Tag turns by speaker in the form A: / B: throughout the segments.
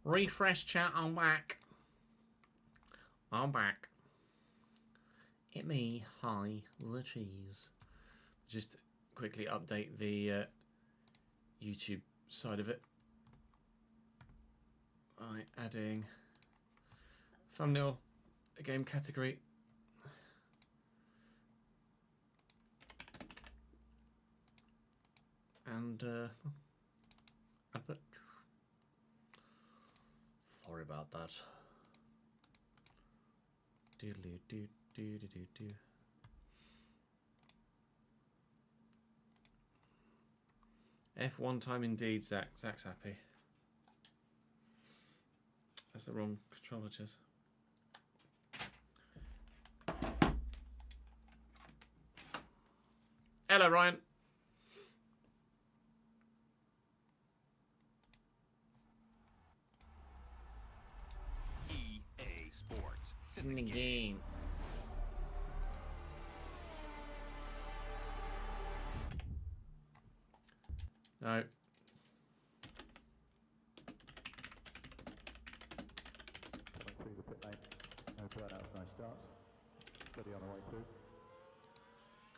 A: Refresh chat, I'm back. I'm back. It me, hi, the cheese. Just quickly update the YouTube side of it. Right, adding thumbnail, a game category. And advert. Sorry about that. Do. F1 time indeed, Zach. Zach's happy. That's the wrong controller, Chess. Hello, Ryan.
B: EA Sports.
A: In the game. No.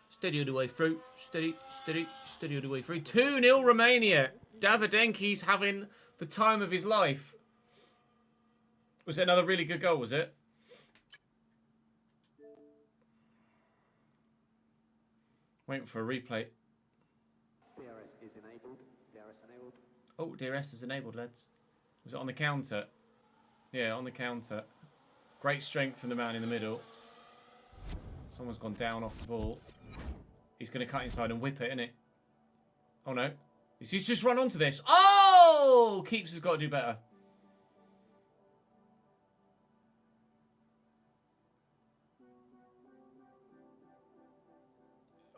A: Steady all the way through. Steady all the way through. 2-0 Romania. Davidenki's having the time of his life. Was it another really good goal, was it? Waiting for a replay.
C: DRS is enabled. DRS enabled.
A: Oh, DRS is enabled, lads. Was it on the counter? Yeah, on the counter. Great strength from the man in the middle. Someone's gone down off the ball. He's going to cut inside and whip it, isn't it? Oh, no. He's just run onto this. Oh! Keeps has got to do better.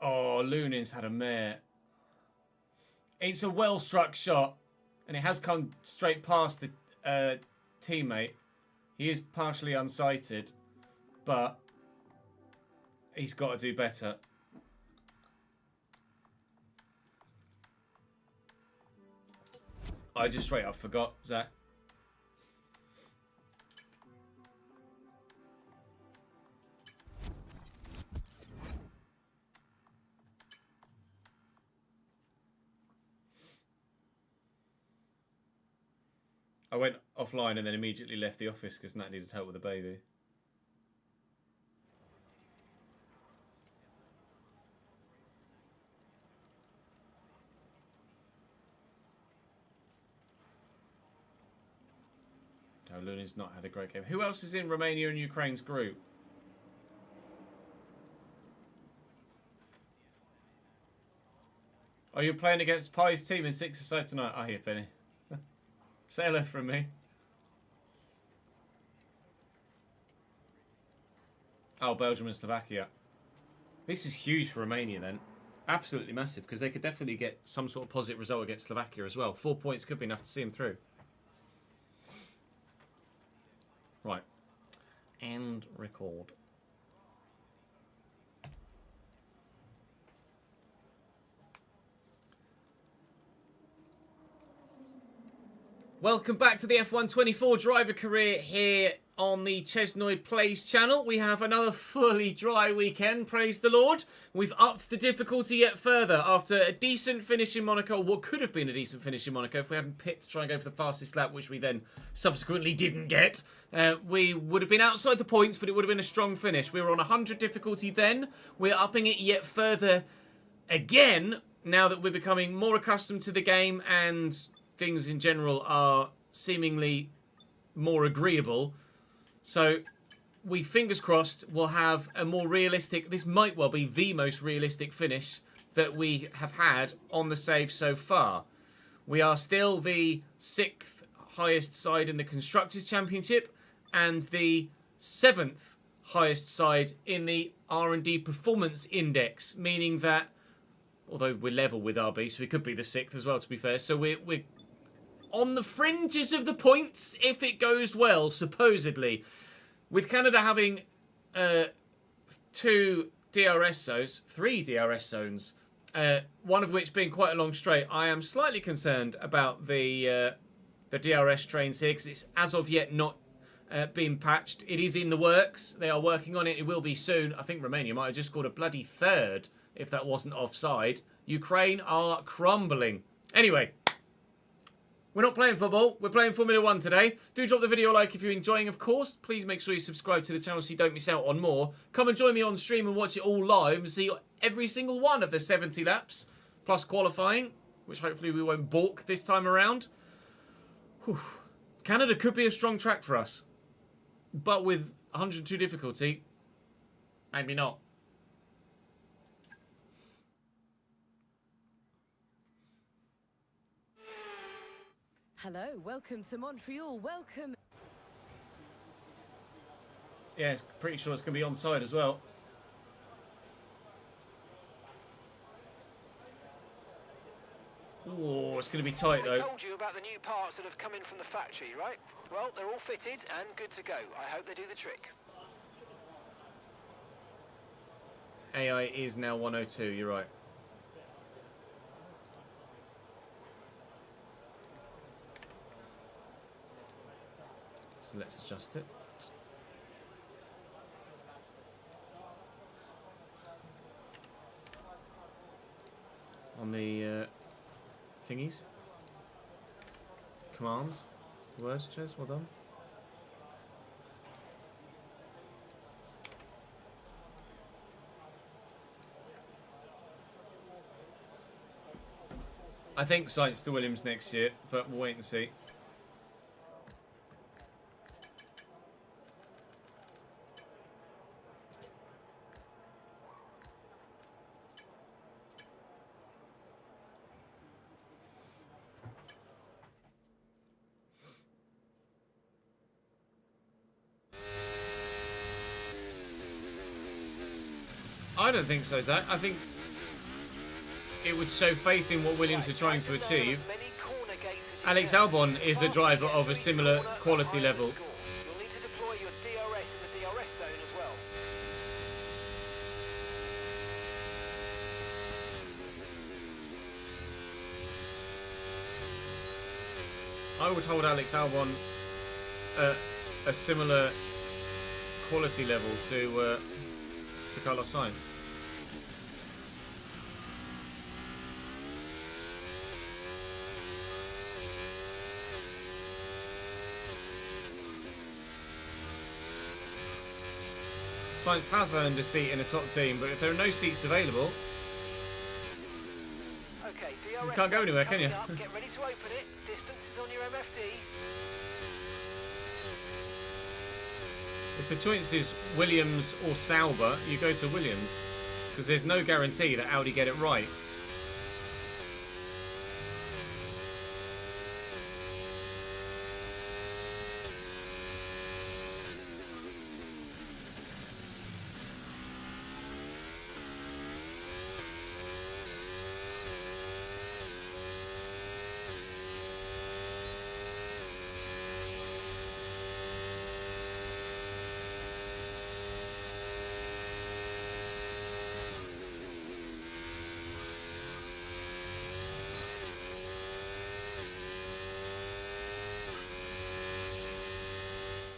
A: Oh, Lunin's had a mare. It's a well-struck shot. And it has come straight past the teammate. He is partially unsighted. But he's got to do better. I just straight up forgot, Zach. I went offline and then immediately left the office because Nat needed help with the baby. Oh, Lunin's not had a great game. Who else is in Romania and Ukraine's group? Oh, you're playing against Pie's team in 6-a-side tonight. I hear Penny. Say hello from me. Oh, Belgium and Slovakia. This is huge for Romania then. Absolutely massive, because they could definitely get some sort of positive result against Slovakia as well. 4 points could be enough to see them through. Right. And record. Welcome back to the F1 24 driver career here on the Chesnoid Plays channel. We have another fully dry weekend, praise the Lord. We've upped the difficulty yet further after a decent finish in Monaco, what could have been a decent finish in Monaco if we hadn't picked to try and go for the fastest lap, which we then subsequently didn't get. We would have been outside the points, but it would have been a strong finish. We were on 100 difficulty then. We're upping it yet further again, now that we're becoming more accustomed to the game and things in general are seemingly more agreeable. So we, fingers crossed, will have a more realistic, this might well be the most realistic finish that we have had on the save so far. We are still the 6th highest side in the Constructors' Championship and the 7th highest side in the R&D Performance Index, meaning that, although we're level with RB, so we could be the 6th as well, to be fair, so we're on the fringes of the points if it goes well, supposedly. With Canada having 2 DRS zones, 3 DRS zones, one of which being quite a long straight, I am slightly concerned about the the DRS trains here, because it's as of yet not been patched. It is in the works. They are working on it. It will be soon. I think Romania might have just scored a bloody third if that wasn't offside. Ukraine are crumbling. Anyway, we're not playing football. We're playing Formula 1 today. Do drop the video a like if you're enjoying, of course. Please make sure you subscribe to the channel so you don't miss out on more. Come and join me on stream and watch it all live and see every single one of the 70 laps, plus qualifying, which hopefully we won't balk this time around. Whew. Canada could be a strong track for us, but with 102 difficulty, maybe not.
B: Hello, welcome to Montreal, welcome.
A: Yeah, it's pretty sure it's going to be onside as well. Oh, it's going to be tight though.
D: I told you about the new parts that have come in from the factory, right? Well, they're all fitted and good to go. I hope they do the trick.
A: AI is now 102, you're right. So let's adjust it. On the thingies. Commands. That's the word, Ches. Well done. I think Sainz to Williams next year, but we'll wait and see. I don't think so, Zach. I think it would show faith in what Williams are trying to achieve. Alex Albon is a driver of a similar quality level.
D: You'll need to deploy your DRS in the DRS zone as well.
A: I would hold Alex Albon at a similar quality level to Carlos Sainz. Sainz has earned a seat in a top team, but if there are no seats available,
D: Okay, DRS
A: you can't go anywhere, can you?
D: up. Get ready to open it. Distance is on your MFD.
A: If the choice is Williams or Sauber, you go to Williams, because there's no guarantee that Audi get it right.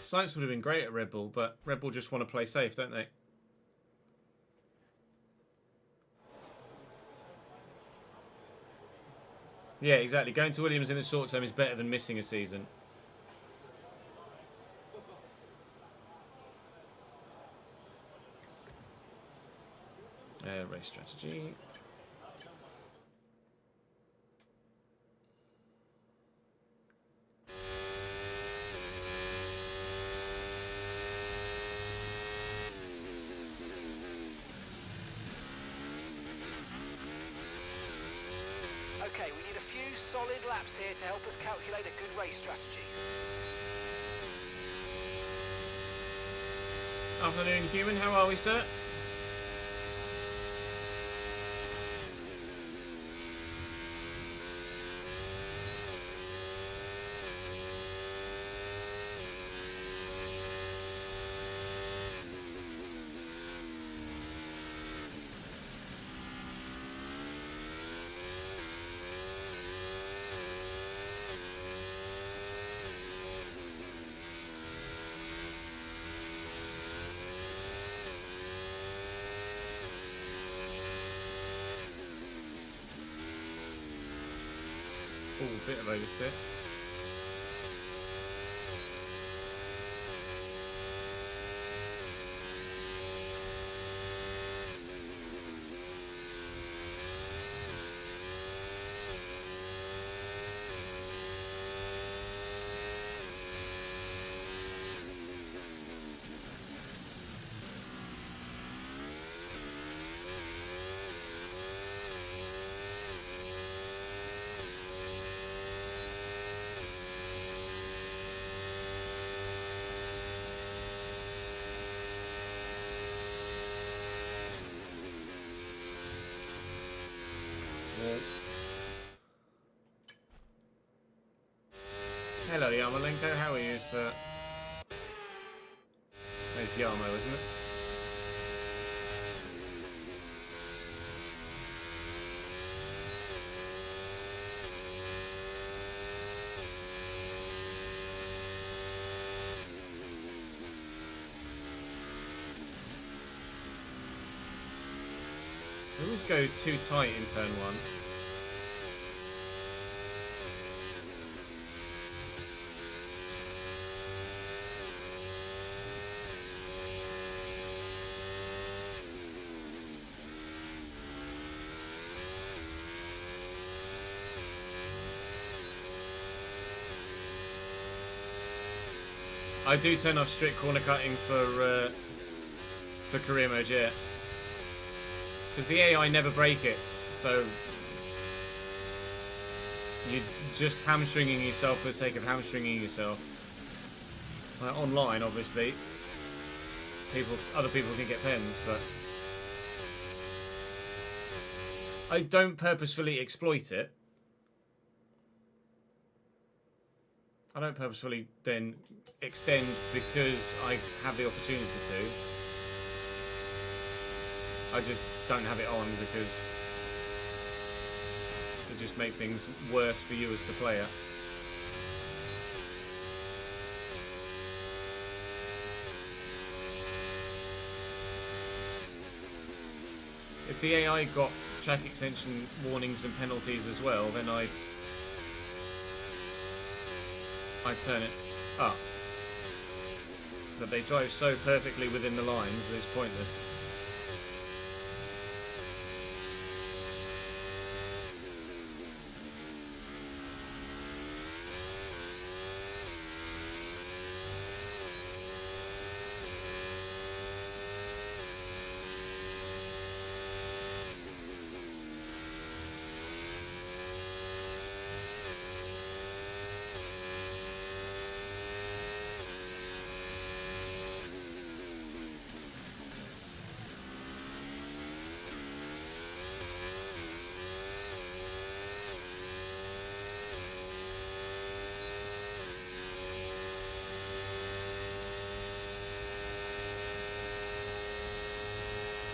A: Sainz would have been great at Red Bull, but Red Bull just want to play safe, don't they? Yeah, exactly. Going to Williams in the short term is better than missing a season. Race strategy.
D: Okay, we need a few solid laps here to help us calculate a good race strategy.
A: Afternoon, human. How are we, sir? bit of oversteer. Hello, Yarmolenko. How are you, sir? It's Yarmo, isn't it? I always go too tight in turn one. I do turn off strict corner cutting for career mode, yeah. Because the AI never break it, so you're just hamstringing yourself for the sake of hamstringing yourself. Like online, obviously, other people can get pens, but I don't purposefully exploit it. I don't purposefully then extend because I have the opportunity to. I just don't have it on because it just make things worse for you as the player. If the AI got track extension warnings and penalties as well, then I'd turn it up. But they drive so perfectly within the lines that it's pointless.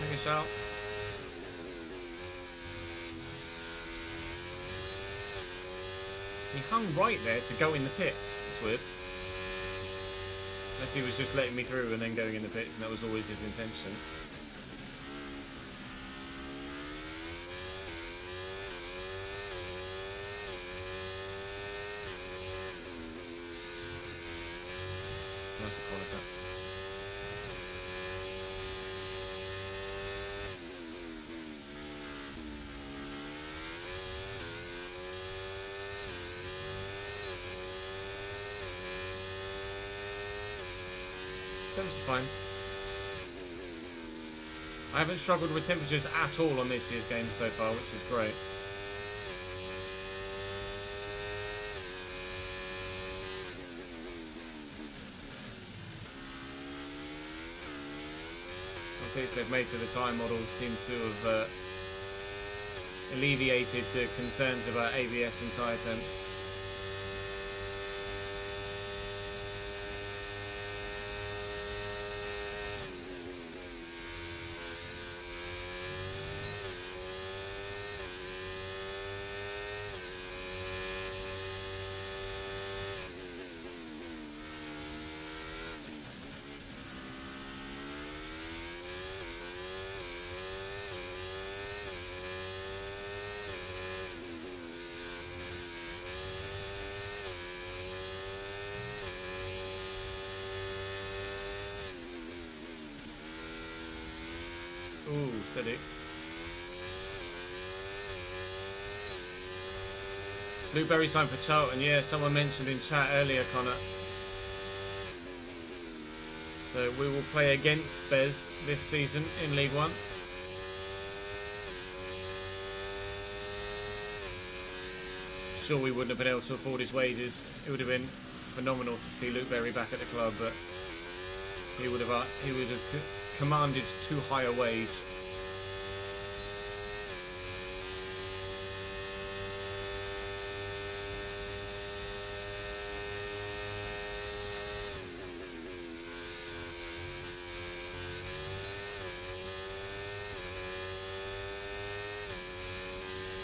A: Take a shot. He hung right there to go in the pits. That's weird. Unless he was just letting me through and then going in the pits, and that was always his intention. Nice to call it that. Temps are fine. I haven't struggled with temperatures at all on this year's game so far, which is great. The updates they've made to the tyre model seem to have alleviated the concerns about ABS and tyre temps. Steady. Luke Berry signed for Charlton. Yeah, someone mentioned in chat earlier, Connor. So we will play against Bez this season in League One. Sure, we wouldn't have been able to afford his wages. It would have been phenomenal to see Luke Berry back at the club, but he would have commanded too high a wage.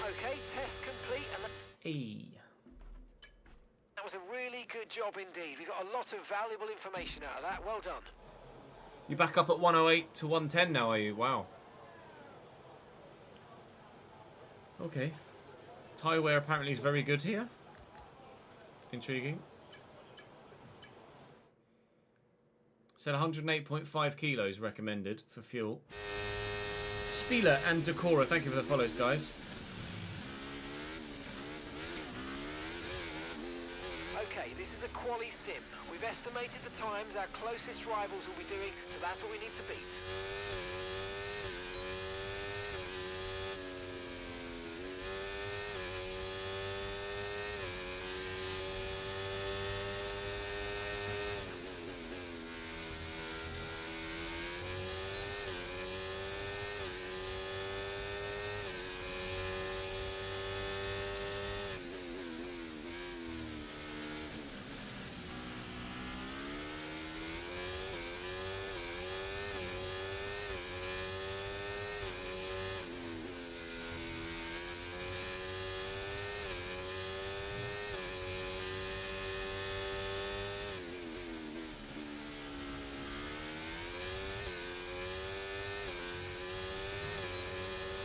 D: Okay, test complete, and that was a really good job indeed. We got a lot of valuable information out of that. Well done.
A: You're back up at 108 to 110 now, are you? Wow. Okay. Tyre wear apparently is very good here. Intriguing. Said 108.5 kilos recommended for fuel. Spieler and Decora, thank you for the follows, guys.
D: Okay, this is a quali sim. We've estimated the times our closest rivals will be doing, so that's what we need to beat.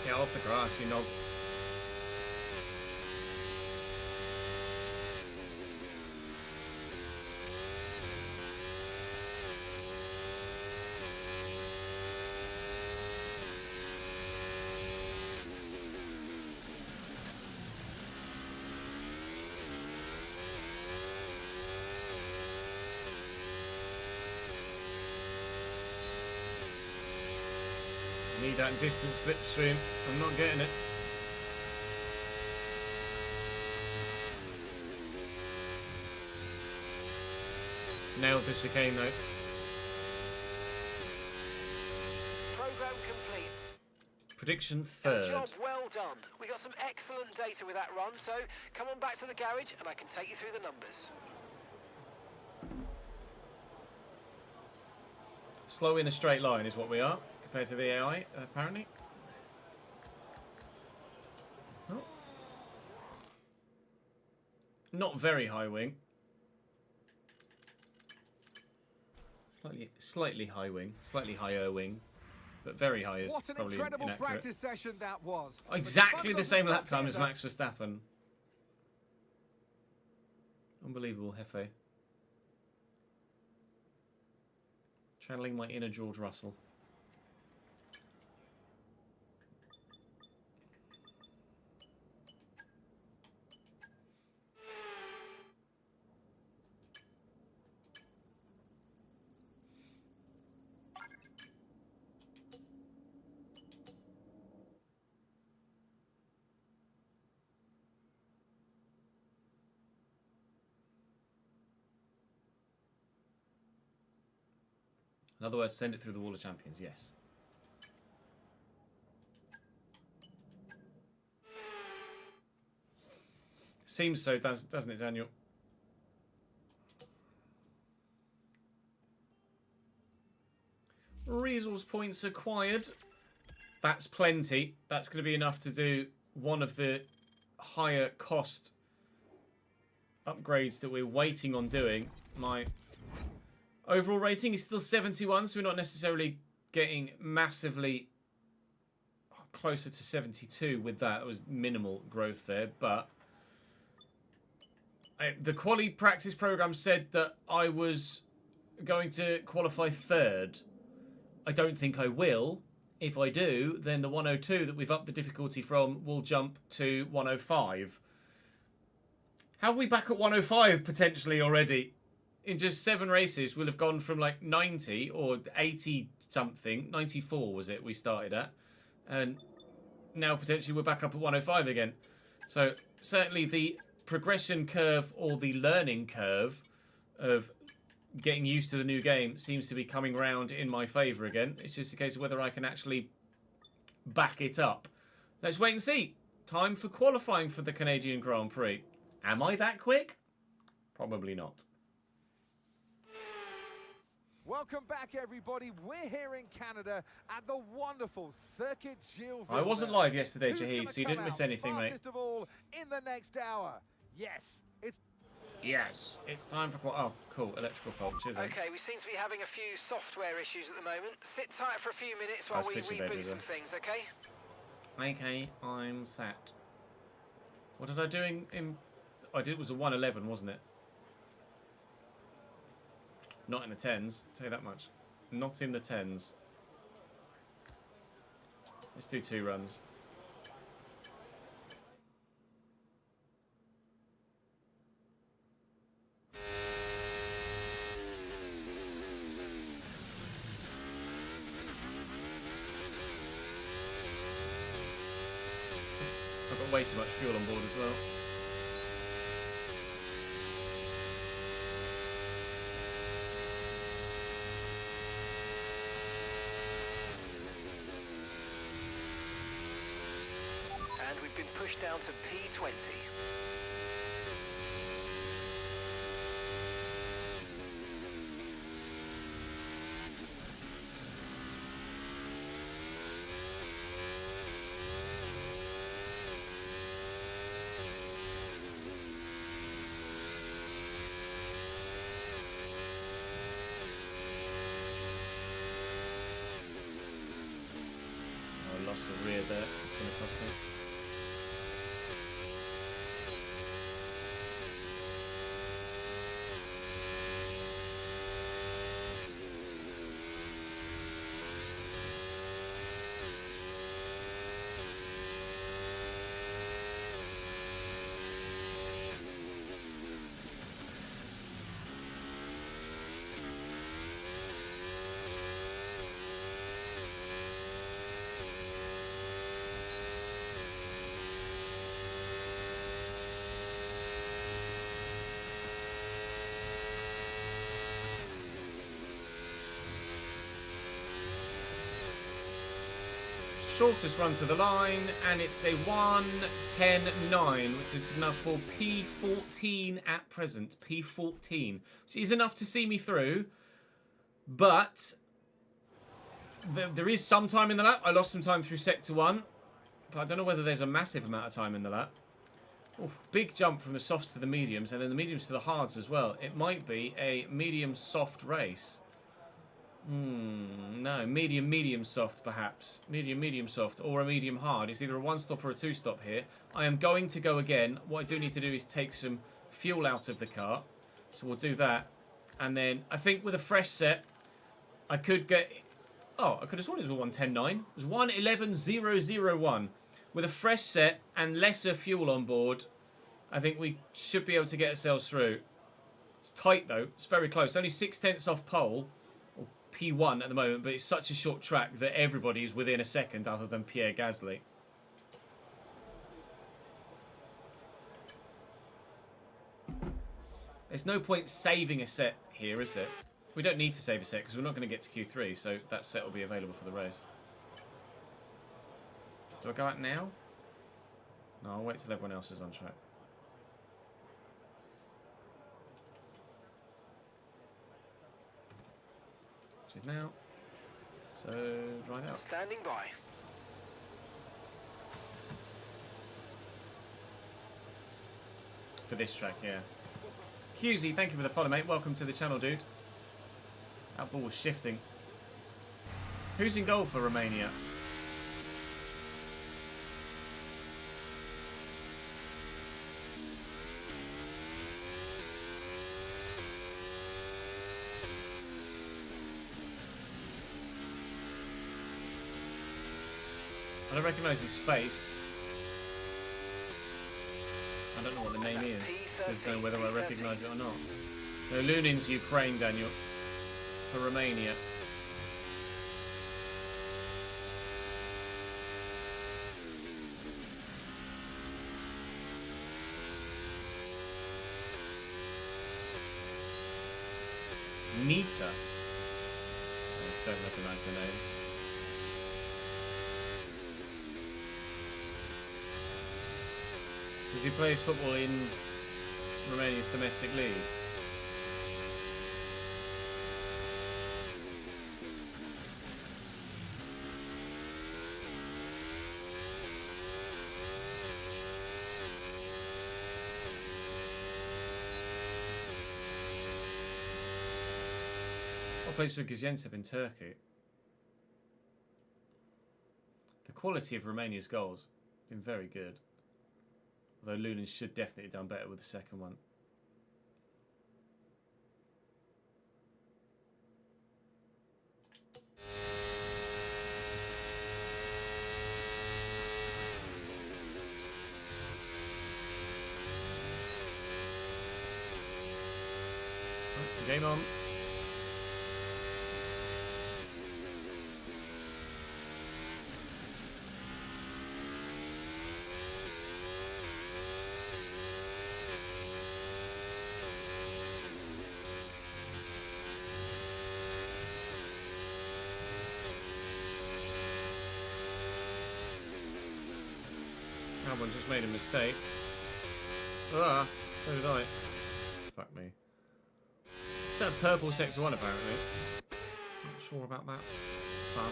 A: Get off the grass, you know. Need that distance slipstream. I'm not getting it. Nailed the chicane though.
D: Program complete.
A: Prediction third.
D: Job well done. We got some excellent data with that run, so come on back to the garage and I can take you through the numbers.
A: Slow in a straight line is what we are, compared to the AI, apparently. Oh. Not very high wing. Slightly high wing. Slightly higher wing. But very high is probably inaccurate. What an incredible practice session that was. Exactly the same lap time as Max Verstappen. Unbelievable, Hefe. Channeling my inner George Russell. In other words, send it through the wall of champions, yes. Seems so, doesn't it, Daniel? Resource points acquired. That's plenty. That's going to be enough to do one of the higher cost upgrades that we're waiting on doing. My overall rating is still 71, so we're not necessarily getting massively closer to 72 with that. It was minimal growth there, but the quali practice program said that I was going to qualify third. I don't think I will. If I do, then the 102 that we've upped the difficulty from will jump to 105. How are we back at 105 potentially already? In just 7 races, we'll have gone from like 90 or 80 something. 94 was it we started at. And now potentially we're back up at 105 again. So certainly the progression curve or the learning curve of getting used to the new game seems to be coming round in my favour again. It's just a case of whether I can actually back it up. Let's wait and see. Time for qualifying for the Canadian Grand Prix. Am I that quick? Probably not.
E: Welcome back, everybody. We're here in Canada at the wonderful Circuit Gilles.
A: I wasn't live yesterday, Jahid, so you didn't miss anything, mate.
E: Fastest of all in the next hour.
A: Yes, it's time for oh, cool, electrical fault. Cheers.
D: Okay, we seem to be having a few software issues at the moment. Sit tight for a few minutes while we reboot some things, okay?
A: Okay, I'm sat. What did I do in I did, it was a 111, wasn't it? Not in the 10s, I'll tell you that much. Not in the 10s. Let's do 2 runs. I've got way too much fuel on board as well.
D: And we've been pushed down to P20.
A: I lost the rear there. It's going to cost me. Shortest run to the line, and it's a 1:10.9, which is good enough for P14 at present. P14, which is enough to see me through, but there is some time in the lap. I lost some time through Sector 1, but I don't know whether there's a massive amount of time in the lap. Oof, big jump from the softs to the mediums, and then the mediums to the hards as well. It might be a medium-soft race. No, medium soft perhaps. Medium soft, or a medium hard. It's either a 1-stop or a 2-stop here. I am going to go again. What I do need to do is take some fuel out of the car. So we'll do that. And then I think with a fresh set, I could get... Oh, I could have sworn it was a 1:10.9. It was 1:11.001. With a fresh set and lesser fuel on board, I think we should be able to get ourselves through. It's tight though. It's very close. Only 6/10 off pole. P1 at the moment, but it's such a short track that everybody is within a second other than Pierre Gasly. There's no point saving a set here, is there? We don't need to save a set because we're not going to get to Q3, so that set will be available for the race. Do I go out now? No, I'll wait till everyone else is on track. Which is now. So, right out.
D: Standing by.
A: For this track, yeah. Husey, thank you for the follow, mate. Welcome to the channel, dude. That ball was shifting. Who's in goal for Romania? I don't recognise his face. I don't know what the name is. Just don't know whether I recognise it or not. No, Lunin's Ukraine, Daniel. For Romania. Nita. I don't recognise the name. Does he play his football in Romania's domestic league? Or plays for Gaziantep in Turkey? The quality of Romania's goals has been very good. Although Lunin should definitely have done better with the second one. Game on. Albon just made a mistake. Ah, so did I. Fuck me. It's that purple sector 1 apparently. Not sure about that. Sun.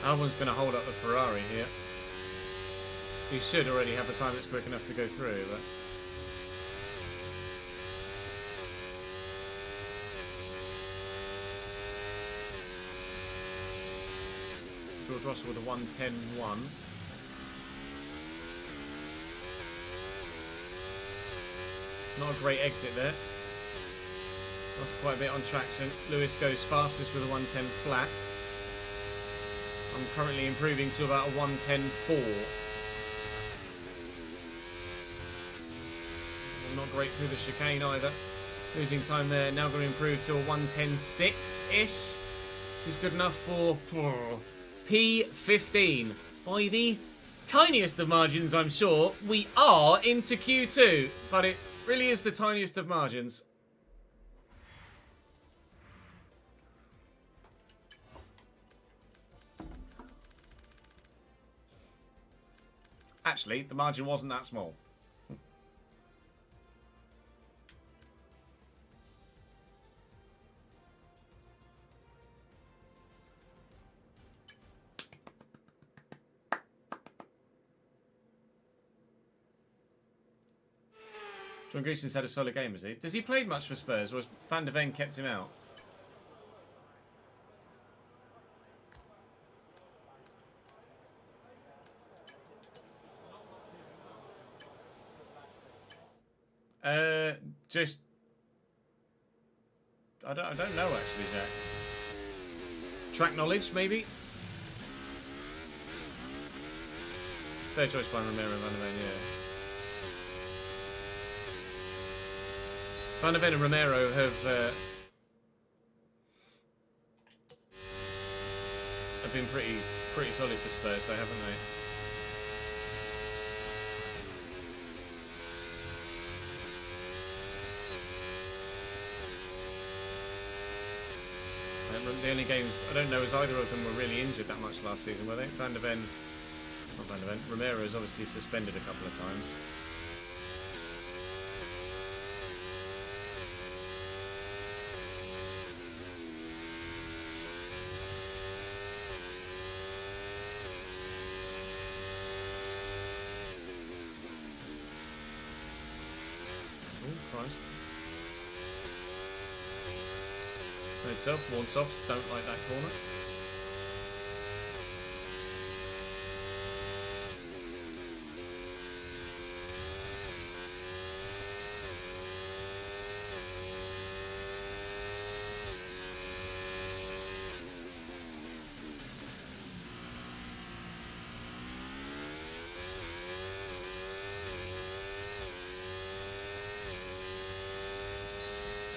A: Albon's going to hold up the Ferrari here. He should already have a time that's quick enough to go through, but... George Russell with a 1:10.1. Not a great exit there. Lost quite a bit on traction. Lewis goes fastest with a 1:10 flat. I'm currently improving to about a 1:10.4. Not great through the chicane either. Losing time there. Now going to improve to a 1:10.6-ish. Which is good enough for... P15. By the tiniest of margins, I'm sure, we are into Q2. But it really is the tiniest of margins. Actually, the margin wasn't that small. John Goosen's had a solid game, has he? Does he play much for Spurs, or has Van der Ven kept him out? Just... I don't know, actually, Jack. Track knowledge, maybe? It's their choice by Romero and Van der Ven, yeah. Van der Ven and Romero have been pretty solid for Spurs, so haven't they? The only games I don't know is either of them were really injured that much last season, were they? Van der Ven, not Van der Ven. Romero is obviously suspended a couple of times. Oh, Christ. Itself, worn softs, don't like that corner.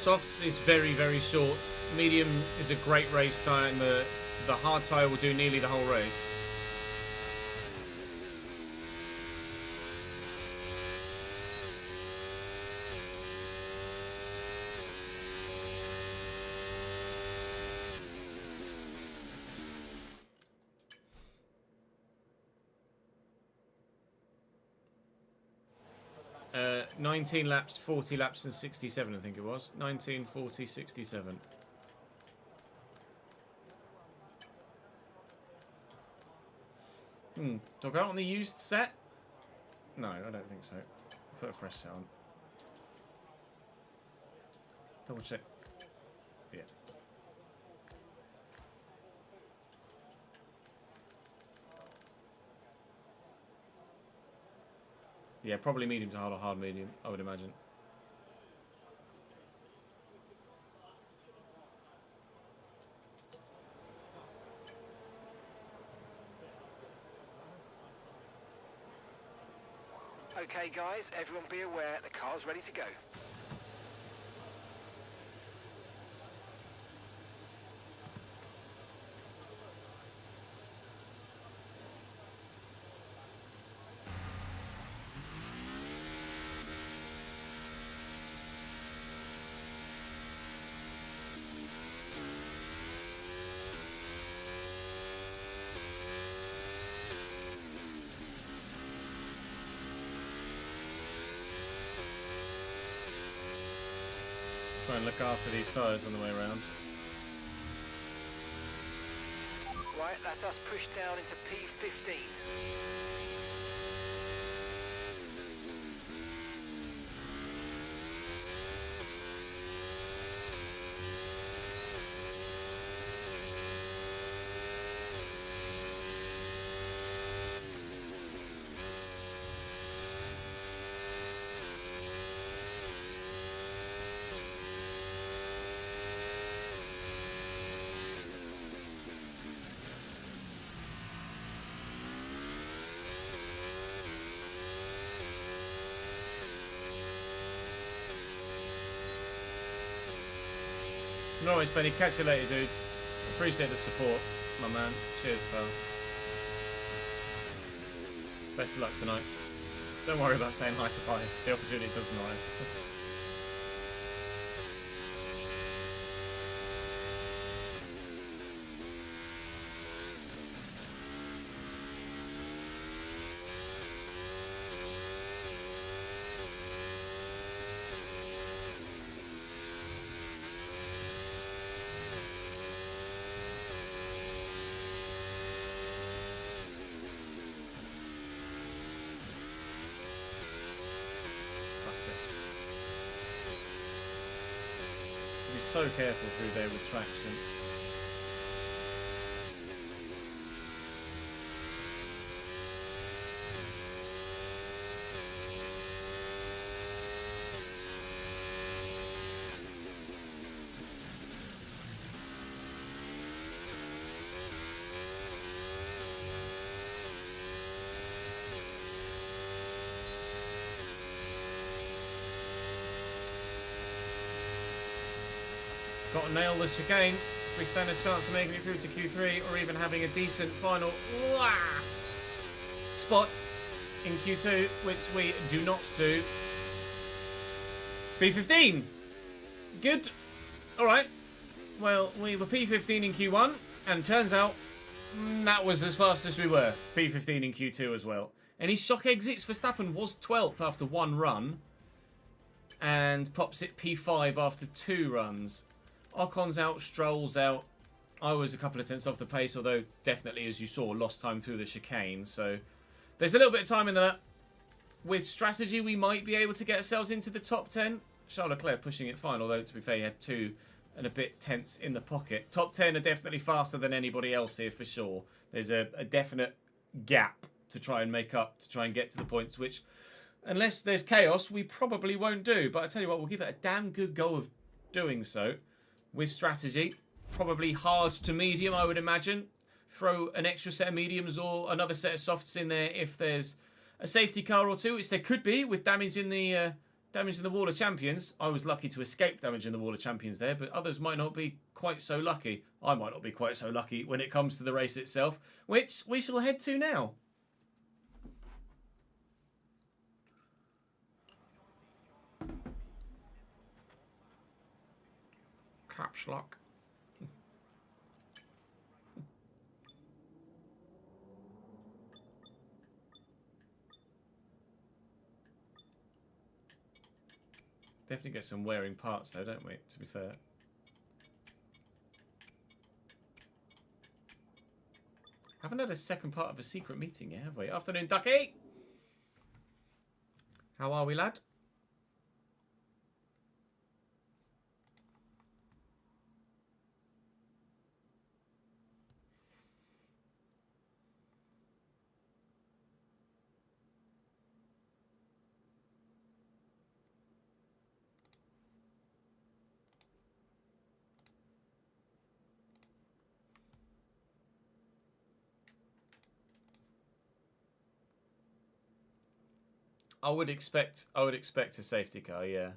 A: Softs is very, very short. Medium is a great race tyre, and the hard tyre will do nearly the whole race. Uh, 19 laps, 40 laps and 67, I think it was. 19, 40, 67. Do I go out on the used set? No, I don't think so. Put a fresh set on. Double check. Yeah. Yeah, probably medium to hard or hard medium, I would imagine.
D: Okay, guys, everyone be aware, the car's ready to go.
A: Try and look after these tyres on the way around.
D: Right, that's us pushed down into P15.
A: No worries, Benny. Catch you later, dude. Appreciate the support, my man. Cheers, pal. Best of luck tonight. Don't worry about saying hi to Pi. The opportunity doesn't arise. Be so careful through there with traction. Got to nail the chicane if we stand a chance of making it through to Q3 or even having a decent final spot in Q2, which we do not do. P15. Good. Alright. Well, we were P15 in Q1, and turns out that was as fast as we were. P15 in Q2 as well. Any shock exits? Verstappen was 12th after one run, and pops it P5 after 2 runs. Ocon's out, Stroll's out. I was a couple of tenths off the pace, although definitely, as you saw, lost time through the chicane. So there's a little bit of time in that. With strategy, we might be able to get ourselves into the top 10. Charles Leclerc pushing it fine, although to be fair, he had 2 and a bit tenths in the pocket. Top 10 are definitely faster than anybody else here for sure. There's a definite gap to try and make up, to try and get to the points, which, unless there's chaos, we probably won't do. But I tell you what, we'll give it a damn good go of doing so. With strategy, probably hard to medium, I would imagine. Throw an extra set of mediums or another set of softs in there if there's a safety car or two, which there could be with damage in the Damage in the Wall of Champions. I was lucky to escape damage in the Wall of Champions there, but others might not be quite so lucky. I might not be quite so lucky when it comes to the race itself, which we shall head to now. Caps lock. Definitely get some wearing parts though, don't we, to be fair. Haven't had a second part of a secret meeting yet, have we? Afternoon, Ducky! How are we, lad? I would expect a safety car, yeah.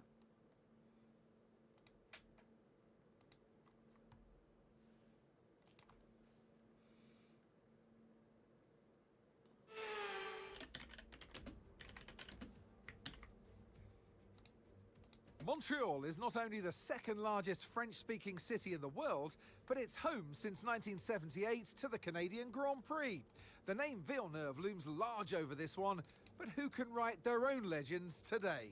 E: Montreal is not only the second largest French-speaking city in the world, but it's home since 1978 to the Canadian Grand Prix. The name Villeneuve looms large over this one, but who can write their own legends today?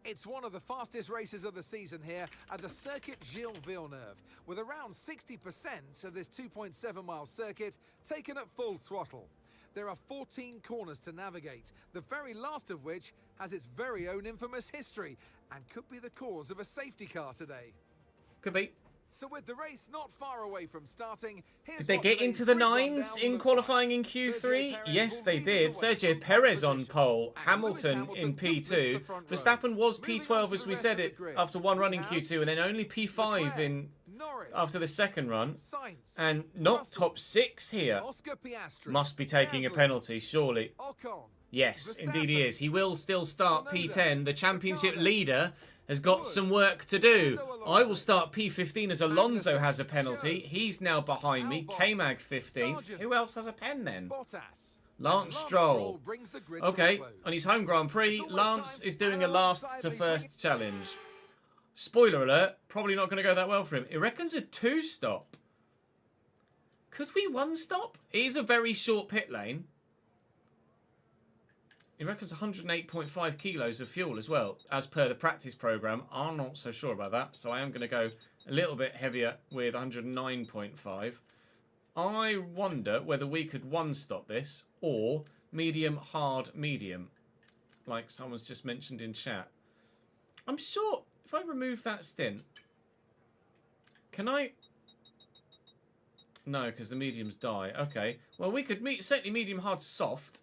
E: It's one of the fastest races of the season here at the Circuit Gilles Villeneuve, with around 60% of this 2.7-mile circuit taken at full throttle. There are 14 corners to navigate, the very last of which has its very own infamous history and could be the cause of a safety car today.
A: Could be.
E: So with the race not far away from starting,
A: did they get into the nines in qualifying in Q3? Yes, they did. Sergio Perez on pole, Hamilton in P2. Verstappen was P12 as we said it after one run in Q2, and then only P5 in after the second run, and not top 6 here. Must be taking a penalty, surely. Yes, indeed he is. He will still start P10. The championship leader has got some work to do. I will start P15 as Alonso has a penalty. He's now behind me. K-Mag 15th. Who else has a pen then? Lance Stroll. Okay, on his home Grand Prix, Lance is doing a last to first challenge. Spoiler alert, probably not going to go that well for him. He reckons a 2-stop. Could we 1-stop? It is a very short pit lane. He reckons 108.5 kilos of fuel as well, as per the practice programme. I'm not so sure about that, so I am going to go a little bit heavier with 109.5. I wonder whether we could 1-stop this, or medium, hard, medium, like someone's just mentioned in chat. I'm sure if I remove that stint, can I... No, because the mediums die. Okay, well we could certainly medium, hard, soft.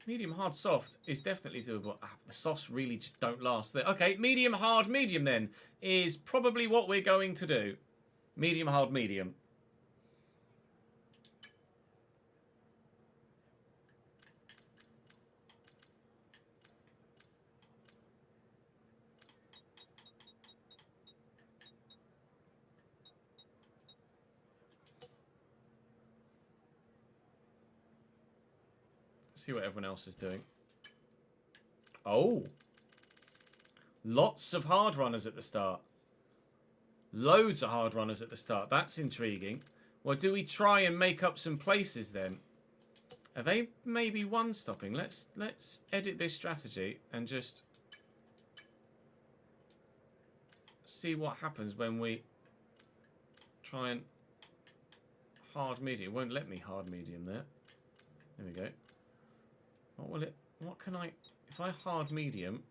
A: Medium, hard, soft is definitely doable. The softs really just don't last there. Okay, medium, hard, medium then is probably what we're going to do. Medium, hard, medium. See what everyone else is doing. Oh. Lots of hard runners at the start. Loads of hard runners at the start. That's intriguing. Well, do we try and make up some places then? Are they maybe 1-stopping? Let's edit this strategy and just see what happens when we try and hard medium. It won't let me hard medium there. There we go. What will it... What can I... If I hard medium...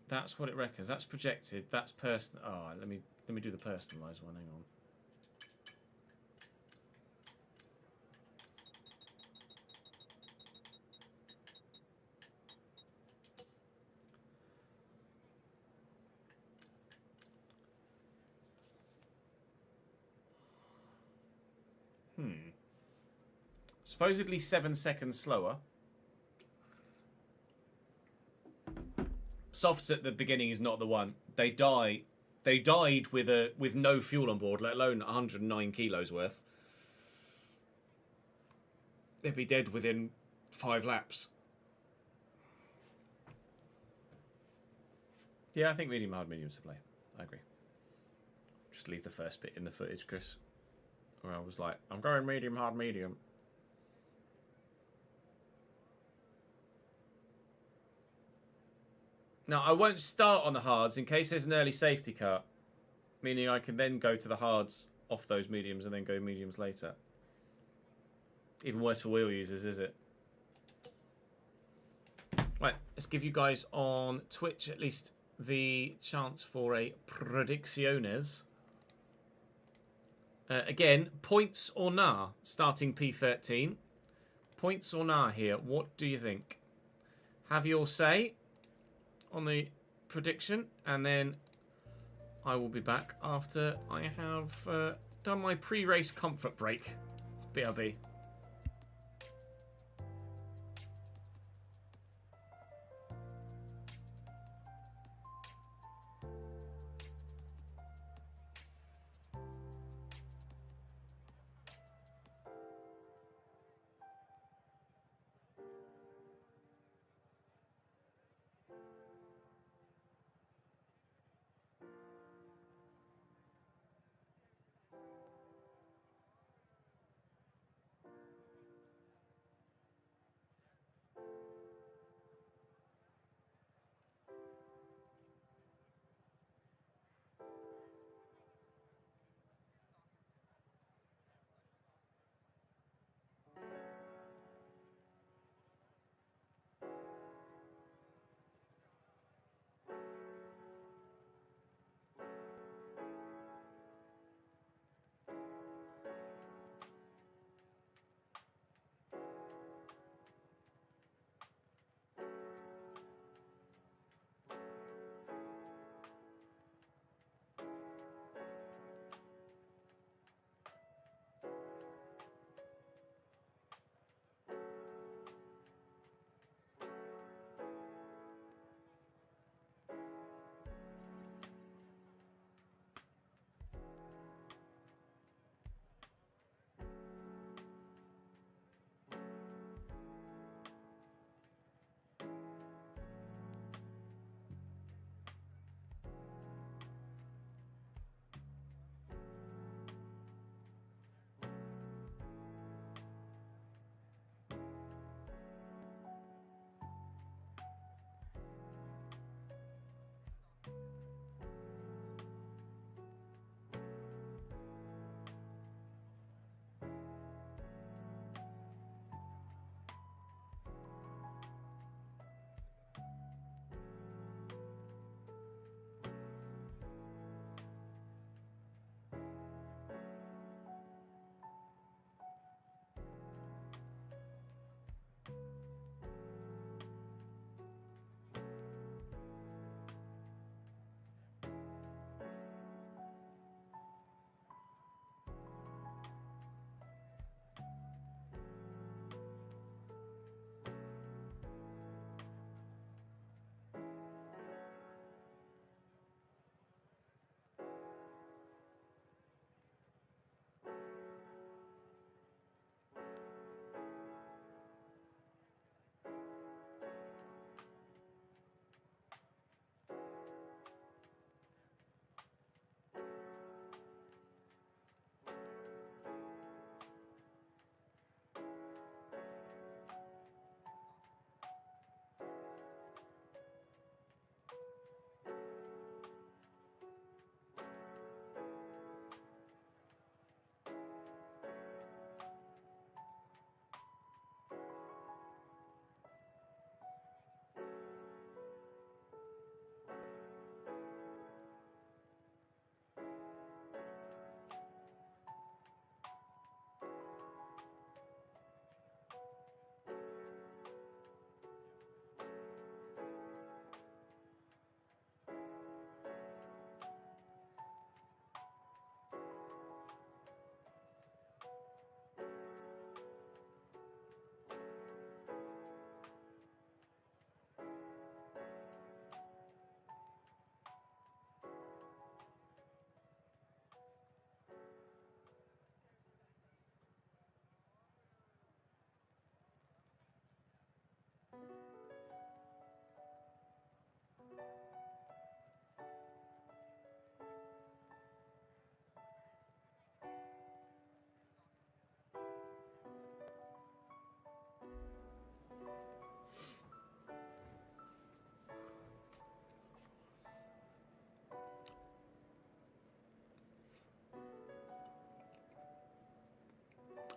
A: That's what it reckons. That's projected. That's person... Oh, let me do the personalised one. Hang on. Supposedly 7 seconds slower. Softs at the beginning is not the one. They died with no fuel on board, let alone 109 kilos worth. They'd be dead within 5 laps. Yeah, I think medium, hard, medium to play. I agree. Just leave the first bit in the footage, Chris. Where I was like, I'm going medium, hard, medium. Now, I won't start on the hards in case there's an early safety car. Meaning I can then go to the hards off those mediums and then go mediums later. Even worse for wheel users, is it? Right, let's give you guys on Twitch at least the chance for a predicciones. Again, points or nah, starting P13. Points or nah here, what do you think? Have your say on the prediction, and then I will be back after I have done my pre-race comfort break. BRB.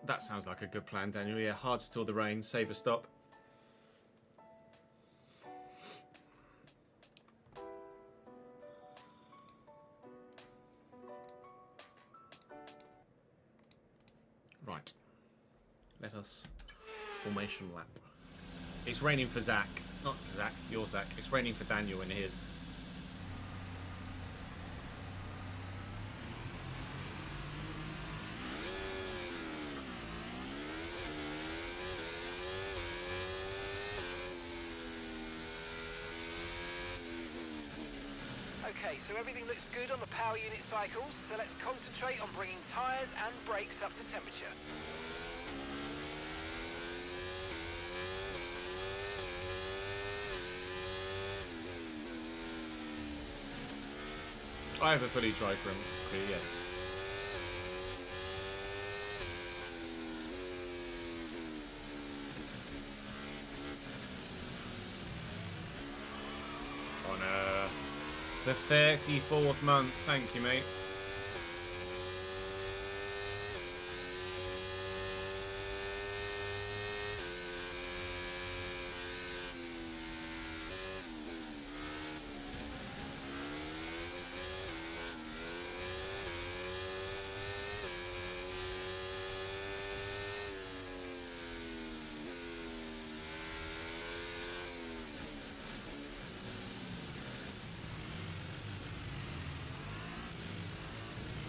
A: That sounds like a good plan, Daniel. Yeah, hard to toward the rain, save a stop. Right. Let us formation lap. It's raining for Zach. Not for Zach, your Zach. It's raining for Daniel and his.
D: Okay, so everything looks good on the power unit cycles, so let's concentrate on bringing tyres and brakes up to temperature.
A: I have a fully dry crew, yes. On the 34th month, thank you, mate.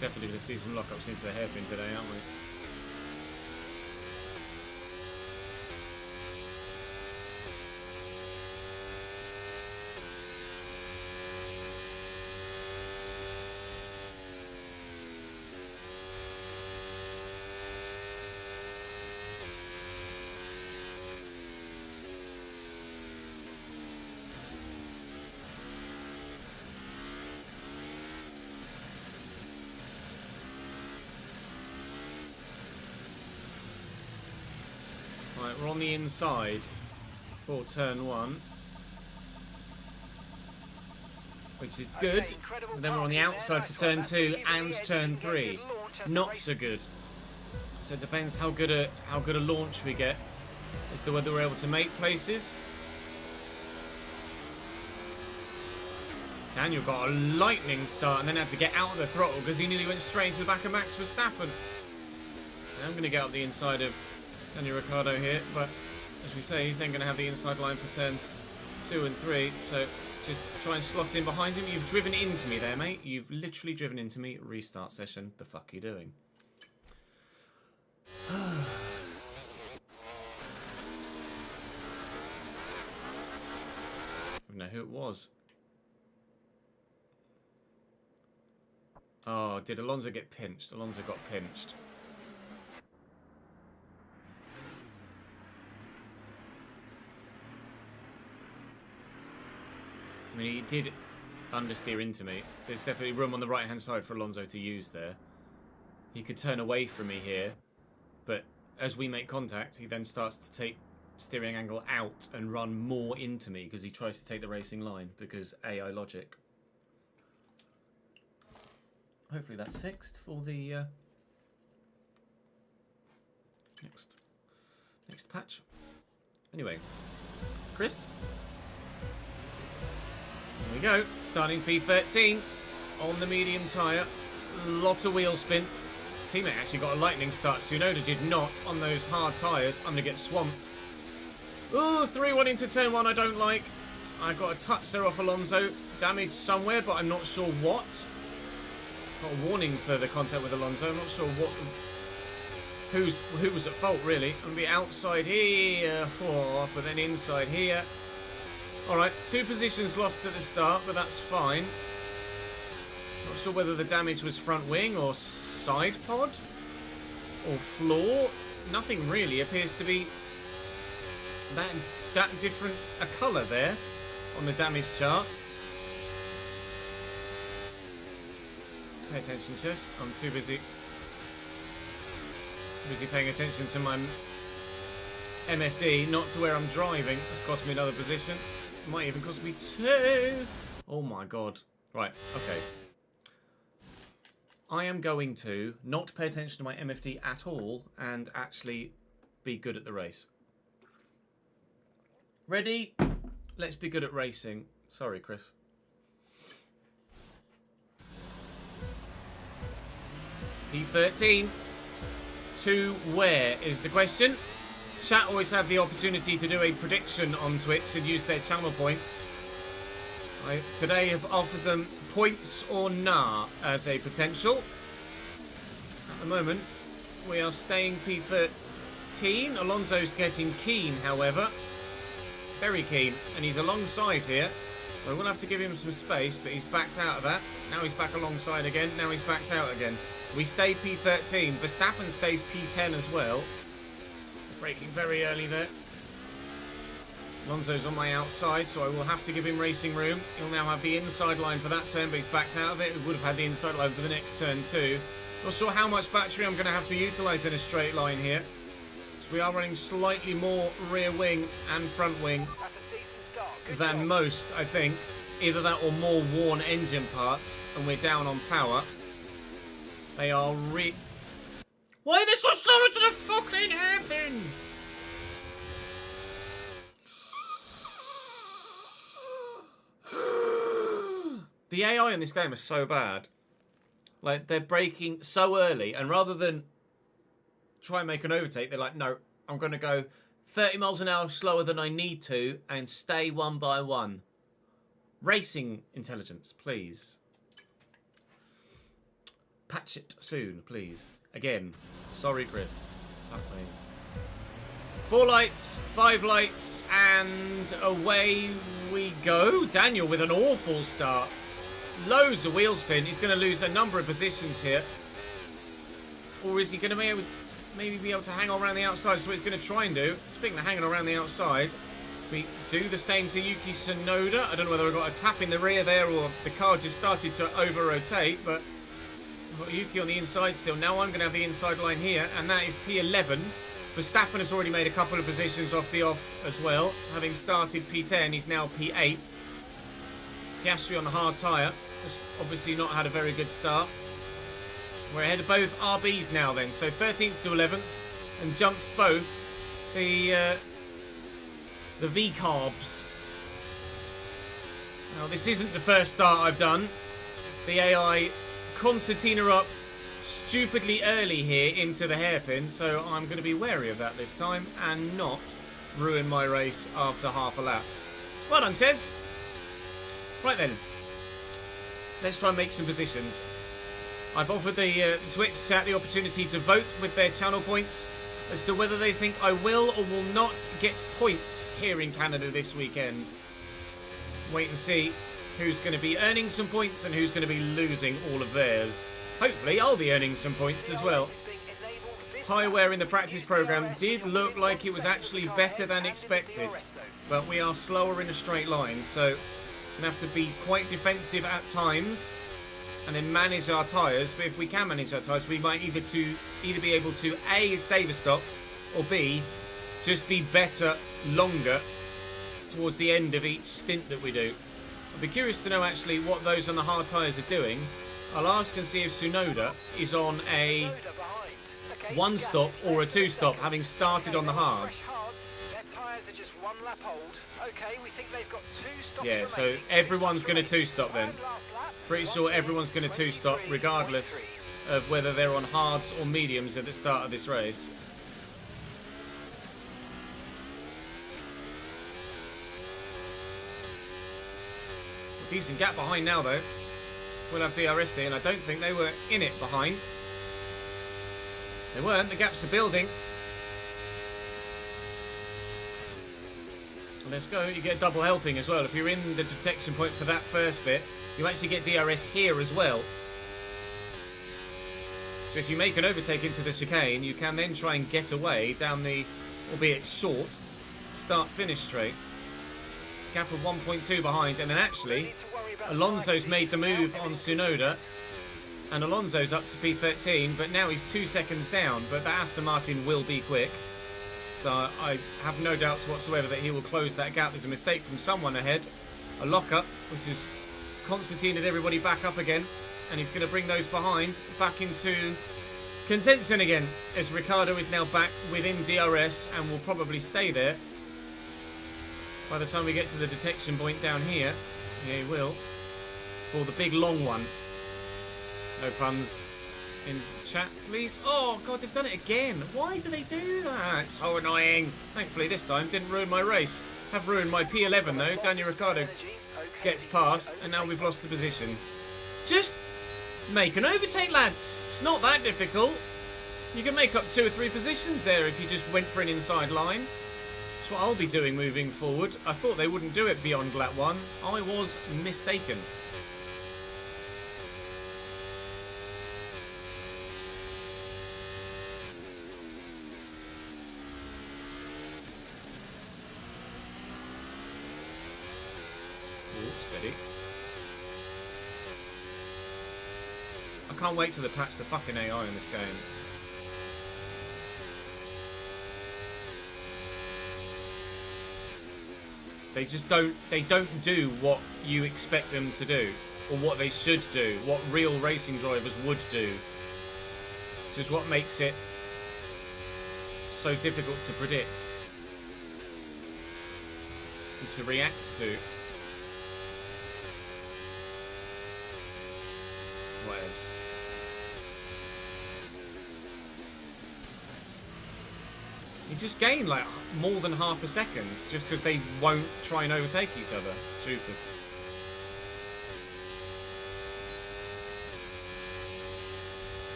A: Definitely going to see some lockups into the hairpin today, aren't we? Right, we're on the inside for turn 1, which is good.
D: Okay, incredible
A: And then we're on the
D: parking
A: outside
D: there.
A: for
D: Nice
A: turn
D: one. That's
A: 2
D: gonna give
A: and
D: you the edge.
A: turn
D: You can get a
A: 3.
D: good launch as the
A: Not
D: race-
A: so good. So it depends how good a launch we get as to whether we're able to make places. Daniel got a lightning start and then had to get out of the throttle because he nearly went straight into the back of Max Verstappen. And I'm going to get up the inside of Daniel Ricciardo here, but as we say, he's then going to have the inside line for turns 2 and 3, so just try and slot in behind him. You've driven into me there, mate. You've literally driven into me. Restart session. The fuck are you doing? I don't know who it was. Oh, did Alonso get pinched? Alonso got pinched. I mean, he did understeer into me. There's definitely room on the right-hand side for Alonso to use there. He could turn away from me here, but as we make contact, he then starts to take steering angle out and run more into me because he tries to take the racing line because AI logic. Hopefully that's fixed for the next patch. Anyway, Chris. There we go, starting P13 on the medium tyre. Lot of wheel spin. Teammate actually got a lightning start. Tsunoda did not on those hard tyres. I'm going to get swamped. Ooh, 3-1 into turn 1 I don't like. I got a touch there off Alonso. Damage somewhere, but I'm not sure what. Got a warning for the contact with Alonso. I'm not sure what. Who was at fault, really. I'm going to be outside here, but then inside here. Alright, 2 positions lost at the start, but that's fine. Not sure whether the damage was front wing or side pod or floor. Nothing really appears to be that different a colour there on the damage chart. Pay attention, Chess. I'm too busy paying attention to my MFD, not to where I'm driving. It's cost me another position. It might even cost me 2. Oh my god. Right, okay. I am going to not pay attention to my MFD at all and actually be good at the race. Ready? Let's be good at racing. Sorry, Chris. P13. To where is the question? Chat always have the opportunity to do a prediction on Twitch and use their channel points. I today have offered them points or nah as a potential. At the moment, we are staying P13. Alonso's getting keen, however. Very keen. And he's alongside here. So we'll have to give him some space, but he's backed out of that. Now he's back alongside again. Now he's backed out again. We stay P13. Verstappen stays P10 as well. Braking very early there. Alonso's on my outside, so I will have to give him racing room. He'll now have the inside line for that turn, but he's backed out of it. He would have had the inside line for the next turn too. Not sure how much battery I'm going to have to utilise in a straight line here. So we are running slightly more rear wing and front wing
D: That's a decent start. Good
A: than
D: job.
A: most, I think. Either that or more worn engine parts, and we're down on power. They are Why are they so slow into the fucking heaven? The AI in this game is so bad. Like, they're braking so early, and rather than try and make an overtake, they're like, no, I'm going to go 30 miles an hour slower than I need to and stay one by one. Racing intelligence, please. Patch it soon, please. Again. Sorry, Chris. Fuck me. 4 lights, 5 lights, and away we go. Daniel with an awful start. Loads of wheel spin. He's going to lose a number of positions here. Or is he going to be able to maybe be able to hang on around the outside? That's what he's going to try and do. Speaking of hanging around the outside, we do the same to Yuki Tsunoda. I don't know whether I got a tap in the rear there or the car just started to over-rotate, but we've got Yuki on the inside still. Now I'm going to have the inside line here, and that is P11. Verstappen has already made a couple of positions off the off as well. Having started P10, he's now P8. Piastri on the hard tyre. Has obviously not had a very good start. We're ahead of both RBs now then. So 13th to 11th, and jumps both the V-carbs. Now this isn't the first start I've done. The AI concertina up stupidly early here into the hairpin, so I'm going to be wary of that this time and not ruin my race after half a lap. Well done, Chez. Right then, let's try and make some positions. I've offered the Twitch chat the opportunity to vote with their channel points as to whether they think I will or will not get points here in Canada this weekend. Wait and see who's going to be earning some points and who's going to be losing all of theirs. Hopefully I'll be earning some points as well. Tyre wear in the practice program did look like it was actually better than expected, but we are slower in a straight line, so we're going to have to be quite defensive at times and then manage our tyres. But if we can manage our tyres, we might either be able to A, save a stop, or B, just be better longer towards the end of each stint that we do. I'd be curious to know actually what those on the hard tyres are doing. I'll ask and see if Tsunoda is on a 1 stop or a 2 stop, having started on the hards.
D: Their tyres are just 1 lap old. Okay, we think they've got 2 stops.
A: Yeah, so everyone's going to 2 stop then. Pretty sure everyone's going to 2 stop regardless of whether they're on hards or mediums at the start of this race. A decent gap behind now though. We'll have DRS here, and I don't think they were in it behind. They weren't. The gaps are building. Let's go. You get double helping as well. If you're in the detection point for that first bit, you actually get DRS here as well. So if you make an overtake into the chicane, you can then try and get away down the, albeit short, start-finish straight. Gap of 1.2 behind, and then actually Alonso's made the move on Tsunoda, and Alonso's up to P13, but now he's 2 seconds down, but that Aston Martin will be quick. So I have no doubts whatsoever that he will close that gap. There's a mistake from someone ahead. A lock-up, which has concertinaed everybody back up again. and he's going to bring those behind back into contention again, as Ricciardo is now back within DRS and will probably stay there by the time we get to the detection point down here. Yeah, he will, for the big long one. No puns in chat, please. Oh god, they've done it again. Why do they do that? It's so annoying. Thankfully this time didn't ruin my race. Have ruined my P11 though. Daniel Ricciardo gets past, and now we've lost the position. Just make an overtake, lads. It's not that difficult. You can make up 2 or 3 positions there if you just went for an inside line. That's what I'll be doing moving forward. I thought they wouldn't do it beyond lap 1. I was mistaken. Ooh, steady. I can't wait till they patch the fucking AI in this game. They just don't do what you expect them to do, or what they should do, what real racing drivers would do. Which is what makes it so difficult to predict and to react to. Whatevs. You just gain like more than half a second just because they won't try and overtake each other. Stupid.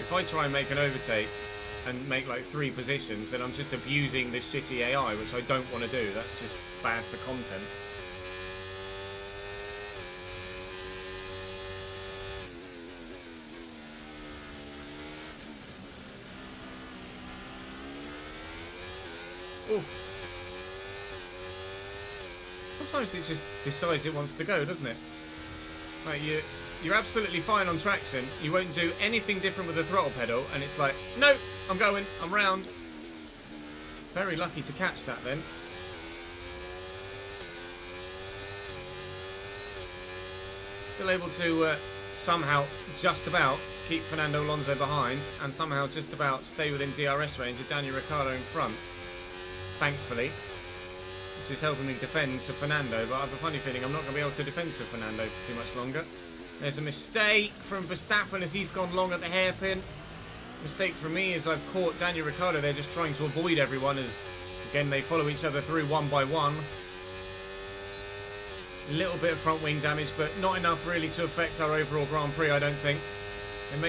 A: If I try and make an overtake and make like 3 positions, then I'm just abusing this shitty AI, which I don't want to do. That's just bad for content. Oof. Sometimes it just decides it wants to go, doesn't it? Like you're absolutely fine on traction. You won't do anything different with the throttle pedal, and it's like, no, I'm going, I'm round. Very lucky to catch that then. Still able to somehow just about keep Fernando Alonso behind, and somehow just about stay within DRS range of Daniel Ricciardo in front. Thankfully, which is helping me defend to Fernando, but I have a funny feeling I'm not going to be able to defend to Fernando for too much longer. There's a mistake from Verstappen as he's gone long at the hairpin. Mistake from me as I've caught Daniel Ricciardo there just trying to avoid everyone as, again, they follow each other through one by one. A little bit of front wing damage, but not enough really to affect our overall Grand Prix, I don't think.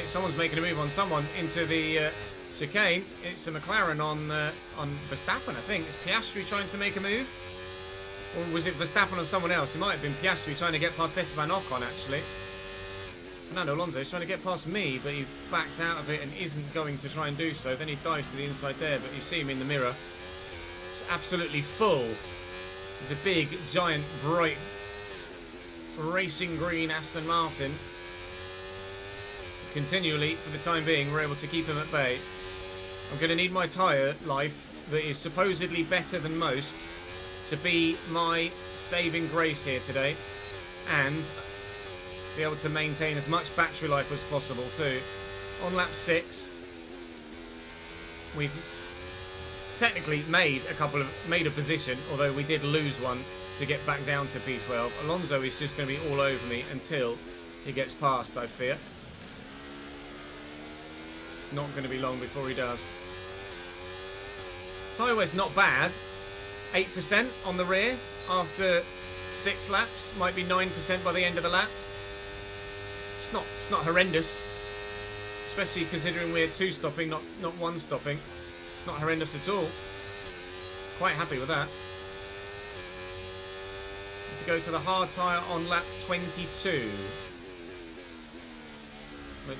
A: Someone's making a move on someone into the chicane. It's a McLaren on Verstappen, I think. Is Piastri trying to make a move? Or was it Verstappen on someone else? It might have been Piastri trying to get past Esteban Ocon, actually. Fernando Alonso is trying to get past me, but he backed out of it and isn't going to try and do so. Then he dives to the inside there, but you see him in the mirror. It's absolutely full. The big, giant, bright, racing green Aston Martin. Continually, for the time being, we're able to keep him at bay. I'm going to need my tyre life that is supposedly better than most to be my saving grace here today, and be able to maintain as much battery life as possible too. On lap 6, we've technically made a position, although we did lose one to get back down to P12. Alonso is just going to be all over me until he gets past, I fear. It's not going to be long before he does. Tyre wear's not bad. 8% on the rear after 6 laps. Might be 9% by the end of the lap. It's not horrendous. Especially considering we're 2 stopping, not 1 stopping. It's not horrendous at all. Quite happy with that. To go to the hard tyre on lap 22. Which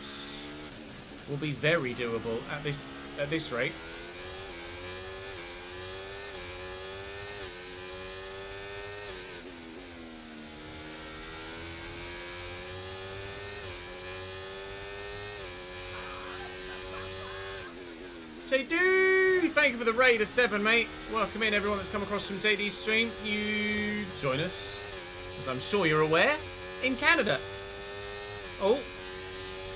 A: will be very doable at this rate. JD, thank you for the raid of 7, mate. Welcome in everyone that's come across from JD's stream. You join us as I'm sure you're aware, in Canada. Oh,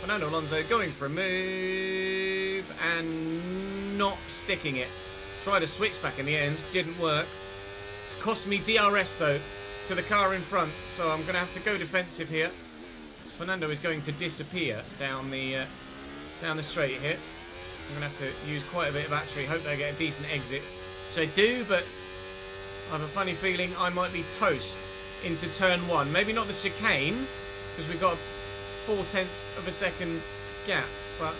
A: Fernando Alonso going for a move and not sticking it. Tried a switch back in the end, didn't work. It's cost me DRS though to the car in front, so I'm going to have to go defensive here. So Fernando is going to disappear down the straight here. I'm going to have to use quite a bit of battery. Hope they get a decent exit, which I do, but I have a funny feeling I might be toast into turn 1. Maybe not the chicane, because we've got a 0.4 of a second gap, but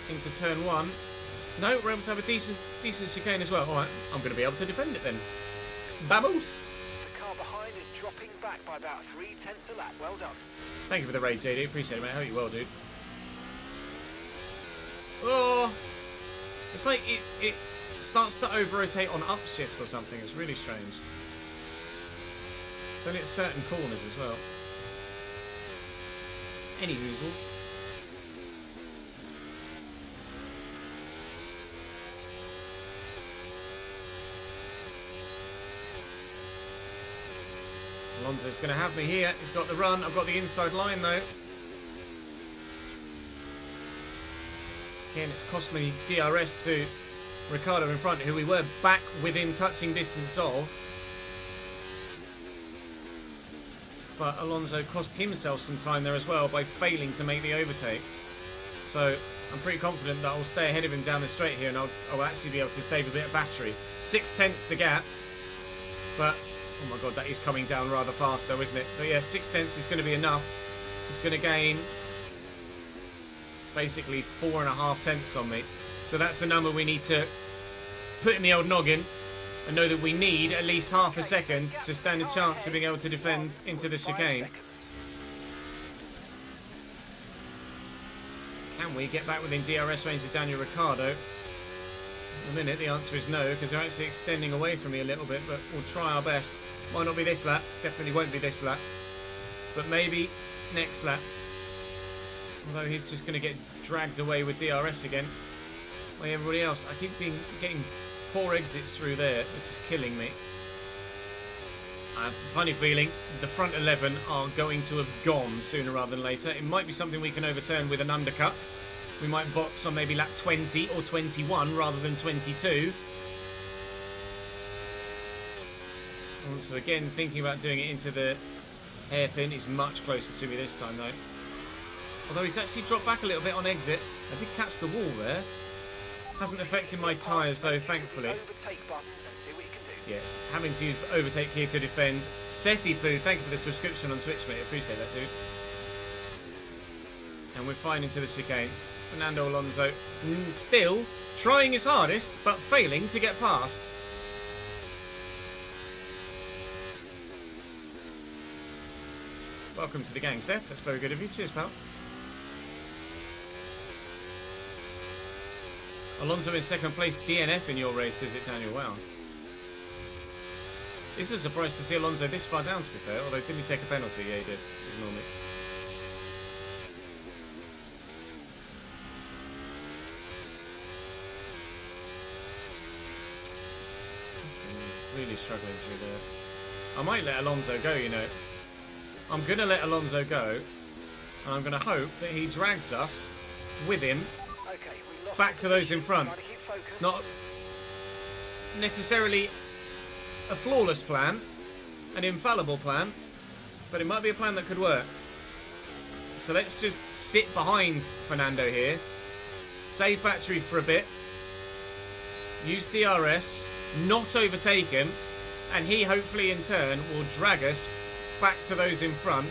A: into turn 1. No, we're able to have a decent chicane as well. Alright, I'm going to be able to defend it then. Babos!
D: The car behind is dropping back by about 0.3 a lap. Well done.
A: Thank you for the raid, JD. Appreciate it, mate. I hope you well, dude. Oh! It's like it starts to over-rotate on upshift or something. It's really strange. It's only at certain corners as well. Any woozles. Alonso's going to have me here. He's got the run. I've got the inside line though. Again, it's cost me DRS to Ricciardo in front, who we were back within touching distance of. But Alonso cost himself some time there as well by failing to make the overtake. So I'm pretty confident that I'll stay ahead of him down the straight here, and I'll actually be able to save a bit of battery. 0.6 the gap. But, oh my god, that is coming down rather fast though, isn't it? But yeah, 0.6 is going to be enough. He's going to gain basically 4.5 on me. So that's the number we need to put in the old noggin and know that we need at least half a second to stand a chance of being able to defend into the chicane. Can we get back within DRS range of Daniel Ricciardo? In a minute, the answer is no, because they're actually extending away from me a little bit, but we'll try our best. Might not be this lap, definitely won't be this lap, but maybe next lap. Although he's just going to get dragged away with DRS again by everybody else. I keep getting poor exits through there. This is killing me. I have a funny feeling the front 11 are going to have gone sooner rather than later. It might be something we can overturn with an undercut. We might box on maybe lap 20 or 21 rather than 22. And so again, thinking about doing it into the hairpin is much closer to me this time though. Although he's actually dropped back a little bit on exit. I did catch the wall there. Hasn't affected my tyres though, thankfully. Yeah, having to use the overtake here to defend. Sethi Poo, thank you for the subscription on Twitch, mate. Appreciate that, dude. And we're fine into the chicane. Fernando Alonso still trying his hardest, but failing to get past. Welcome to the gang, Seth. That's very good of you. Cheers, pal. Alonso in second place, DNF in your race, is it, Daniel? Wow. It's a surprise to see Alonso this far down, to be fair. Although, didn't he take a penalty? Yeah, he did. Ignore me. Really struggling through there. I might let Alonso go, you know. I'm going to let Alonso go. And I'm going to hope that he drags us with him back to those in front. It's not necessarily a flawless plan, an infallible plan, but it might be a plan that could work. So let's just sit behind Fernando here, save battery for a bit, use DRS, not overtake him, and he hopefully in turn will drag us back to those in front.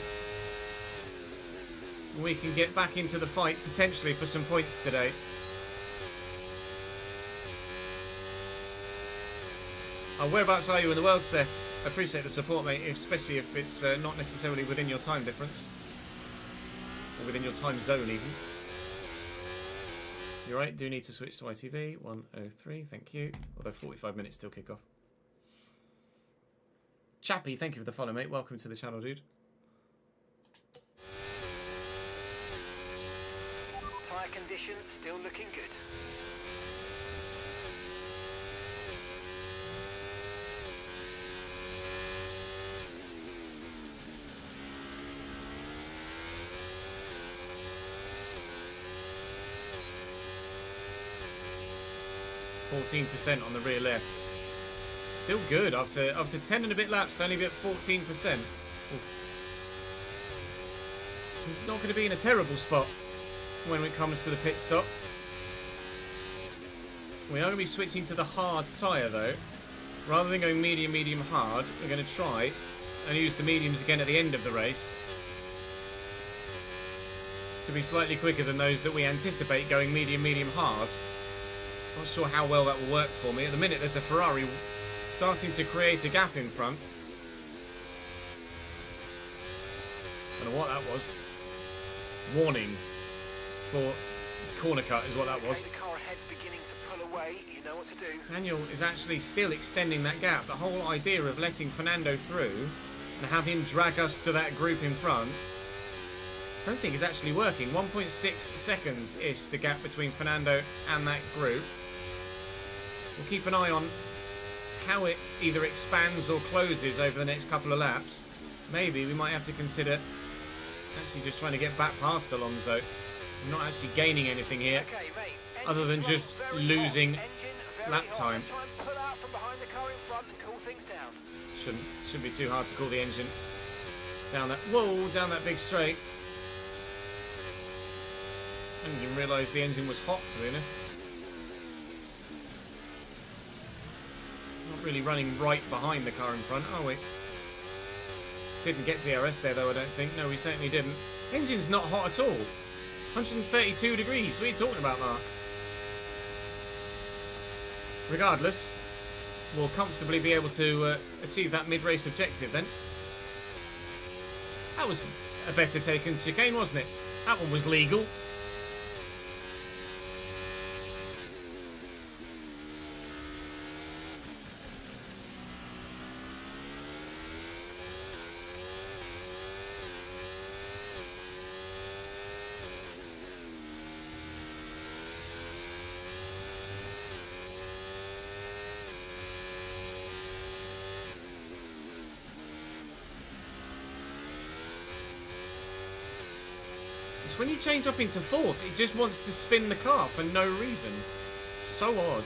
A: We can get back into the fight potentially for some points today. Whereabouts are you in the world, Seth? I appreciate the support, mate, especially if it's not necessarily within your time difference. Or within your time zone, even. You're right, do need to switch to ITV. 103, thank you. Although 45 minutes till kick off. Chappie, thank you for the follow, mate. Welcome to the channel, dude.
D: Tyre condition still looking good.
A: 14% on the rear left. Still good after 10 and a bit laps, only be at 14%. Not going to be in a terrible spot when it comes to the pit stop. We are going to be switching to the hard tyre though. Rather than going medium, medium, hard, we're going to try and use the mediums again at the end of the race to be slightly quicker than those that we anticipate going medium, medium, hard. Not sure how well that will work for me. At the minute there's a Ferrari starting to create a gap in front. I don't know what that was. Warning for corner cut is what that was.
D: Okay, the car ahead's beginning to pull away. You know what to do.
A: Daniel is actually still extending that gap. The whole idea of letting Fernando through and have him drag us to that group in front, I don't think is actually working. 1.6 seconds is the gap between Fernando and that group. We'll keep an eye on how it either expands or closes over the next couple of laps. Maybe we might have to consider actually just trying to get back past Alonso. I'm not actually gaining anything here,
D: Okay, mate.
A: other than just losing lap time.
D: Try and pull out from behind the car in front and cool things down.
A: Shouldn't be too hard to cool the engine down that. Whoa, down that big straight. I didn't even realise the engine was hot, to be honest. Not really running right behind the car in front, are we? Didn't get DRS there though, I don't think. No, we certainly didn't. Engine's not hot at all. 132 degrees. What are you talking about, Mark? Regardless, we'll comfortably be able to achieve that mid-race objective then. That was a better taken chicane, wasn't it? That one was legal. It's when you change up into fourth, it just wants to spin the car for no reason. So odd.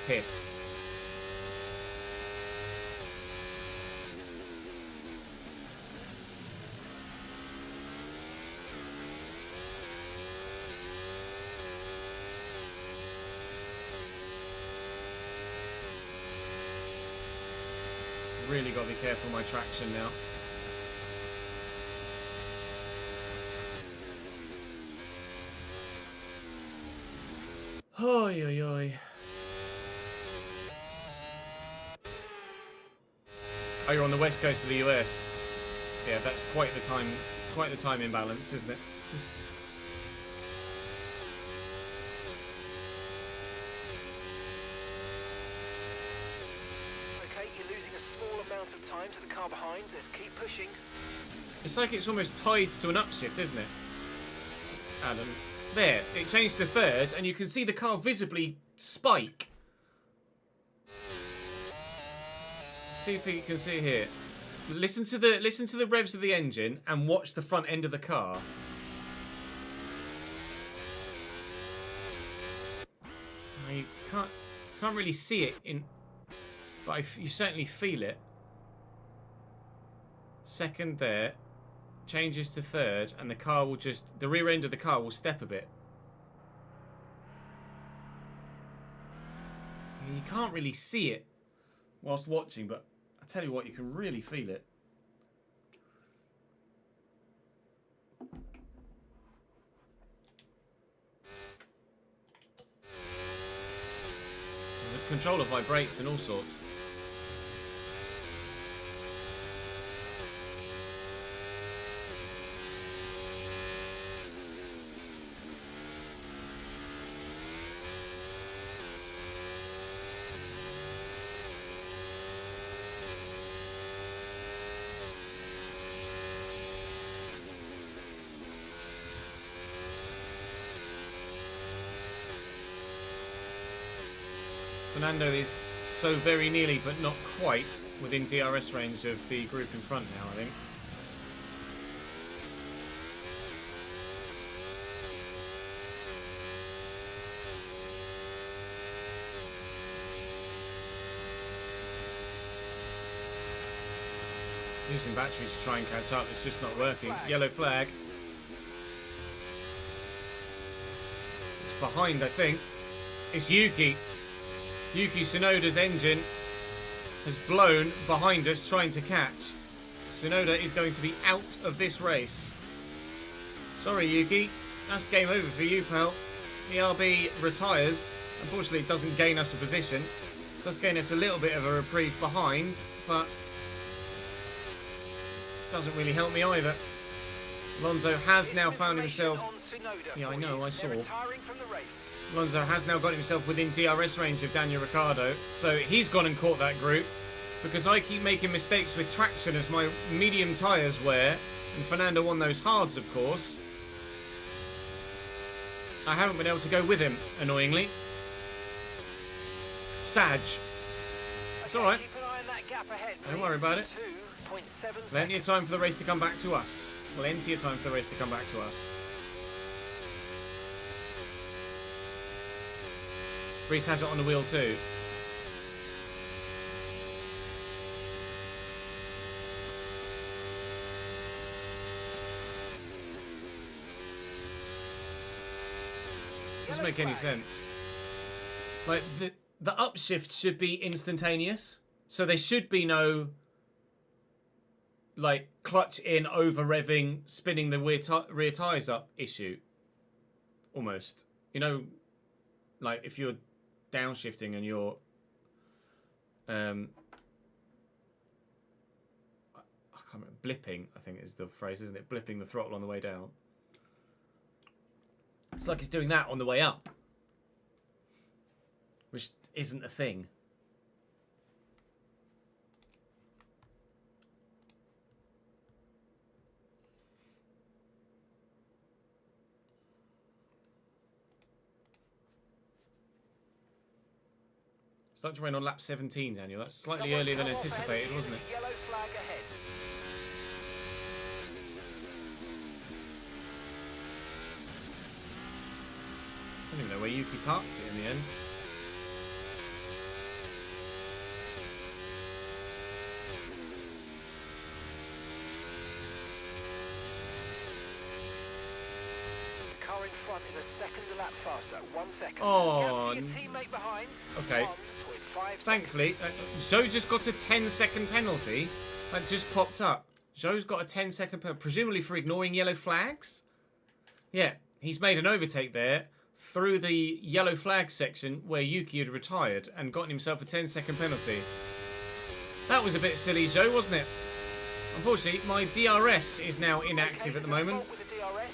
A: Piss. Really got to be careful of my traction now. Oi, oi, oi. Oh, you're on the west coast of the US. Yeah, that's quite the time imbalance, isn't it?
D: Of time to the car behind. Let's keep pushing.
A: It's like it's almost tied to an upshift, isn't it? Adam. There, it changed to third, and you can see the car visibly spike. See if you can see here. Listen to the revs of the engine and watch the front end of the car. Now you can't really see it in, but you certainly feel it. Second there, changes to third, and the car will the rear end of the car will step a bit. You can't really see it whilst watching, but I tell you what, you can really feel it. The controller vibrates and all sorts. Fernando is so very nearly, but not quite, within DRS range of the group in front now, I think. Using battery to try and catch up. It's just not working. Yellow flag. It's behind, I think. It's Yuki. Yuki Tsunoda's engine has blown behind us trying to catch. Tsunoda is going to be out of this race. Sorry, Yuki. That's game over for you, pal. ERB retires. Unfortunately, it doesn't gain us a position. It does gain us a little bit of a reprieve behind, but doesn't really help me either. Alonso has now found himself... Yeah, I know, I saw. Alonso has now got himself within DRS range of Daniel Ricciardo, so he's gone and caught that group because I keep making mistakes with traction as my medium tyres wear, and Fernando won those hards, of course. I haven't been able to go with him, annoyingly. Sag. It's alright. Don't worry about it. Plenty of time for the race to come back to us. Plenty of time for the race to come back to us. Reese has it on the wheel too. Doesn't make any sense. Like, the upshift should be instantaneous. So there should be no, like, clutch in, over revving, spinning the rear tyres up issue. Almost. You know, like, if you're downshifting and you're... I can't remember. Blipping, I think is the phrase, isn't it? Blipping the throttle on the way down. It's like it's doing that on the way up. Which isn't a thing. Started to rain on lap 17, Daniel. That's slightly earlier than anticipated, wasn't it?
D: Yellow flag ahead.
A: I don't even know where Yuki parked it in the end.
D: The car in front is a second a lap faster. 1 second.
A: Oh,
D: Your teammate behind.
A: okay.
D: 1.5
A: Thankfully, Zhou just got a 10-second penalty. That just popped up. Zhou's got a 10-second penalty, presumably for ignoring yellow flags? Yeah, he's made an overtake there through the yellow flag section where Yuki had retired and gotten himself a 10-second penalty. That was a bit silly, Zhou, wasn't it? Unfortunately, my DRS is now inactive at the moment.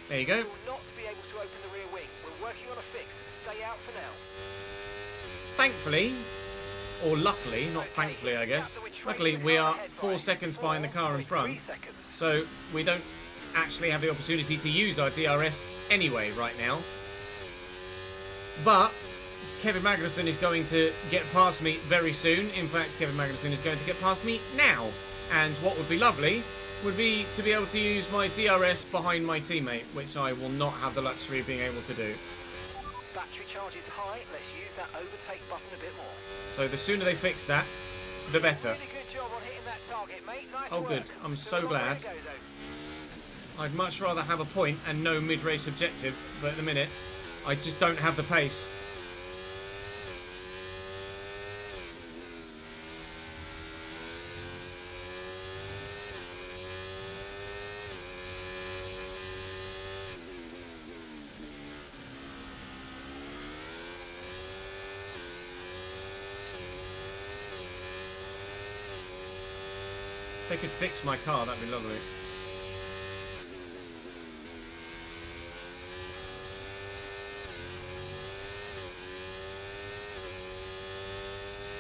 A: There you go.
D: You will not be able to open the rear wing. We're working on a fix. Stay out for now.
A: Thankfully, or luckily, not thankfully I guess, luckily we are 4 seconds behind the car in front, so we don't actually have the opportunity to use our DRS anyway right now. But Kevin Magnussen is going to get past me very soon. In fact, Kevin Magnussen is going to get past me now. And what would be lovely would be to be able to use my DRS behind my teammate, which I will not have the luxury of being able to do.
D: Battery charge is high. Let's use that overtake button a bit more.
A: So the sooner they fix that, the better.
D: Really good job on hitting that target, mate. Nice
A: Oh,
D: work.
A: good. I'm
D: Still
A: so
D: a long way
A: glad.
D: to go, though.
A: I'd much rather have a point and no mid-race objective, but at the minute, I just don't have the pace. If they could fix my car, that'd be lovely.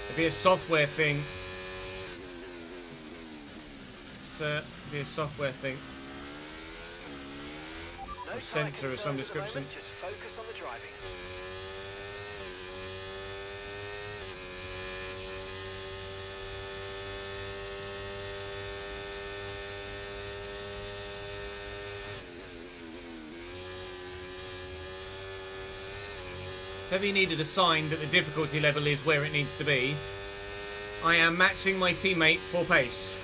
A: It'd be a software thing. It'd be a software thing.
D: No
A: A sensor of some
D: concerns at the
A: description.
D: moment, just focus on the driving.
A: Heavy needed a sign that the difficulty level is where it needs to be. I am matching my teammate for pace.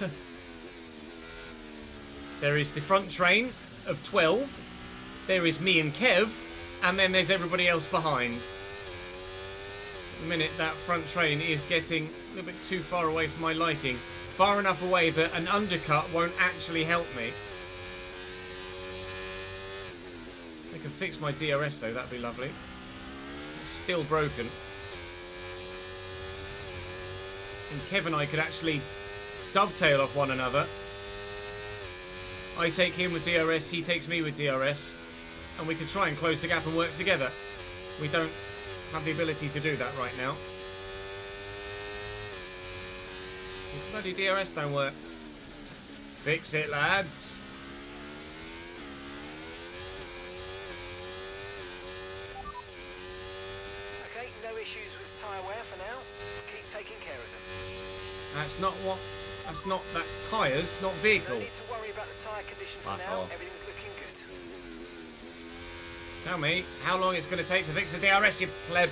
A: There is the front train of 12. There is me and Kev. And then there's everybody else behind. The minute that front train is getting a little bit too far away for my liking. Far enough away that an undercut won't actually help me. I can fix my DRS though, that'd be lovely. It's still broken. And Kev and I could actually dovetail off one another. I take him with DRS, he takes me with DRS. And we could try and close the gap and work together. We don't have the ability to do that right now. The bloody DRS don't work. Fix it, lads.
D: Okay, no issues with tyre wear for now. Keep taking care of them.
A: That's not what... That's tyres, not vehicle.
D: No need to worry about the tyre condition for
A: Fuck
D: now.
A: off.
D: Everything's looking good.
A: Tell me how long it's going to take to fix the DRS, you pleb.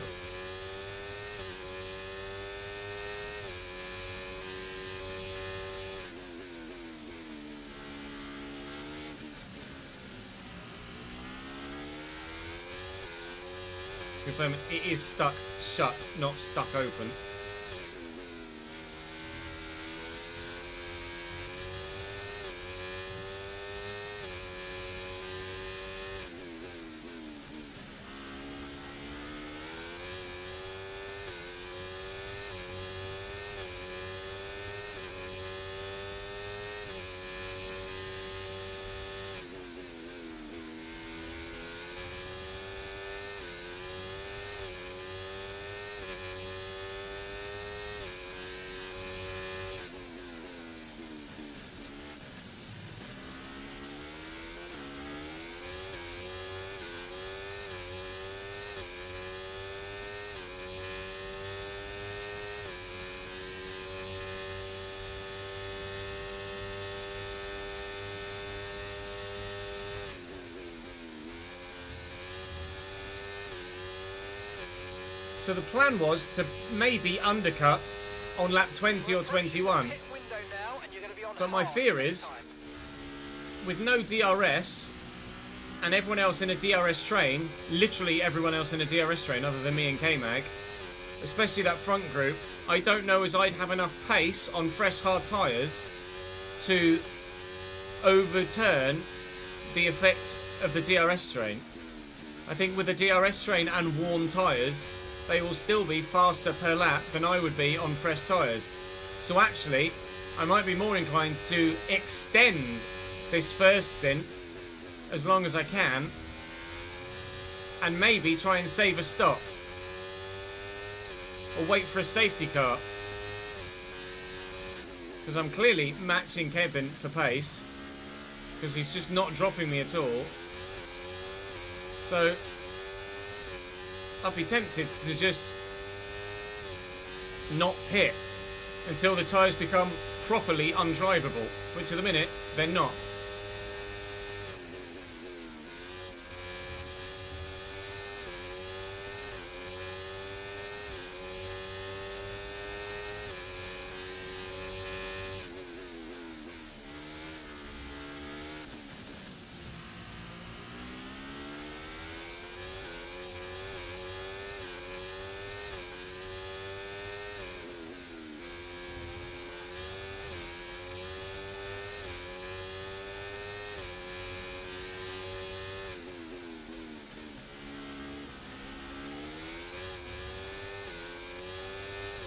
A: To confirm, it is stuck shut, not stuck open. So the plan was to maybe undercut on lap 20 or 21. But my fear is, with no DRS, and everyone else in a DRS train, literally everyone else in a DRS train other than me and K-Mag, especially that front group, I don't know as I'd have enough pace on fresh hard tyres to overturn the effect of the DRS train. I think with the DRS train and worn tyres, they will still be faster per lap than I would be on fresh tyres. So actually, I might be more inclined to extend this first stint as long as I can, and maybe try and save a stop. Or wait for a safety car. Because I'm clearly matching Kevin for pace, because he's just not dropping me at all. So I'd be tempted to just not pit until the tyres become properly undrivable, which at the minute they're not.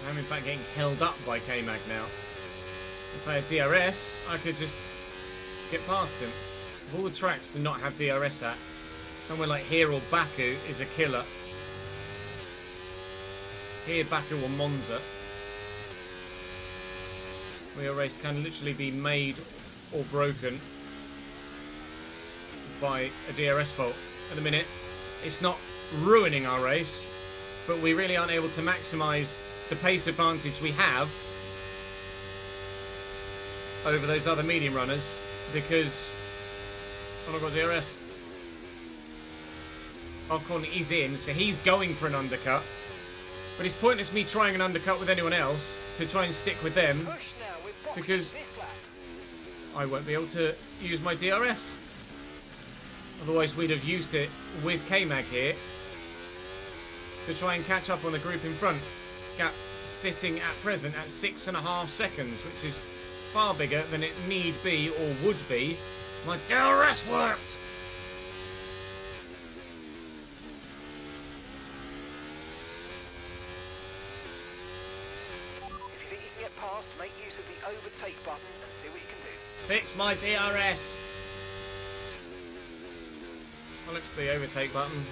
A: I'm in fact getting held up by K-Mag now. If I had DRS, I could just get past him. Of all the tracks to not have DRS at, somewhere like here or Baku is a killer. Here, Baku or Monza, where your race can literally be made or broken by a DRS fault. At the minute, it's not ruining our race, but we really aren't able to maximise the pace advantage we have over those other medium runners because oh my god, DRS. Ocon is in, so he's going for an undercut, but it's pointless me trying an undercut with anyone else to try and stick with them because I won't be able to use my DRS. Otherwise, we'd have used it with K-Mag here to try and catch up on the group in front. Gap sitting at present at 6.5 seconds, which is far bigger than it need be or would be. My DRS worked!
D: If you think you can get past, make use of the overtake button and see what you can do.
A: Fix my DRS! Well, it's the overtake button.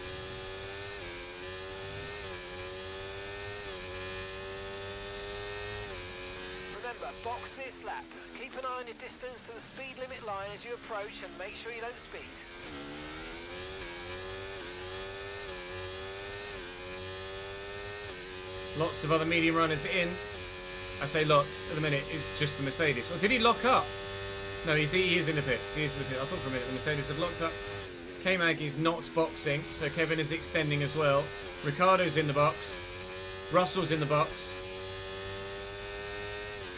D: Remember, box this lap. Keep an eye on your distance to the speed limit line as you approach and make sure you don't speed.
A: Lots of other medium runners in. I say lots at the minute. It's just the Mercedes. Or did he lock up? No, he is in the pits. He is in the pits. I thought for a minute the Mercedes had locked up. K-Mag is not boxing, so Kevin is extending as well. Ricardo's in the box. Russell's in the box.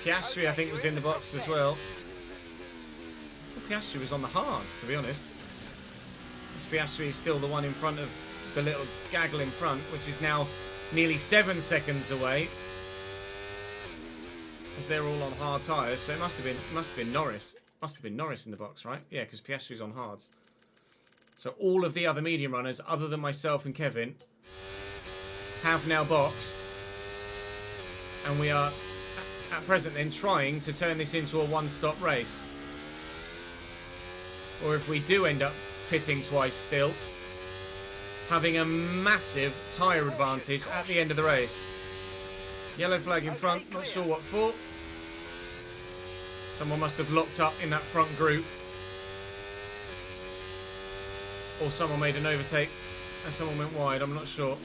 A: Piastri, I think, was in the box as well. Piastri was on the hards, to be honest. This Piastri is still the one in front of the little gaggle in front, which is now nearly 7 seconds away. As they're all on hard tyres, so it must have been Norris. Must have been Norris in the box, right? Yeah, because Piastri's on hards. So all of the other medium runners, other than myself and Kevin, have now boxed. And we are, at present then, trying to turn this into a one-stop race. Or if we do end up pitting twice still, having a massive tyre advantage at the end of the race. Yellow flag in front, not sure what for. Someone must have locked up in that front group. Or someone made an overtake and someone went wide, I'm not sure.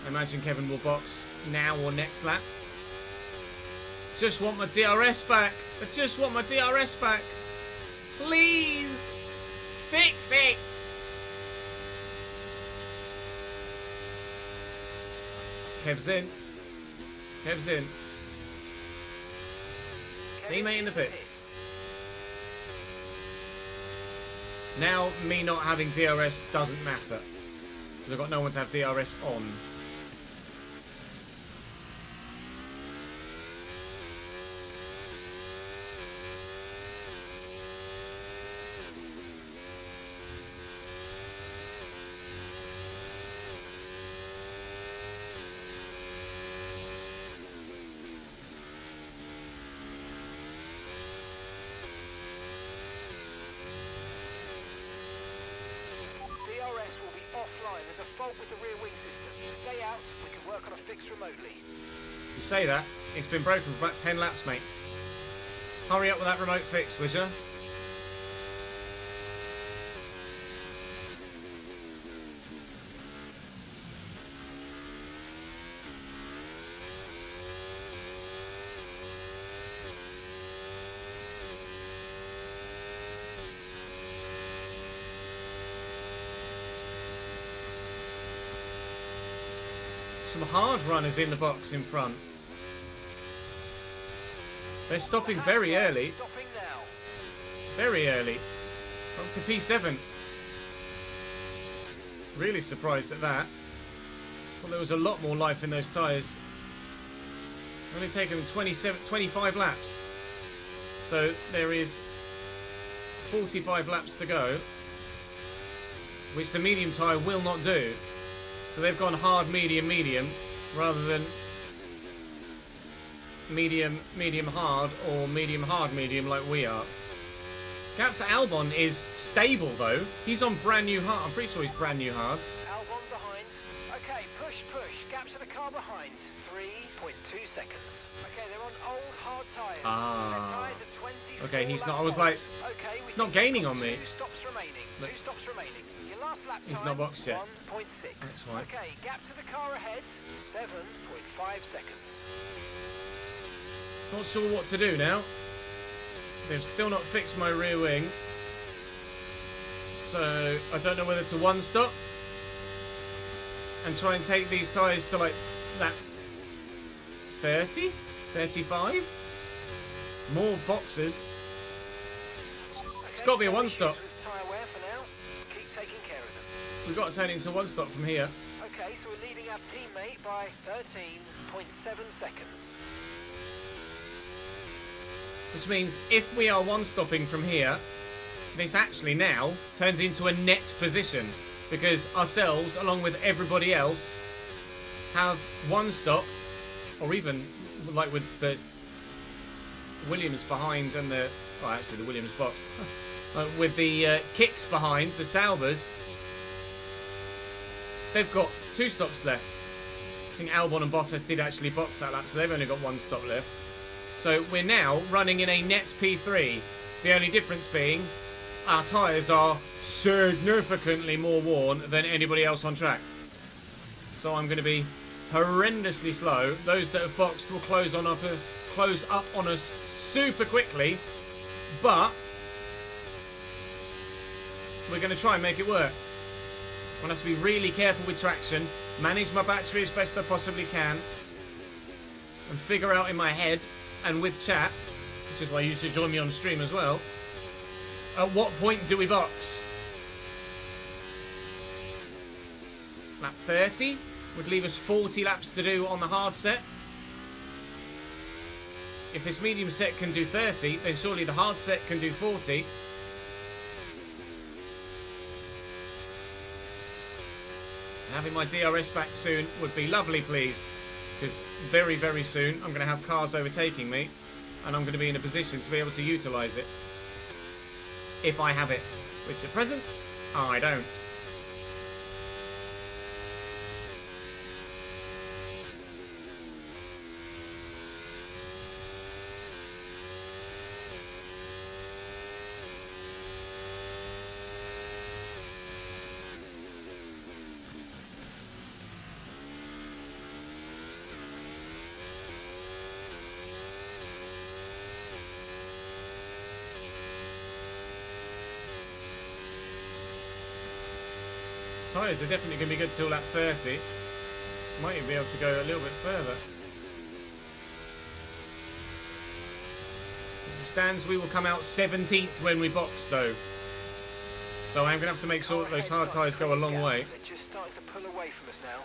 A: I imagine Kevin will box now or next lap. Just want my DRS back. I just want my DRS back. Please fix it. Kev's in. Kev's in. Teammate in the pits. Now, me not having DRS doesn't matter. Because I've got no one to have DRS on.
D: DRS will be offline. There's a fault with the rear wing system. Stay out. We can work on a fix remotely.
A: You say that. It's been broken for about 10 laps, mate. Hurry up with that remote fix, would you? Some hard runners in the box in front. They're stopping very early.
D: Stopping now.
A: Very early. Up to P7. Really surprised at that. Thought there was a lot more life in those tyres. Only taken them 25 laps. So there is 45 laps to go. Which the medium tyre will not do. So they've gone hard, medium, medium, rather than medium, medium, hard, or medium, hard, medium like we are. Gap to Albon is stable though. He's on brand new hard. I'm pretty sure he's brand new hards.
D: Albon behind. Okay, push, push. Gap to the car behind. 3.2 seconds. Okay, they're on old hard tyres.
A: Ah.
D: Their tyres are 24
A: Okay, he's not. I
D: laps
A: was
D: old.
A: like,
D: okay,
A: it's not gaining on me.
D: 2 stops remaining.
A: Look.
D: 2 stops remaining. Your last lap time.
A: He's not boxed yet.
D: 1.6.
A: That's fine.
D: Okay, gap to the car ahead. 7.5 seconds.
A: Not sure what to do now. They've still not fixed my rear wing. So I don't know whether to one stop and try and take these tyres to like that 30, 35. More boxes. It's got to be a one-stop.
D: Tyre wear for now. Keep taking care of them.
A: We've got to turn it into a one-stop from here.
D: Okay, so we're leading our teammate by 13.7 seconds.
A: Which means if we are one-stopping from here, this actually now turns into a net position. Because ourselves, along with everybody else, have one stop, or even like with the Williams behind and the... Oh, actually the Williams box. With the kicks behind, the Saubers, they've got 2 stops left. I think Albon and Bottas did actually box that lap, so they've only got 1 stop left. So we're now running in a net P3. The only difference being our tyres are significantly more worn than anybody else on track. So I'm going to be horrendously slow. Those that have boxed will close up on us super quickly, but we're going to try and make it work. I want to be really careful with traction, manage my battery as best I possibly can, and figure out in my head and with chat, which is why you should join me on stream as well, at what point do we box? Lap 30 would leave us 40 laps to do on the hard set. If this medium set can do 30, then surely the hard set can do 40. Having my DRS back soon would be lovely, please. Because very, very soon I'm going to have cars overtaking me. And I'm going to be in a position to be able to utilise it. If I have it. Which at present, I don't. Tyres are definitely going to be good till lap 30. Might even be able to go a little bit further. As it stands, we will come out 17th when we box, though. So I'm going to have to make sure that those hard tyres go a long way.
D: They're just starting to pull away from us now.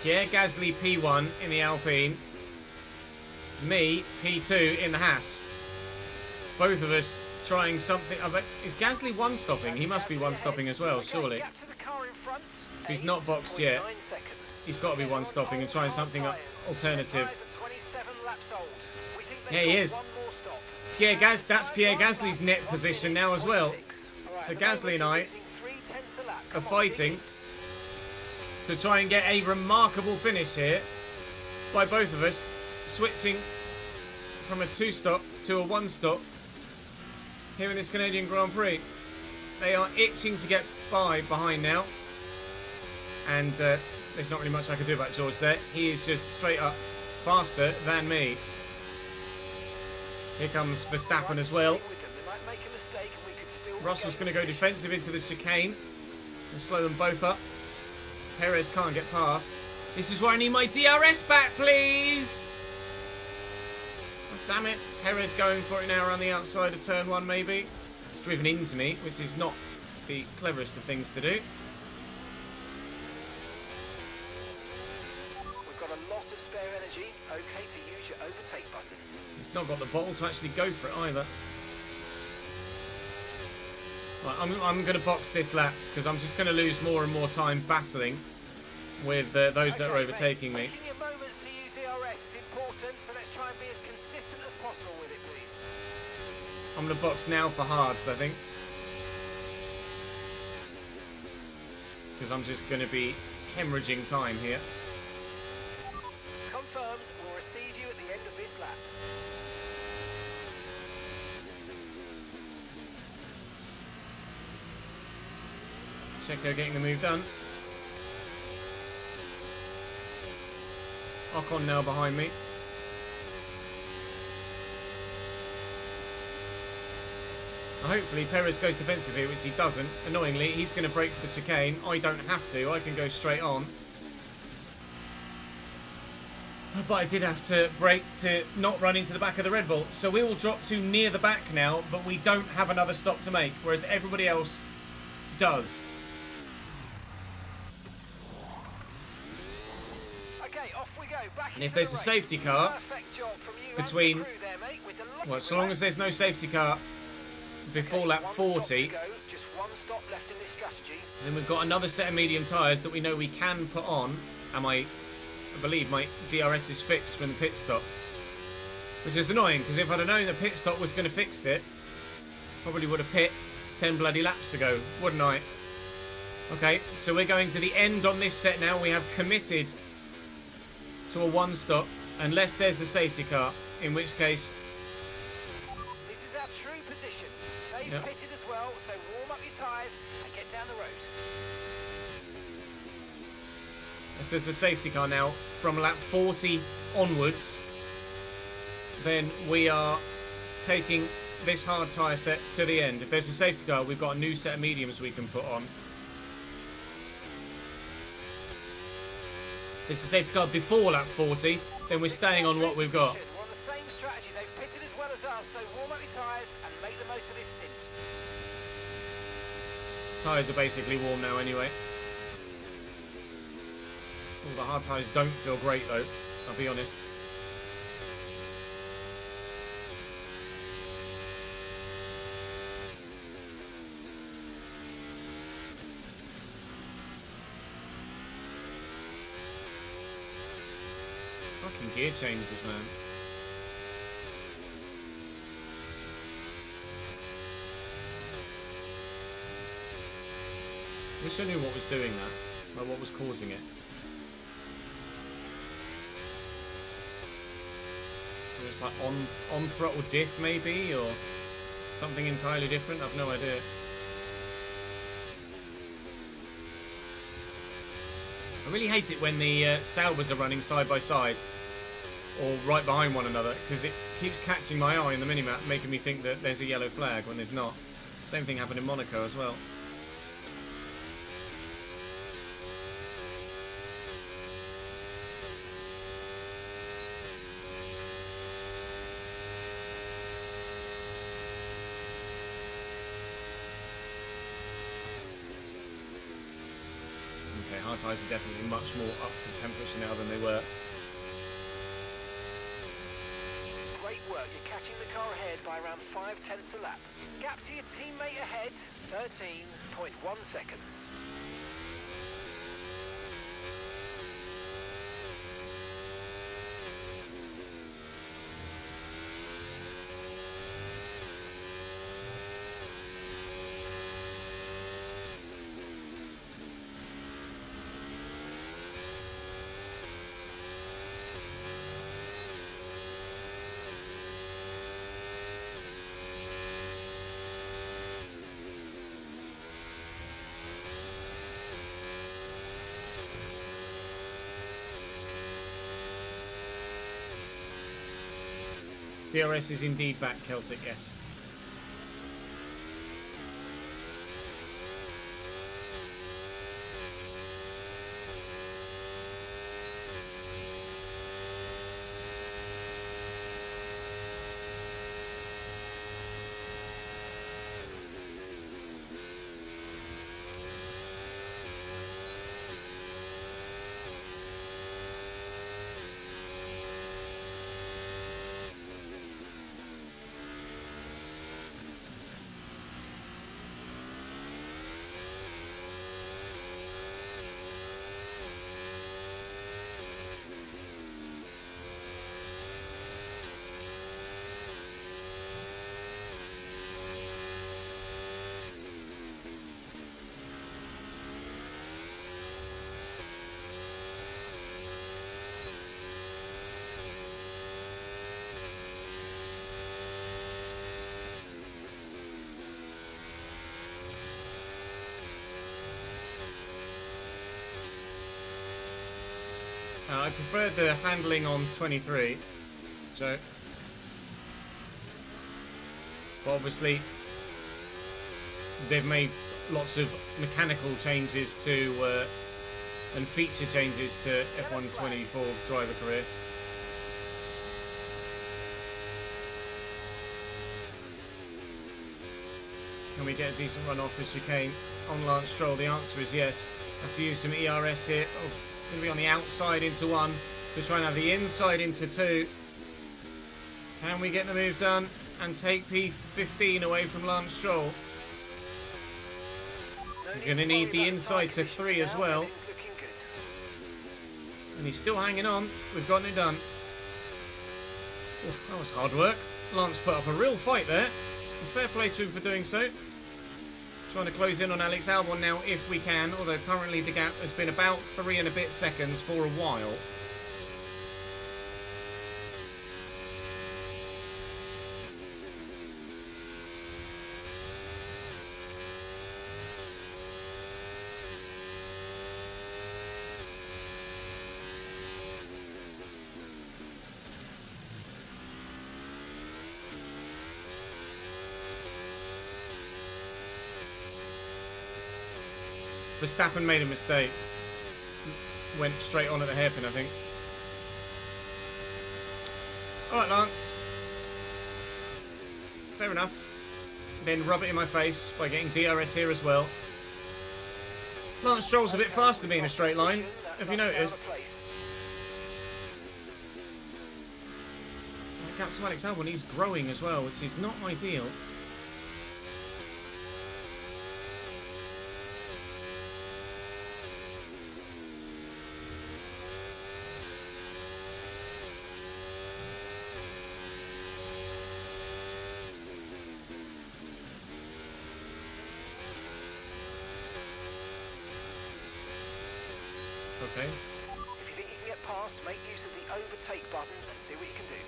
A: Pierre Gasly P1 in the Alpine. Me, P2 in the Haas. Both of us trying something. Is Gasly one-stopping? He must be one-stopping as well, surely. If he's not boxed yet, he's got to be one-stopping and trying something alternative. Yeah, he is. That's Pierre Gasly's net position now as well. So Gasly and I are fighting to try and get a remarkable finish here by both of us switching from a 2-stop to a 1-stop here in this Canadian Grand Prix. They are itching to get behind now, and there's not really much I can do about George there. He is just straight up faster than me. Here comes Verstappen as well. Russell's going to go defensive into the chicane and slow them both up. Perez can't get past. This is where I need my DRS back, please! Oh, damn it. Perez going for it now around the outside of turn 1, maybe. It's driven into me, which is not the cleverest of things to do.
D: We've got a lot of spare energy. Okay to use your overtake button.
A: He's not got the bottle to actually go for it either. Right, I'm going to box this lap because I'm just going to lose more and more time battling with those that are overtaking me.
D: Taking your moments to use DRS is important, so let's try and be as consistent as possible with it, please.
A: I'm going to box now for hards, I think. Because I'm just going to be hemorrhaging time here.
D: Confirmed, we'll receive you at the end of this lap.
A: Checo getting the move done. Ocon now behind me. Hopefully Perez goes defensive here, which he doesn't. Annoyingly, he's going to brake for the chicane. I don't have to. I can go straight on. But I did have to brake to not run into the back of the Red Bull. So we will drop to near the back now, but we don't have another stop to make, whereas everybody else does.
D: Okay, off we go. Back
A: And if
D: into
A: there's
D: the
A: a
D: race.
A: safety car
D: Perfect job from you
A: between...
D: and the crew there, mate, with a lot
A: Well,
D: of
A: so long as there's no safety car before lap
D: one
A: 40,
D: stop to go, just one stop left in this strategy.
A: then we've got another set of medium tyres that we know we can put on. And I believe my DRS is fixed from the pit stop. Which is annoying, because if I'd have known the pit stop was going to fix it, probably would have pit 10 bloody laps ago, wouldn't I? Okay, so we're going to the end on this set now. We have committed to a one stop, unless there's a safety car, in which case...
D: This is our true position. They've
A: Yep.
D: pitted as well, so warm up your tyres and get down the road.
A: If there's a safety car now, from lap 40 onwards, then we are taking this hard tyre set to the end. If there's a safety car, we've got a new set of mediums we can put on. If there's a safety car before lap 40, then we're staying on what we've got.
D: We're on the same strategy. They've pitted as well as us, so warm up your tyres and make the most of this stint.
A: Tyres are basically warm now anyway. All the hard tyres don't feel great though, I'll be honest. Fucking gear changes, man. Wish I knew what was doing that, like what was causing it. It was like on throttle diff maybe, or something entirely different. I've no idea. I really hate it when the Saubers are running side by side or right behind one another, because it keeps catching my eye in the minimap, making me think that there's a yellow flag when there's not. Same thing happened in Monaco as well. Okay, hard tyres are definitely much more up to temperature now than they were.
D: Great work. You're catching the car ahead by around 0.5 a lap. Gap to your teammate ahead, 13.1 seconds.
A: DRS is indeed back, Celtic, yes. I preferred the handling on 23, Joe. But obviously, they've made lots of mechanical changes to and feature changes to F1 24 driver career. Can we get a decent run off the chicane on Lance Stroll? The answer is yes. Have to use some ERS here. Oh, going to be on the outside into 1 to try and have the inside into 2. Can we get the move done and take P15 away from Lance Stroll? We're going to need the inside to 3 as well. And he's still hanging on. We've gotten it done. Oof, that was hard work. Lance put up a real fight there. Fair play to him for doing so. Trying to close in on Alex Albon now if we can, although currently the gap has been about 3 and a bit seconds for a while. Verstappen made a mistake. Went straight on at the hairpin, I think. Alright, Lance. Fair enough. Then rub it in my face by getting DRS here as well. Lance Stroll's a bit faster than me in a straight line. Have you noticed? Gap to Alex Albon, he's growing as well, which is not ideal. Okay.
D: If you think you can get past, make use of the overtake button and see what you can do.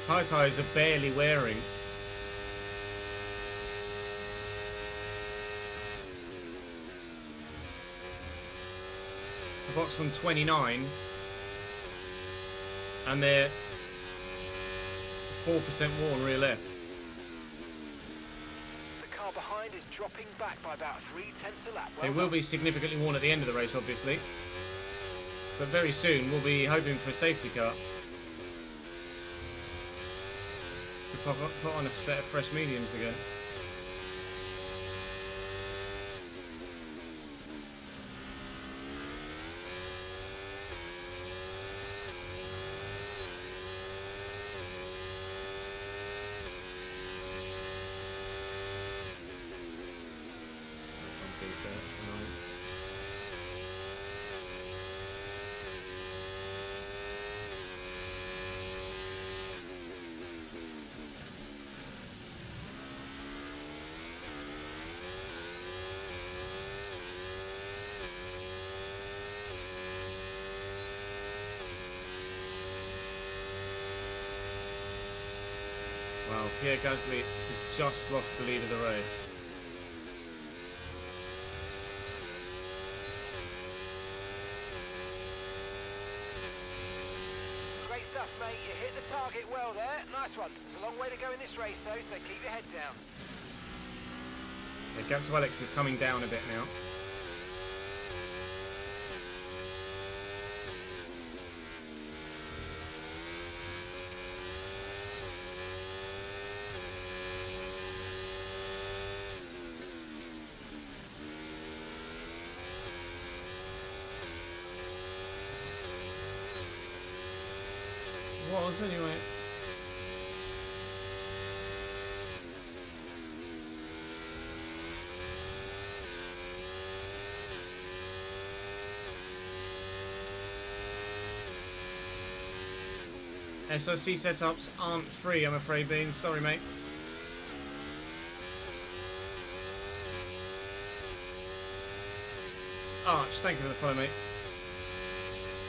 A: Tyre tyres are barely wearing. The box on 29 and they're 4% worn rear left.
D: The car behind is dropping back by about 0.3 a lap.
A: They will be significantly worn at the end of the race, obviously. But very soon we'll be hoping for a safety car to put on a set of fresh mediums again. Wow, Pierre Gasly has just lost the lead of the race.
D: Great stuff, mate. You hit the target well there. Nice one. There's a long way to go in this race, though, so keep your head down.
A: The gap to Alex is coming down a bit now. Was anyway. SOC setups aren't free, I'm afraid, Beans. Sorry, mate. Arch, thank you for the follow, mate.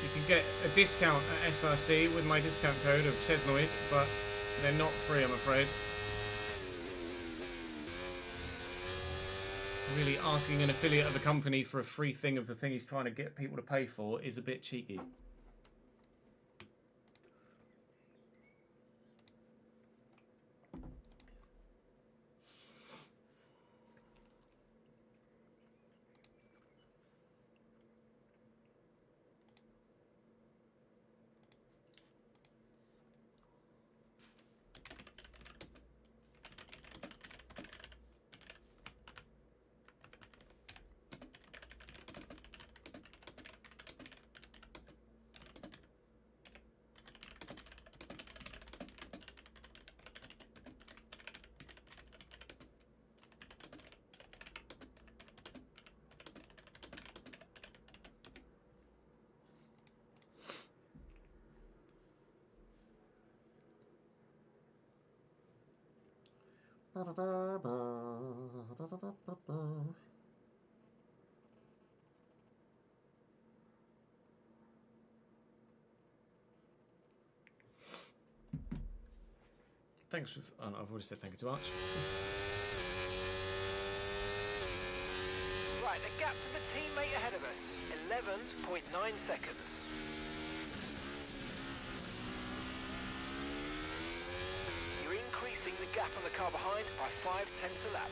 A: You can get a discount at SRC with my discount code of Chesnoid, but they're not free, I'm afraid. Really asking an affiliate of a company for a free thing of the thing he's trying to get people to pay for is a bit cheeky. Thanks. Oh, no, I've already said thank you to Arch.
D: Right, the gap to the teammate ahead of us, 11.9 seconds. You're increasing the gap on the car behind by 0.5 a lap.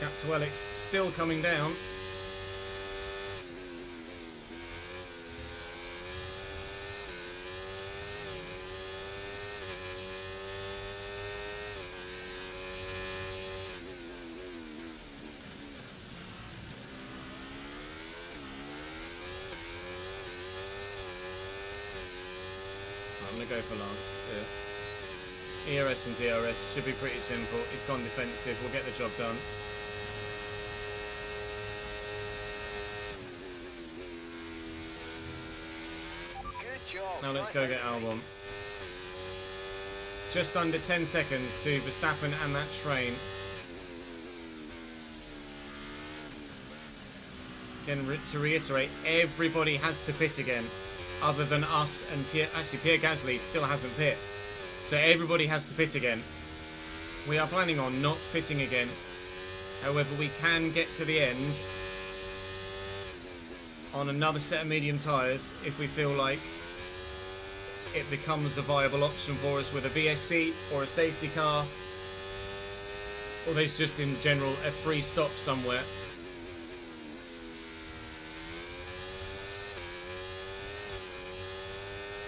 A: Gap to Alex still coming down. I'm going to go for Lance. Yeah. ERS and DRS should be pretty simple. He's gone defensive. We'll get the job done.
D: Good job.
A: Now let's
D: Nice
A: go get
D: overtake.
A: Albon. Just under 10 seconds to Verstappen and that train. Again, to reiterate, everybody has to pit again, other than us and Pierre. Actually, Pierre Gasly still hasn't pit, so everybody has to pit again. We are planning on not pitting again. However, we can get to the end on another set of medium tyres if we feel like it becomes a viable option for us with a VSC or a safety car, or there's just in general a free stop somewhere.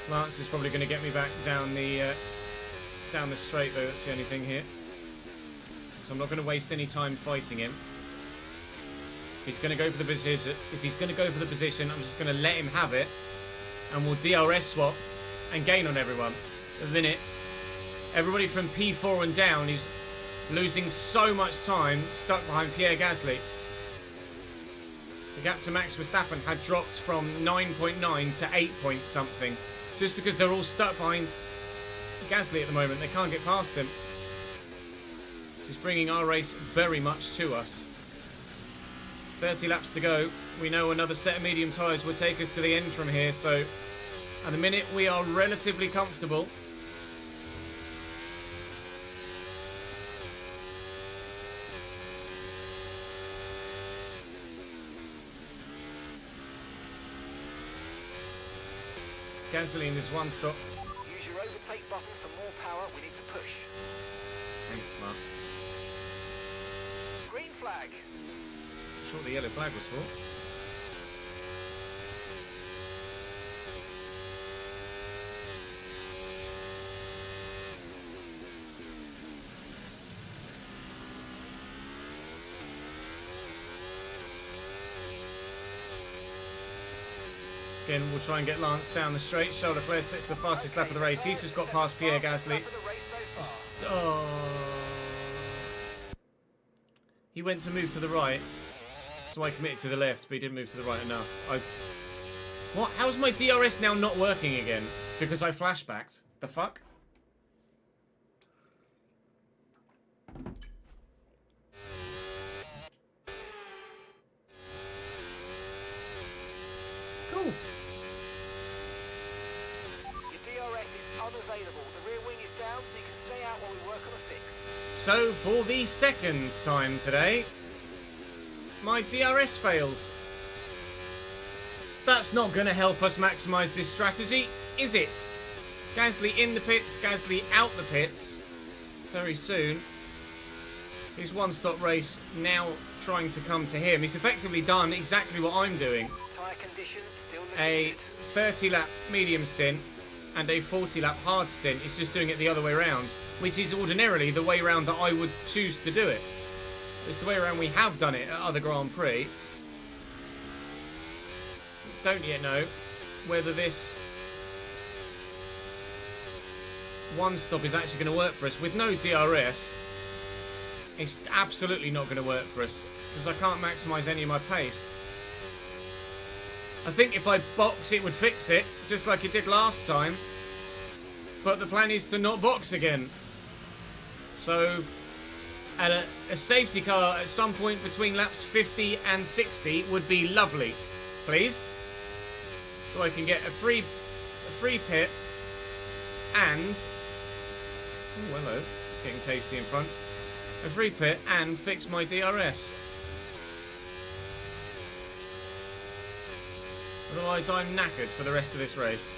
A: Lance is probably going to get me back down the straight though. That's the only thing here. So I'm not going to waste any time fighting him. If he's going to go for the position, I'm just going to let him have it, and we'll DRS swap and gain on everyone. At the minute, everybody from P4 and down is losing so much time stuck behind Pierre Gasly. The gap to Max Verstappen had dropped from 9.9 to 8 point something, just because they're all stuck behind Gasly at the moment. They can't get past him. This is bringing our race very much to us. 30 laps to go. We know another set of medium tyres will take us to the end from here, so at the minute we are relatively comfortable. Gasoline is one stop.
D: Use your overtake button for more power. We need to push.
A: Thanks, Mark.
D: Green flag.
A: Not sure what the yellow flag was for. Again, we'll try and get Lance down the straight. Charles Leclerc sets the fastest lap of the race. He's just got past Pierre Gasly. Oh. He went to move to the right So I committed to the left, but he didn't move to the right enough. What? How's my DRS now not working again? Because I flashbacked. The fuck? Cool.
D: Your DRS is unavailable. The rear wing is down, so you can stay out while we work on a fix.
A: So, for the second time today, my DRS fails. That's not going to help us maximise this strategy, is it? Gasly in the pits, Gasly out the pits very soon. His one-stop race now trying to come to him. He's effectively done exactly what I'm doing.
D: Tyre condition still looking
A: A
D: good.
A: 30-lap medium stint and a 40-lap hard stint. It's just doing it the other way around, which is ordinarily the way around that I would choose to do it. It's the way around we have done it at other Grand Prix. Don't yet know whether this one stop is actually going to work for us. With no DRS, it's absolutely not going to work for us because I can't maximise any of my pace. I think if I box it would fix it, just like it did last time. But the plan is to not box again. So, a safety car at some point between laps 50 and 60 would be lovely. Please. So I can get a free pit and... Oh, hello. Getting tasty in front. A free pit and fix my DRS. Otherwise I'm knackered for the rest of this race.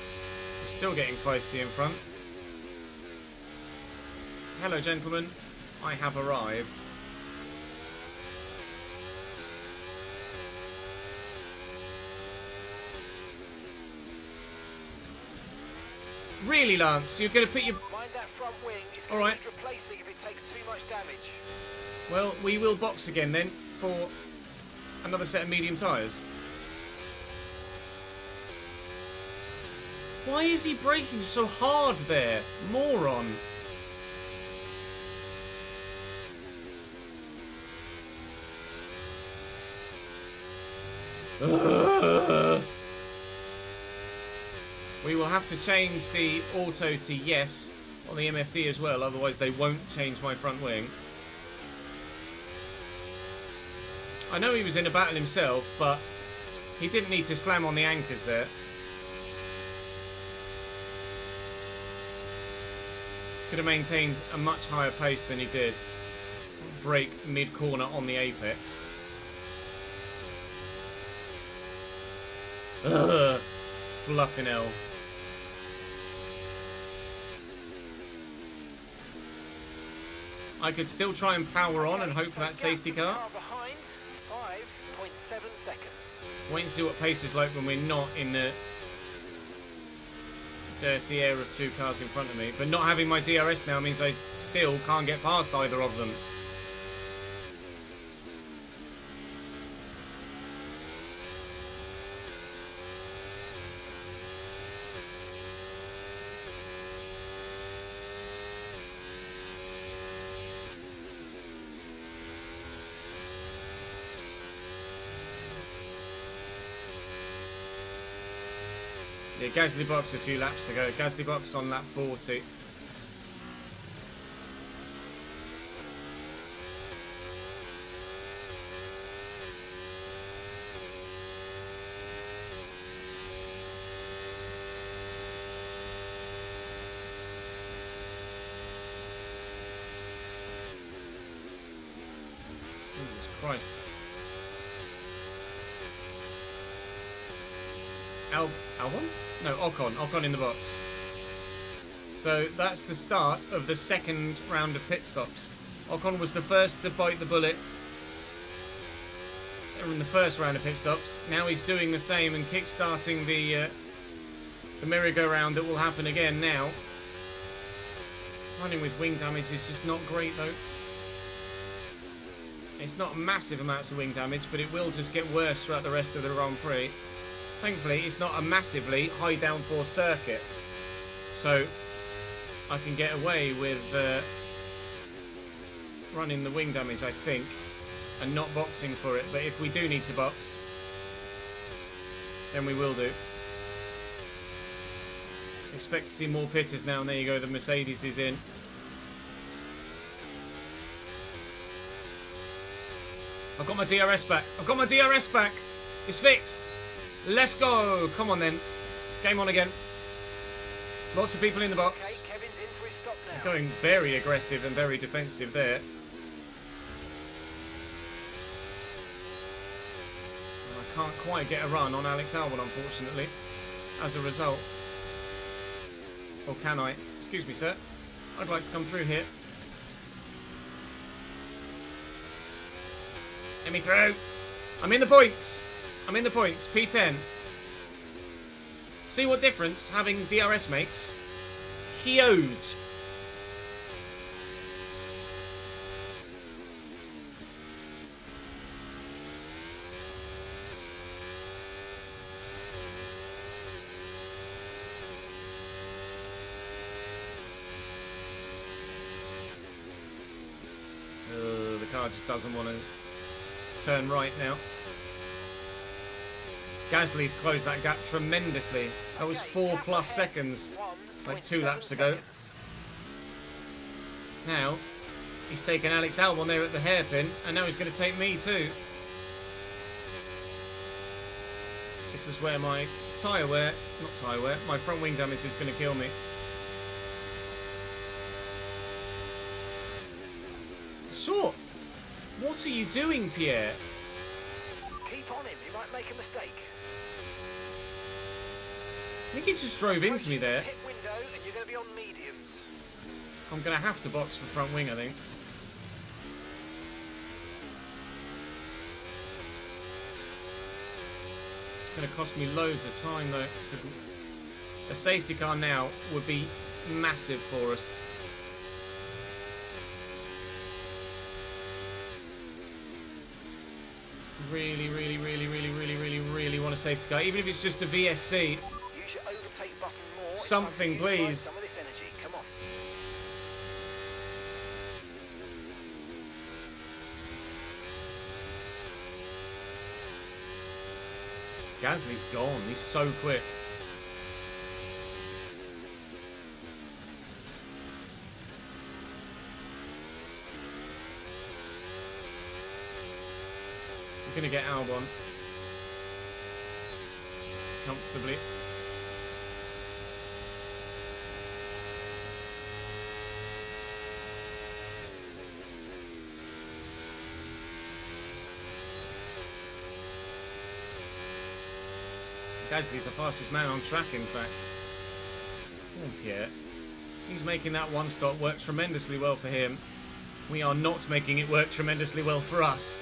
A: Still getting feisty in front. Hello gentlemen, I have arrived. Really, Lance? You're going to put your...
D: Mind that front wing. It's
A: All
D: going
A: right.
D: to need replacing if it takes too much damage.
A: Well, we will box again then for another set of medium tyres. Why is he braking so hard there? Moron. We will have to change the auto to yes on the MFD as well, otherwise they won't change my front wing. I know he was in a battle himself, but he didn't need to slam on the anchors there. Could have maintained a much higher pace than he did. Brake mid-corner on the apex. Ugh, fluffing hell. I could still try and power on and hope for that safety car.
D: Behind, 5.7 seconds.
A: Wait and see what pace is like when we're not in the dirty air of two cars in front of me. But not having my DRS now means I still can't get past either of them. Yeah, Gasly box a few laps ago. Gasly box on lap 40. Jesus Christ. Albon? No, Ocon. Ocon in the box. So that's the start of the second round of pit stops. Ocon was the first to bite the bullet in the first round of pit stops. Now he's doing the same and kick-starting the merry-go-round that will happen again now. Running with wing damage is just not great though. It's not massive amounts of wing damage, but it will just get worse throughout the rest of the Grand Prix. Thankfully, it's not a massively high downforce circuit, so I can get away with running the wing damage, I think. and not boxing for it. But if we do need to box, then we will do. Expect to see more pitters now, and there you go, the Mercedes is in. I've got my DRS back. I've got my DRS back. It's fixed. Let's go. Come on then. Game on again. Lots of people in the box.
D: Okay, Kevin's in for his stop now.
A: Going very aggressive and very defensive there. I can't quite get a run on Alex Albon, unfortunately, as a result. Or can I? Excuse me, sir. I'd like to come through here. Let me through. I'm in the points. I'm in the points. P10. See what difference having DRS makes? Huge. The car just doesn't want to turn right now. Gasly's closed that gap tremendously. That was 4+ seconds, like 2 laps ago. Now, he's taken Alex Albon there at the hairpin, and now he's going to take me too. This is where my tyre wear, not tyre wear, my front wing damage is going to kill me. Short. What are you doing, Pierre?
D: Keep on him, he might make a mistake.
A: I think he just drove into me there.
D: Pit window and you're going to be on mediums.
A: I'm going to have to box for front wing, I think. It's going to cost me loads of time, though. A safety car now would be massive for us. Really want a safety car, even if it's just a VSC.
D: Use your overtake button more.
A: Something, please.
D: Some of this energy. Come on.
A: Gasly's gone. He's so quick. We're going to get Albon comfortably. Gasly's the fastest man on track, in fact. Oh, Pierre. He's making that one stop work tremendously well for him. We are not making it work tremendously well for us.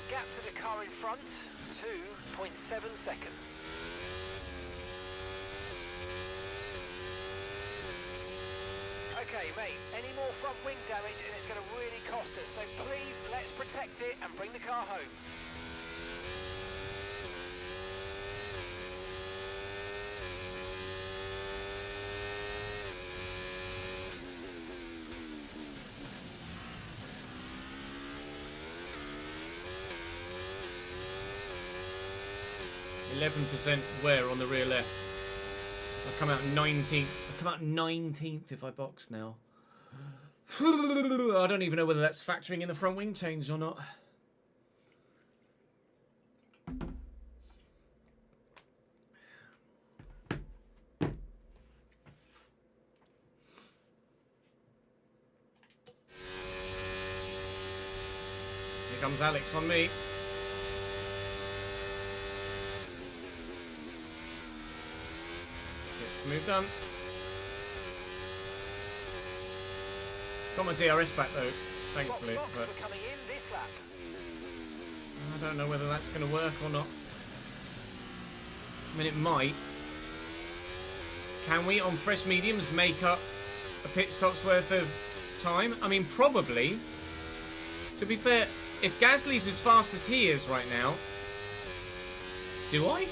D: Gap to the car in front, 2.7 seconds. Okay, mate, any more front wing damage and it's going to really cost us, so please, let's protect it and bring the car home.
A: %, wear on the rear left. I'll come out 19th. I'll come out 19th if I box now. I don't even know whether that's factoring in the front wing change or not. Here comes Alex on me. Move done. Got my DRS back though, thankfully.
D: Box
A: But
D: for coming in this lap.
A: I don't know whether that's going to work or not. I mean, it might. Can we, on fresh mediums, make up a pit stop's worth of time? I mean, probably. To be fair, if Gasly's as fast as he is right now, Do I?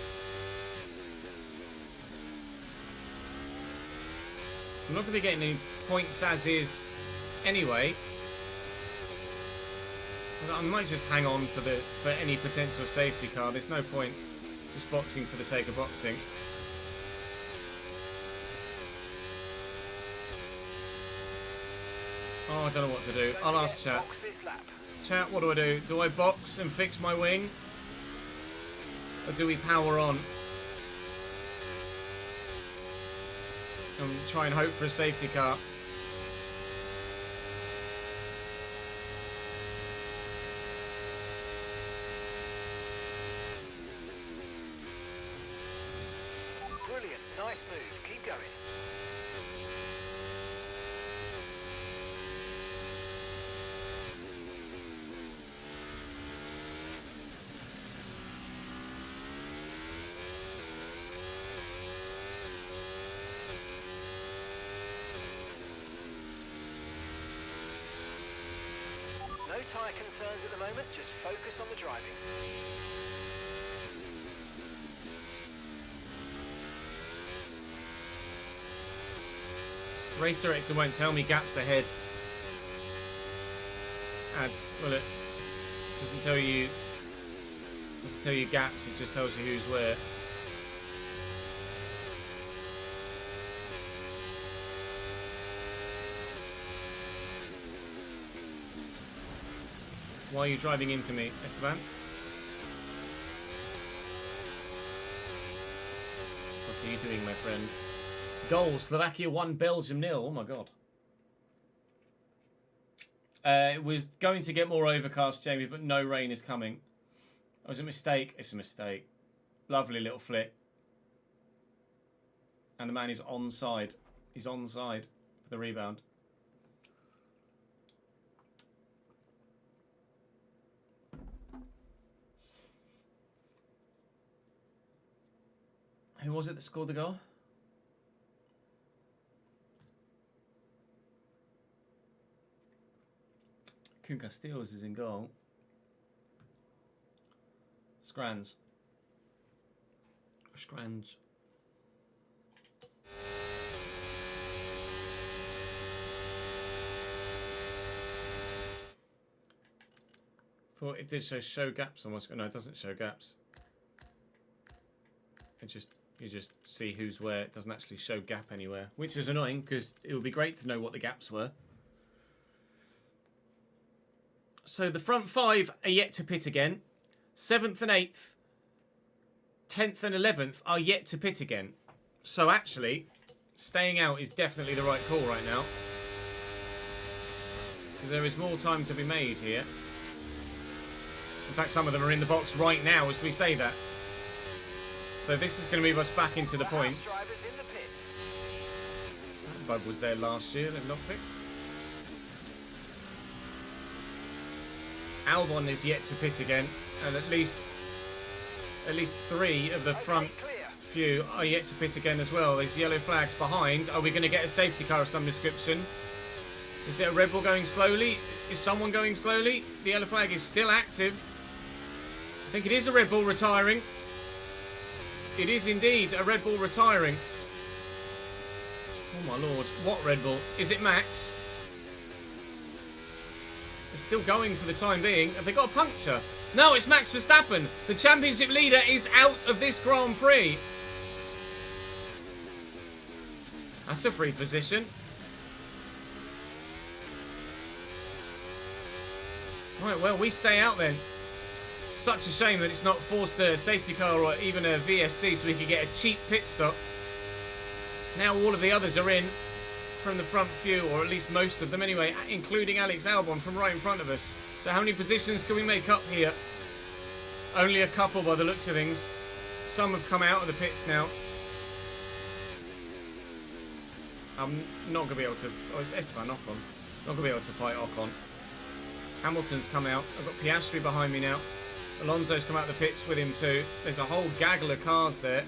A: I'm not going to be getting any points as is anyway. I might just hang on for any potential safety car. There's no point just boxing for the sake of boxing. Oh, I don't know what to do. I'll ask chat. Chat, what do I do? Do I box and fix my wing? Or do we power on? And try and hope for a safety car.
D: Brilliant. Nice move. Keep going. No tyre concerns at the moment, just focus on the driving.
A: Racer X won't tell me gaps ahead. Well, it doesn't tell you gaps, it just tells you who's where. Why are you driving into me, Esteban? What are you doing, my friend? Goal, Slovakia 1, Belgium 0. Oh my god. It was going to get more overcast, Jamie, but no rain is coming. It was a mistake. It's a mistake. Lovely little flick. And the man is onside. He's onside for the rebound. Who was it that scored the goal? Kun Castillos is in goal. Scranz. Thought it did show gaps on what's going on. No, it doesn't show gaps. You just see who's where. It doesn't actually show gap anywhere, which is annoying because it would be great to know what the gaps were. So the front 5 are yet to pit again. 7th and 8th, 10th and 11th are yet to pit again. So actually, staying out is definitely the right call right now. Because there is more time to be made here. In fact, some of them are in the box right now as we say that. So this is going to move us back into the points. That bug was there last year, they've not fixed. Albon is yet to pit again, and at least 3 of the front few are yet to pit again as well. There's yellow flags behind. Are we going to get a safety car of some description? Is it a Red Bull going slowly? Is someone going slowly? The yellow flag is still active. I think it is a Red Bull retiring. It is indeed a Red Bull retiring. Oh my lord. What Red Bull? Is it Max? It's still going for the time being. Have they got a puncture? No, it's Max Verstappen. The championship leader is out of this Grand Prix. That's a free position. Right, well, we stay out then. Such a shame that it's not forced a safety car or even a VSC so we could get a cheap pit stop. Now all of the others are in from the front few, or at least most of them anyway, including Alex Albon from right in front of us. So how many positions can we make up here? Only a couple by the looks of things. Some have come out of the pits now. I'm not going to be able to... Oh, it's Esteban Ocon. Not going to be able to fight Ocon. Hamilton's come out. I've got Piastri behind me now. Alonso's come out of the pits with him too. There's a whole gaggle of cars there.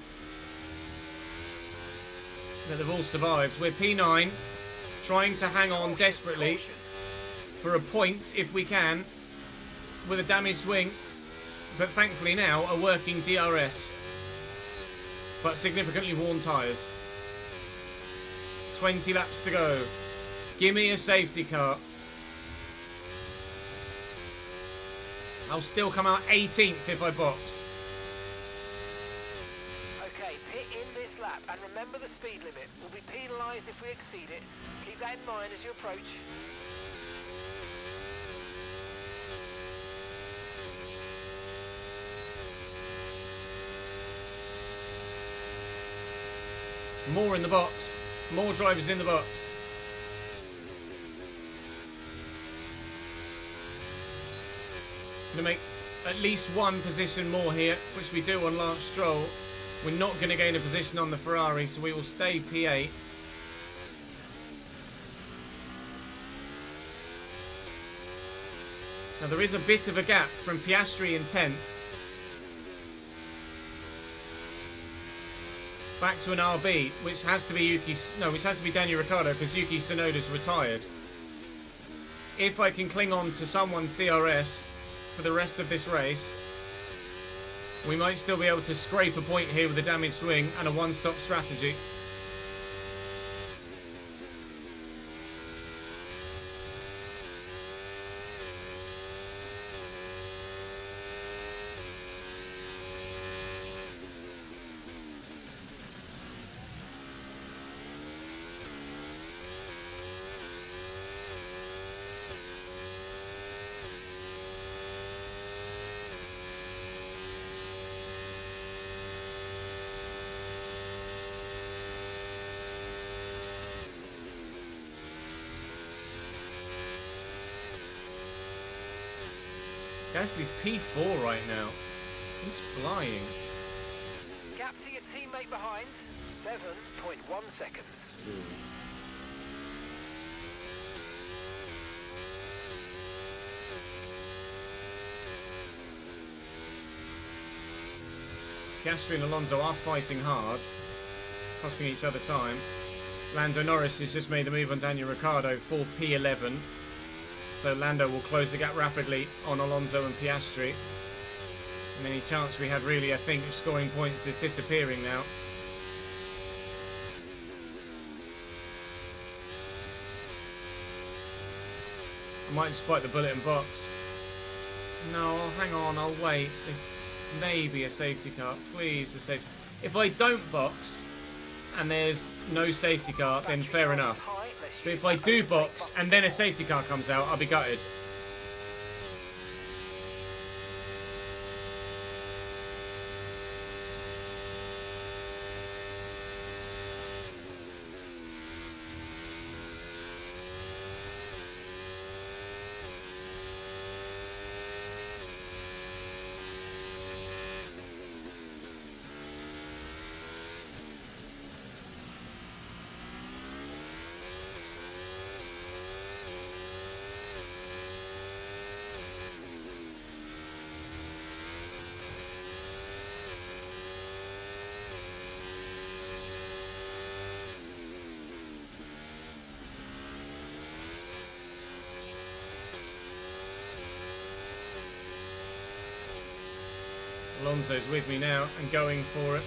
A: That have all survived. We're P9, trying to hang on desperately for a point if we can, with a damaged wing. but thankfully now a working DRS. But significantly worn tyres. 20 laps to go. Give me a safety car. I'll still come out 18th if I box.
D: Okay, pit in this lap and remember the speed limit. We'll be penalised if we exceed it. Keep that in mind as you approach.
A: More in the box. More drivers in the box. Going to make at least one position more here, which we do on Lance Stroll. We're not going to gain a position on the Ferrari, so we will stay P8. Now there is a bit of a gap from Piastri in 10th. Back to an RB, which has to be which has to be Daniel Ricciardo because Yuki Tsunoda's retired. If I can cling on to someone's DRS for the rest of this race, we might still be able to scrape a point here with a damaged wing and a one-stop strategy. Gasly's P4 right now. He's flying.
D: Gap to your teammate behind, 7.1 seconds.
A: Piastri and Alonso are fighting hard, costing each other time. Lando Norris has just made the move on Daniel Ricciardo for P11. So Lando will close the gap rapidly on Alonso and Piastri. And any chance we had really, I think, of scoring points is disappearing now. I might just bite the bullet and box. No, hang on, I'll wait. There's maybe a safety car. Please, a safety. If I don't box and there's no safety car, then fair enough. But if I do box and then a safety car comes out, I'll be gutted. Alonso's with me now and going for it.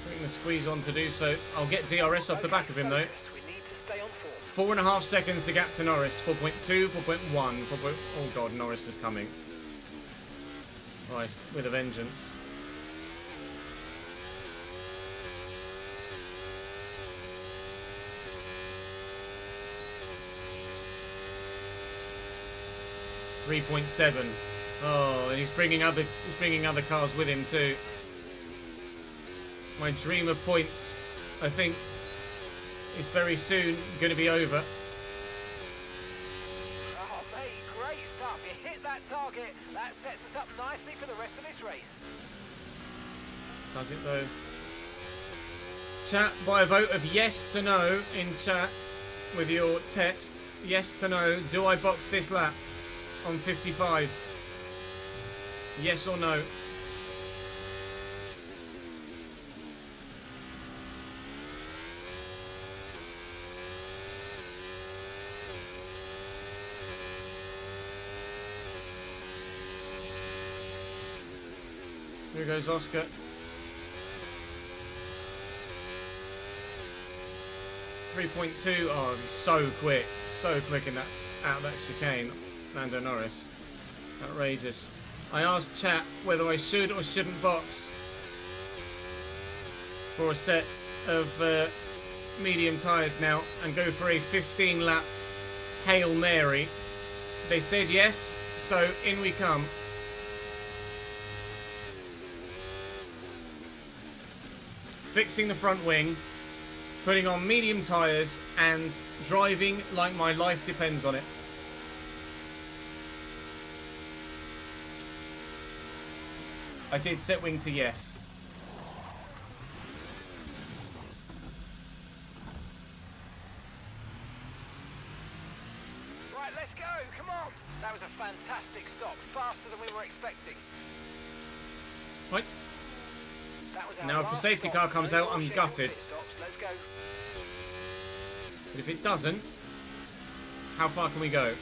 A: Putting the squeeze on to do so. I'll get DRS off the back of him though.
D: We need to stay on form.
A: 4.5 seconds to gap to Norris. 4.2, 4.1, 4. Oh god, Norris is coming. Christ, with a vengeance. .7. Oh, and he's bringing other cars with him too. My dream of points, I think, is very soon going to be over.
D: Oh, mate, great stuff. You hit that target. That sets us up nicely for the rest of this race.
A: Does it though? Chat by a vote of yes to no in chat with your text. Yes to no. Do I box this lap on 55? Yes or no? Here goes Oscar. .2. Oh, he's so quick in that out of that chicane. Lando Norris, outrageous. I asked chat whether I should or shouldn't box for a set of medium tyres now and go for a 15 lap Hail Mary. They said yes, so in we come. Fixing the front wing, putting on medium tyres and driving like my life depends on it. I did set wing to yes.
D: Right, let's go. Come on. That was a fantastic stop. Faster than we were expecting.
A: Right.
D: That was our
A: Now if the
D: last
A: safety
D: stop.
A: car comes
D: No
A: out,
D: more
A: I'm
D: scheduled
A: gutted.
D: pit stops. Let's go.
A: But if it doesn't, how far can we go?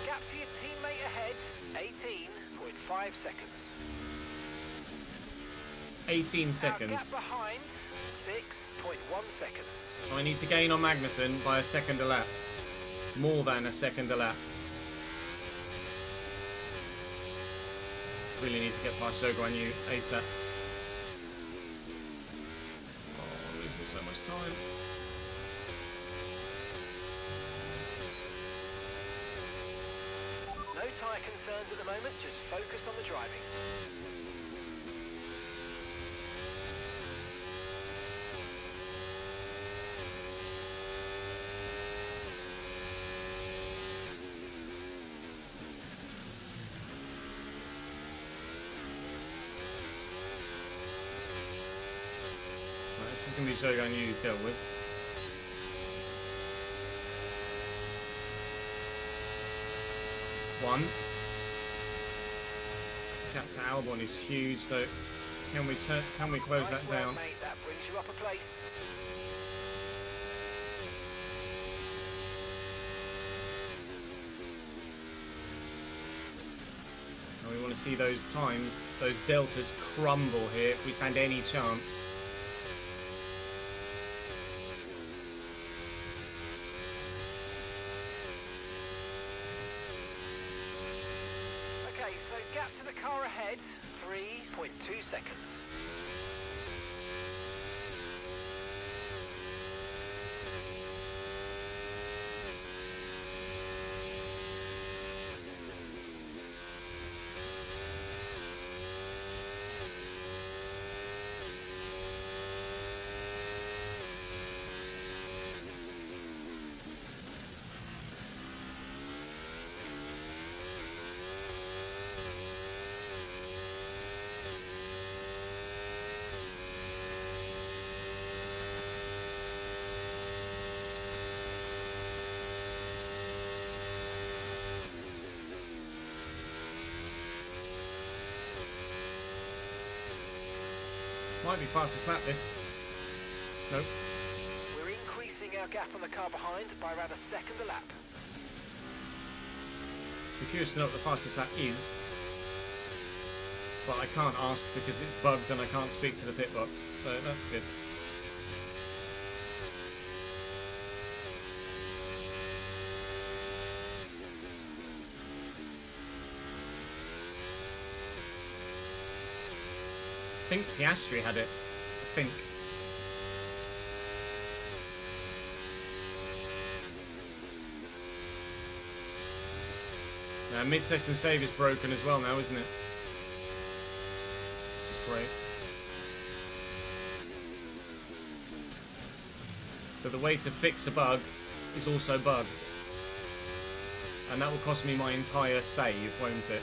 D: Gap to your teammate ahead, 18.5 seconds.
A: 18
D: Our
A: seconds.
D: gap behind, 6.1 seconds.
A: So I need to gain on Magnussen by a second a lap. More than a second a lap. Really need to get past Shogun Yu ASAP. Oh, I'm losing so much time.
D: No tyre concerns at the moment, just focus on the driving.
A: Right, this is going to be Shogun Yu dealt with. One. Gap to Albon is huge, so can we close
D: Nice
A: that
D: work,
A: down?
D: mate. That brings you up a place.
A: And we want to see those times, those deltas crumble here if we stand any chance.
D: Okay, so gap to the car ahead, 3.2 seconds.
A: Might be fastest lap this. Nope.
D: We're increasing our gap on the car behind by around a second a lap.
A: Be curious to know what the fastest lap is. But I can't ask because it's bugged and I can't speak to the pit box, so that's good. think Piastri had it. I think. Mid-session save is broken as well now, isn't it? Which is great. So the way to fix a bug is also bugged. And that will cost me my entire save, won't it?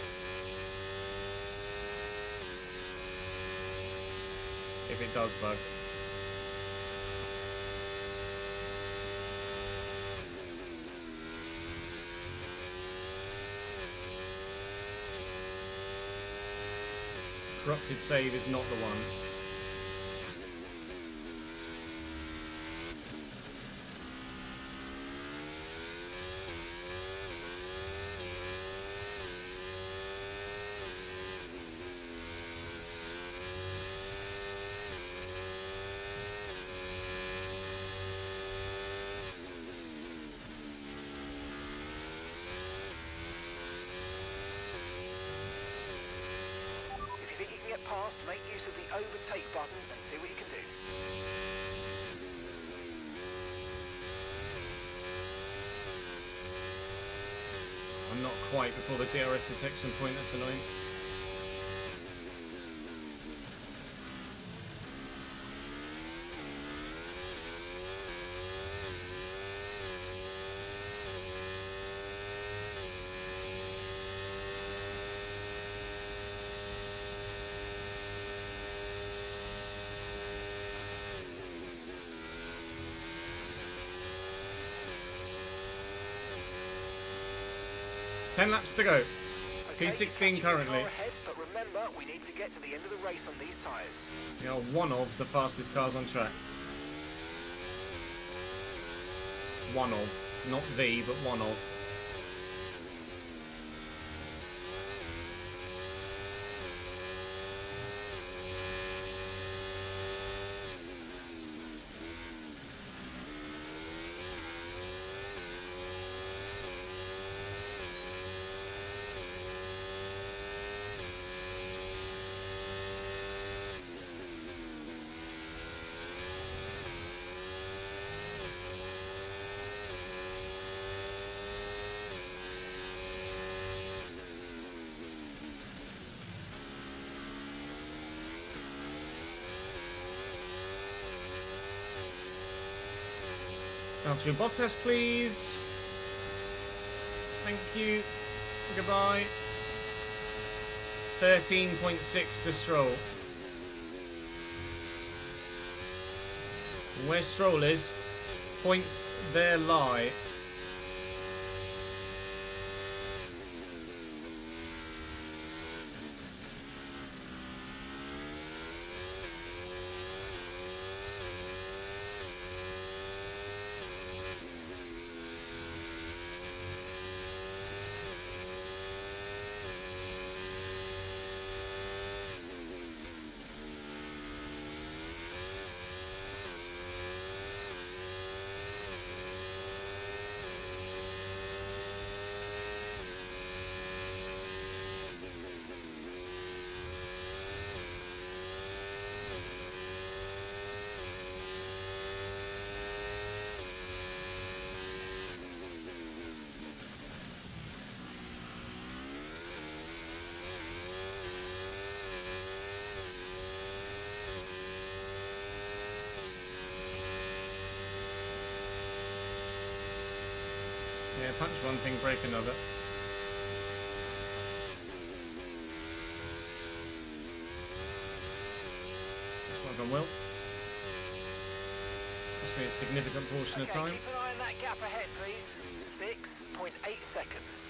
A: If it does bug. Corrupted save is not the one.
D: Past, make use of the overtake button and see what you can do.
A: I'm not quite before the DRS detection point, that's annoying. Ten laps to go.
D: Okay,
A: P16 currently.
D: Ahead, but remember, we need to get to the end of the race on these tyres.
A: You know, one of the fastest cars on track. One of. Not the, but one of. Down to Bottas, please. Thank you. Goodbye. 13.6 to Stroll. Where Stroll is, points there lie. Yeah, punch one thing, break another. That's not gone well. Must be a significant portion of time.
D: Keep an eye on that gap ahead, please. 6.8 seconds.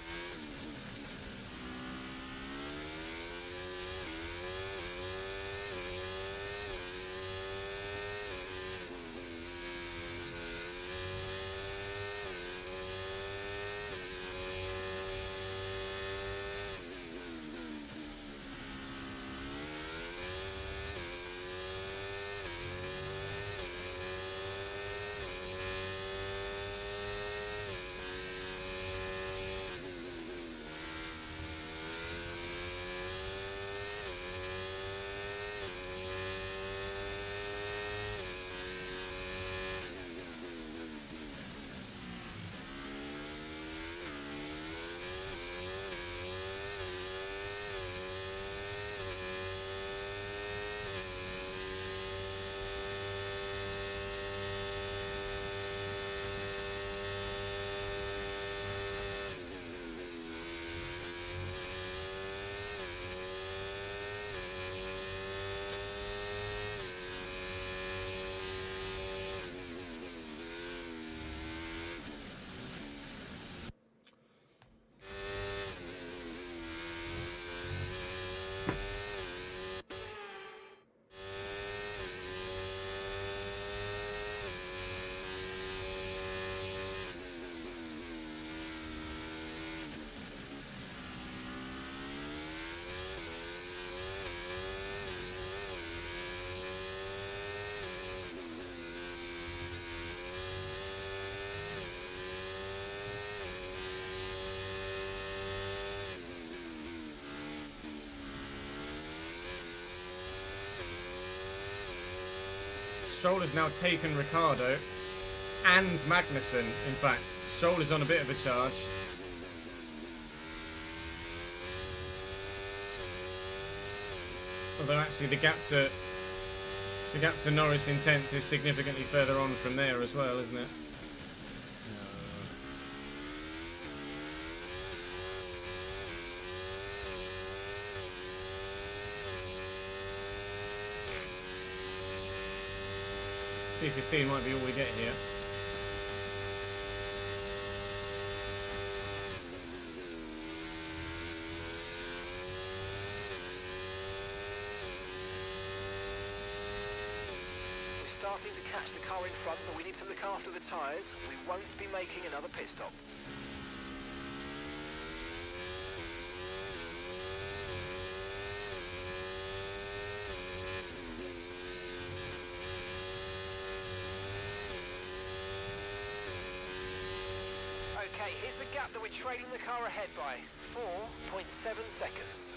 A: Stroll has now taken Ricciardo and Magnussen. In fact, Stroll is on a bit of a charge. Although actually the gap to Norris in 10th is significantly further on from there as well, isn't it? P15 might be all we get here.
D: We're starting to catch the car in front, but we need to look after the tyres. We won't be making another pit stop. Okay, here's the gap that we're trailing the car ahead by. 4.7 seconds.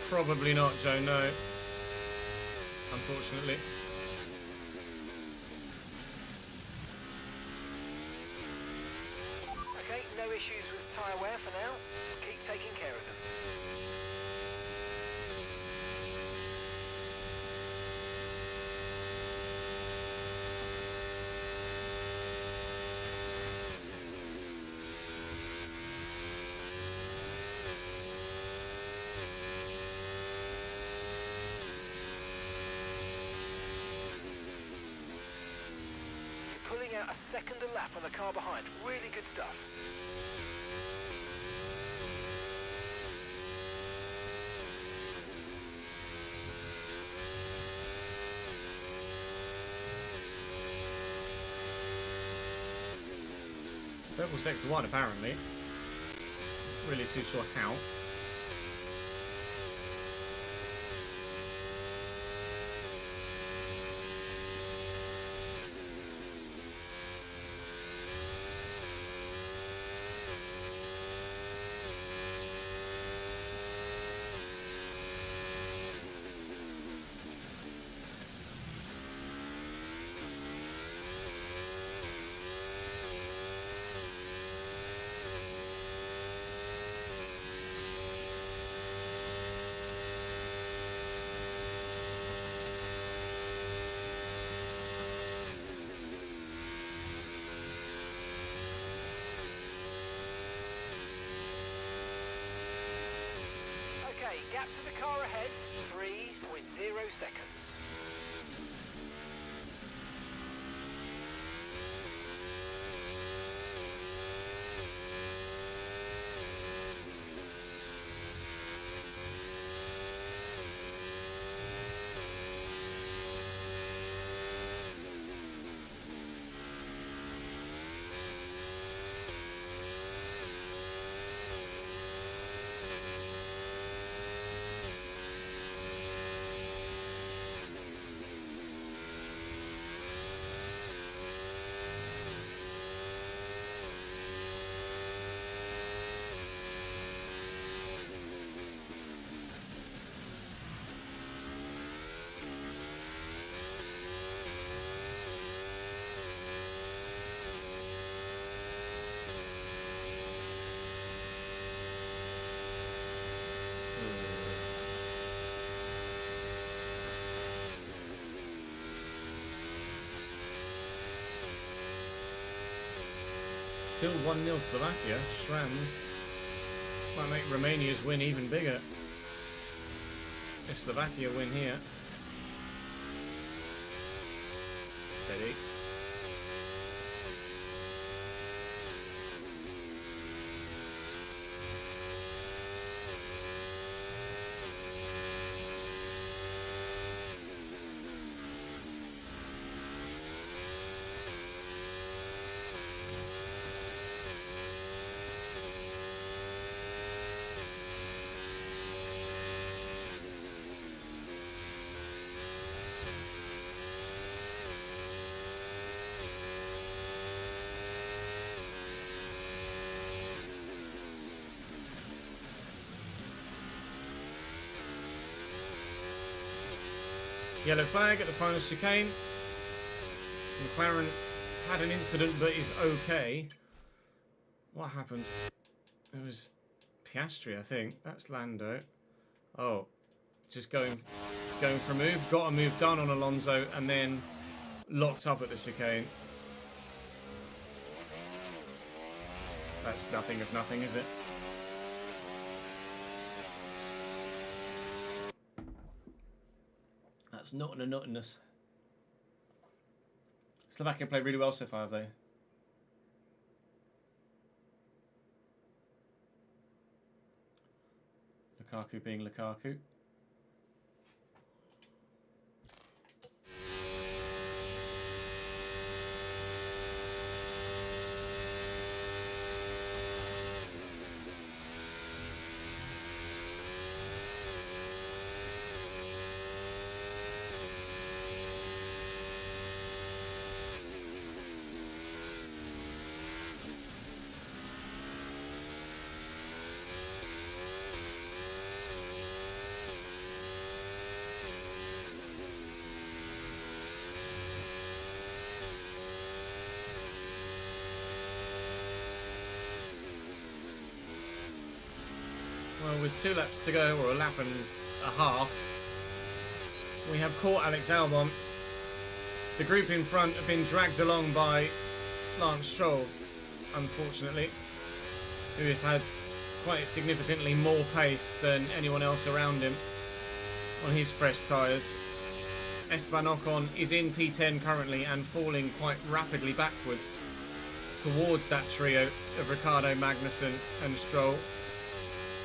A: Probably not, Joe, no. Unfortunately.
D: Okay, no issues with tyre wear for now. Keep taking care of them. Pulling out a second a lap on the car behind. Really good stuff.
A: Purple sector 1 apparently. Really too sure how.
D: Okay, gap to the car ahead, 3.0 seconds.
A: Still 1-0 Slovakia. Shrams might make Romania's win even bigger. If Slovakia win here. Steady. Yellow flag at the final chicane. McLaren had an incident but is okay. What happened? It was Piastri, I think. That's Lando. Oh, just going for a move. Got a move done on Alonso and then locked up at the chicane. That's nothing of nothing, is it? That's not an nothingness. Slovakia played really well so far, have they? Lukaku being Lukaku. Well, with 2 laps to go, or a lap and a half, we have caught Alex Albon. The group in front have been dragged along by Lance Stroll, unfortunately, who has had quite significantly more pace than anyone else around him on his fresh tyres. Esteban Ocon is in P10 currently and falling quite rapidly backwards towards that trio of Ricciardo, Magnussen and Stroll.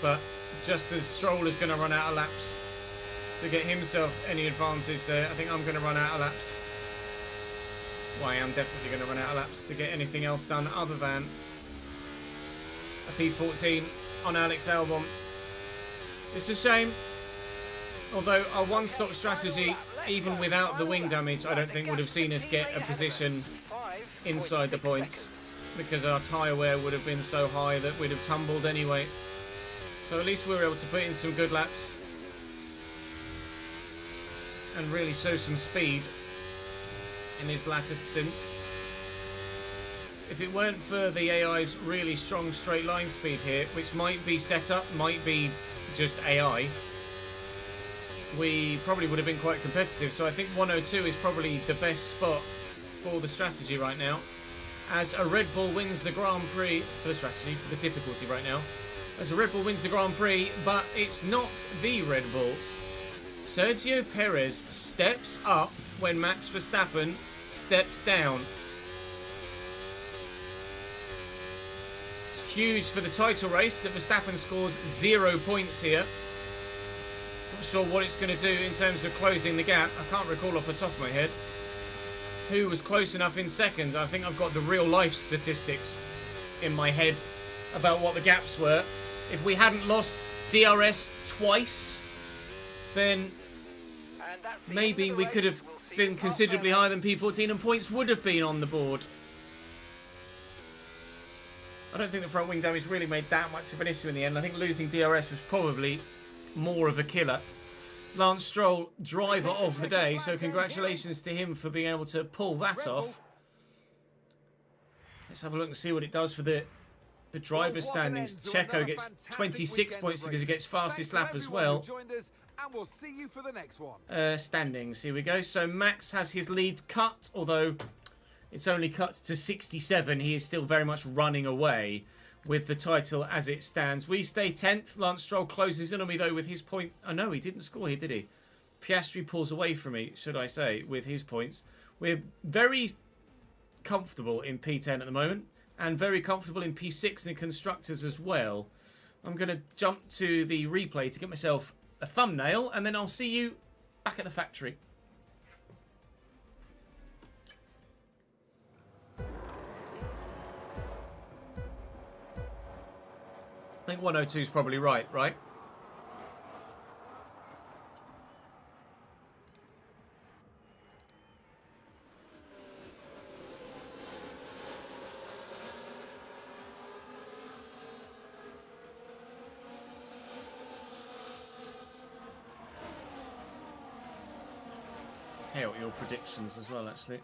A: But just as Stroll is going to run out of laps to get himself any advantage there, I think I'm going to run out of laps. Well, I am definitely going to run out of laps to get anything else done other than a P14 on Alex Albon. It's a shame. Although our one-stop strategy, even without the wing damage, I don't think would have seen us get a position inside the points, because our tyre wear would have been so high that we'd have tumbled anyway. So at least we were able to put in some good laps and really show some speed in his latter stint. If it weren't for the AI's really strong straight line speed here, which might be set up, might be just AI, we probably would have been quite competitive. So I think 102 is probably the best spot for the strategy right now, as a Red Bull wins the Grand Prix for the strategy, for the difficulty right now. As a Red Bull wins the Grand Prix, but it's not the Red Bull. Sergio Perez steps up when Max Verstappen steps down. It's huge for the title race that Verstappen scores 0 points here. Not sure what it's going to do in terms of closing the gap. I can't recall off the top of my head who was close enough in second. I think I've got the real life statistics in my head about what the gaps were. If we hadn't lost DRS twice, then maybe we could have been considerably higher than P14 and points would have been on the board. I don't think the front wing damage really made that much of an issue in the end. I think losing DRS was probably more of a killer. Lance Stroll, driver of the day, so congratulations to him for being able to pull that off. Let's have a look and see what it does for the driver's standings. Checo gets 26 points because he gets fastest lap as well.
E: And we'll see you for the next one.
A: Standings, here we go. So Max has his lead cut, although it's only cut to 67. He is still very much running away with the title as it stands. We stay 10th. Lance Stroll closes in on me, though, with his point. Oh, no, he didn't score here, did he? Piastri pulls away from me, should I say, with his points. We're very comfortable in P10 at the moment, and very comfortable in P6 in the Constructors as well. I'm going to jump to the replay to get myself a thumbnail, and then I'll see you back at the factory. I think 102 is probably right? care what your predictions as well, actually.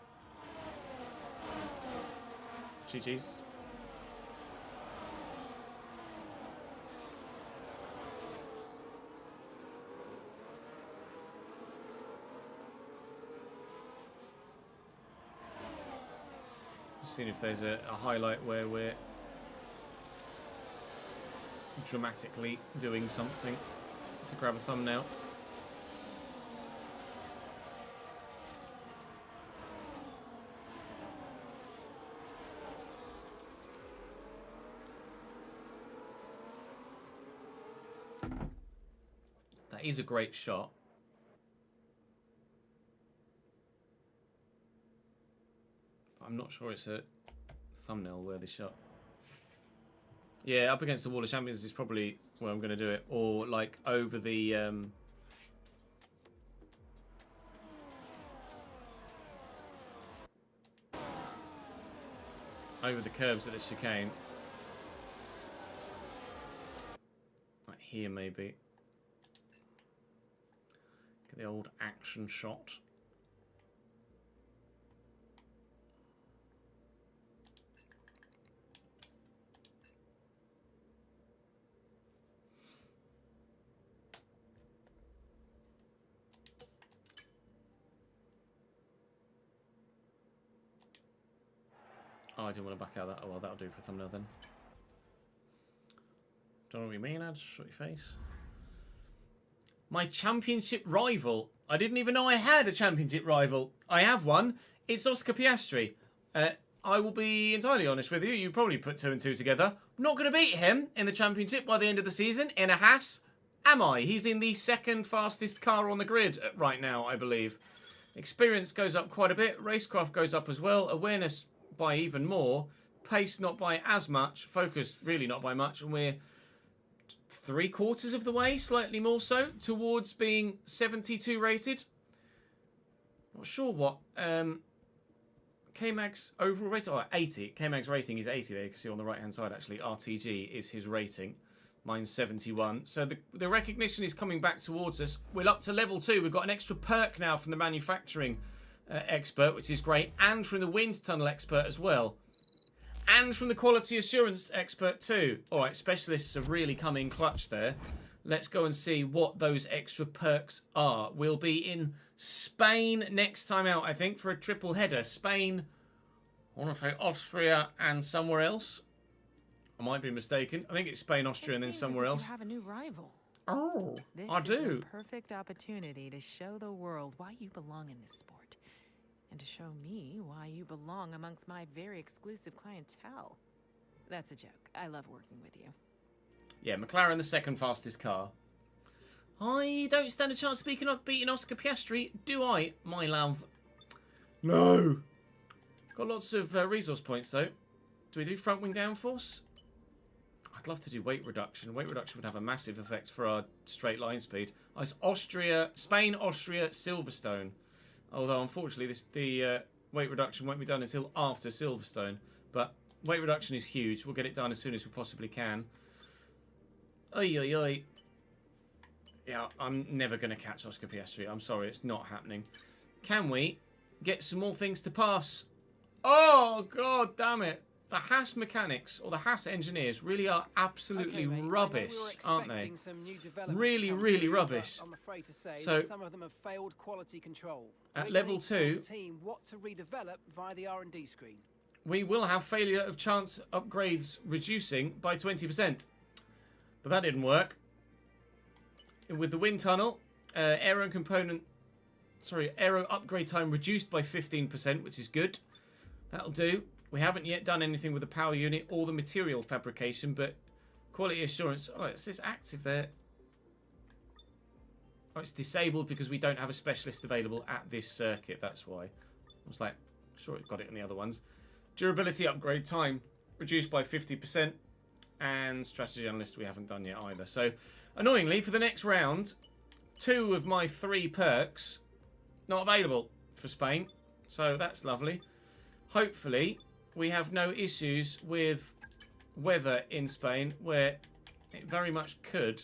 A: GG's. Seeing if there's a highlight where we're dramatically doing something to grab a thumbnail. That is a great shot. I'm not sure it's a thumbnail worthy shot. Yeah, up against the wall of champions is probably where I'm going to do it. Or like over the... over the curbs at the chicane. Like here maybe. Get the old action shot. Oh, I didn't want to back out that. Oh, well, that'll do for a thumbnail then. Don't know what you mean, Ad. Shut your face. My championship rival. I didn't even know I had a championship rival. I have one. It's Oscar Piastri. I will be entirely honest with you. You probably put 2 and 2 together. I'm not going to beat him in the championship by the end of the season in a Haas. Am I? He's in the second fastest car on the grid right now, I believe. Experience goes up quite a bit. Racecraft goes up as well. Awareness by even more. Pace not by as much. Focus really not by much. And we're 3/4 of the way, slightly more so, towards being 72 rated. Not sure what K-Mag's overall rating. Oh, 80. K-Mag's rating is 80 there. You can see on the right hand side actually. RTG is his rating. Mine's 71. So the recognition is coming back towards us. We're up to level 2. We've got an extra perk now from the manufacturing expert, which is great, and from the wind tunnel expert as well, and from the quality assurance expert too. All right, specialists have really come in clutch there. Let's go and see what those extra perks are. We'll be in Spain next time out, I think, for a triple header. Spain, I want to say Austria and somewhere else. I might be mistaken. I think it's Spain, Austria, and then somewhere else.
F: You have a new rival.
A: Oh, I do.
F: This is a perfect opportunity to show the world why you belong in this sport. And to show me why you belong amongst my very exclusive clientele. That's a joke. I love working with you.
A: Yeah, McLaren, the second fastest car. I don't stand a chance of beating Oscar Piastri, do I, my love? No. Got lots of resource points, though. Do we do front wing downforce? I'd love to do weight reduction. Weight reduction would have a massive effect for our straight line speed. Oh, it's Austria, Spain, Austria, Silverstone. Although, unfortunately, the weight reduction won't be done until after Silverstone. But weight reduction is huge. We'll get it done as soon as we possibly can. Oi, oi, oi. Yeah, I'm never going to catch Oscar Piastri. I'm sorry, it's not happening. Can we get some more things to pass? Oh, god damn it. The Haas mechanics, or the Haas engineers, really are absolutely rubbish, aren't they? Really, really rubbish.
C: I'm afraid to say
A: So,
C: that some of them have failed quality control.
A: at level 2,
C: team what to redevelop via the R&D screen.
A: we will have failure of chance upgrades reducing by 20%. But that didn't work. With the wind tunnel, aero upgrade time reduced by 15%, which is good. That'll do. We haven't yet done anything with the power unit or the material fabrication, but quality assurance... Oh, it says active there. Oh, it's disabled because we don't have a specialist available at this circuit. That's why. I was like, sure it got it in the other ones. Durability upgrade time reduced by 50%. And strategy analyst we haven't done yet either. So, annoyingly, for the next round, 2 of my 3 perks not available for Spain. So, that's lovely. Hopefully, we have no issues with weather in Spain, where it very much could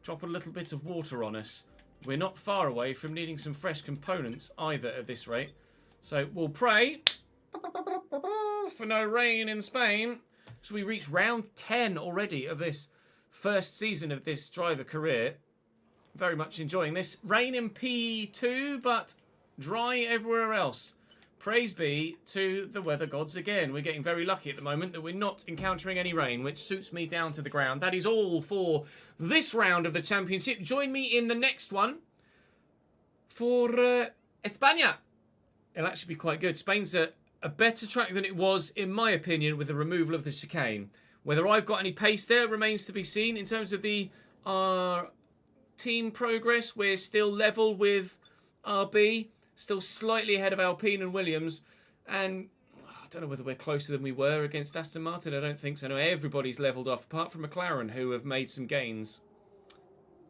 A: drop a little bit of water on us. we're not far away from needing some fresh components either at this rate. So we'll pray for no rain in Spain. So we reach round 10 already of this first season of this driver career. Very much enjoying this. Rain in P2, but dry everywhere else. Praise be to the weather gods again. We're getting very lucky at the moment that we're not encountering any rain, which suits me down to the ground. That is all for this round of the championship. Join me in the next one for España. It'll actually be quite good. Spain's a better track than it was, in my opinion, with the removal of the chicane. Whether I've got any pace there remains to be seen. In terms of the team progress, we're still level with RB. Still slightly ahead of Alpine and Williams. And I don't know whether we're closer than we were against Aston Martin. I don't think so. No, everybody's levelled off, apart from McLaren, who have made some gains.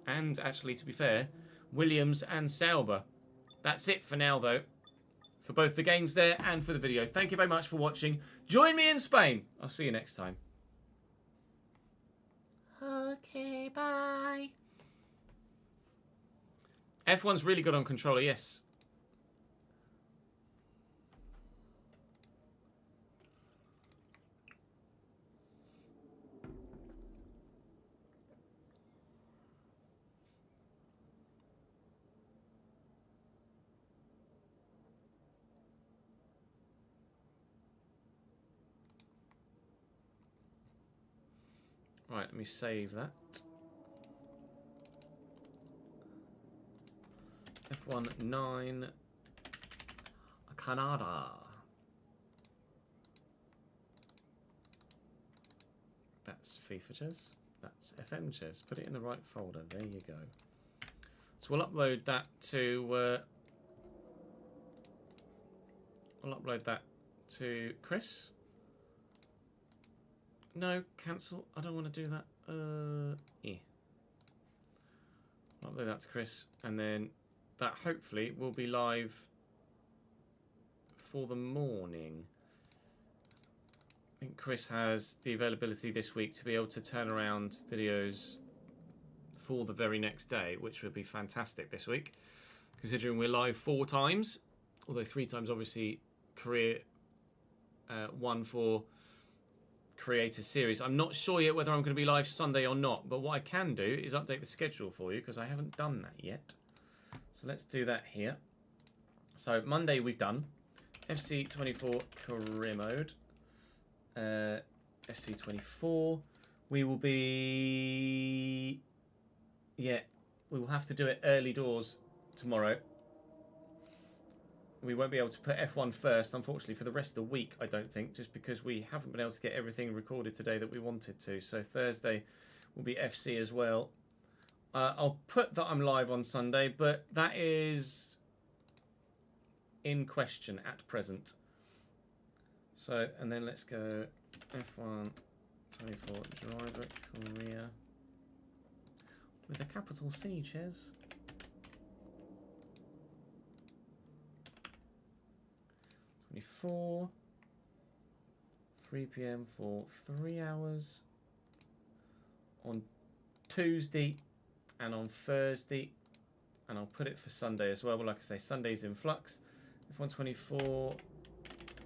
A: And actually, to be fair, Williams and Sauber. That's it for now, though. For both the gains there and for the video. Thank you very much for watching. Join me in Spain. I'll see you next time. Okay, bye. F1's really good on controller, yes. Right, let me save that. F1 9 Canada. That's FIFA chess. That's FM chess. Put it in the right folder. There you go. So we'll upload that to Chris. No, cancel. I don't want to do that. Yeah. I'll upload that to Chris, and then that hopefully will be live for the morning. I think Chris has the availability this week to be able to turn around videos for the very next day, which would be fantastic this week, considering we're live 4 times, although 3 times obviously career 1 for Creator Series. I'm not sure yet whether I'm going to be live Sunday or not, but what I can do is update the schedule for you, because I haven't done that yet. So let's do that here. So Monday we've done FC24 career mode, FC24. We will be, we will have to do it early doors tomorrow. We won't be able to put F1 first, unfortunately, for the rest of the week, I don't think, just because we haven't been able to get everything recorded today that we wanted to. So Thursday will be FC as well. I'll put that I'm live on Sunday, but that is in question at present. So, and then let's go F1 24 driver career with a capital C, Ches. 24, 3 PM for 3 hours on Tuesday and on Thursday, and I'll put it for Sunday as well. But like I say, Sunday's in flux. F124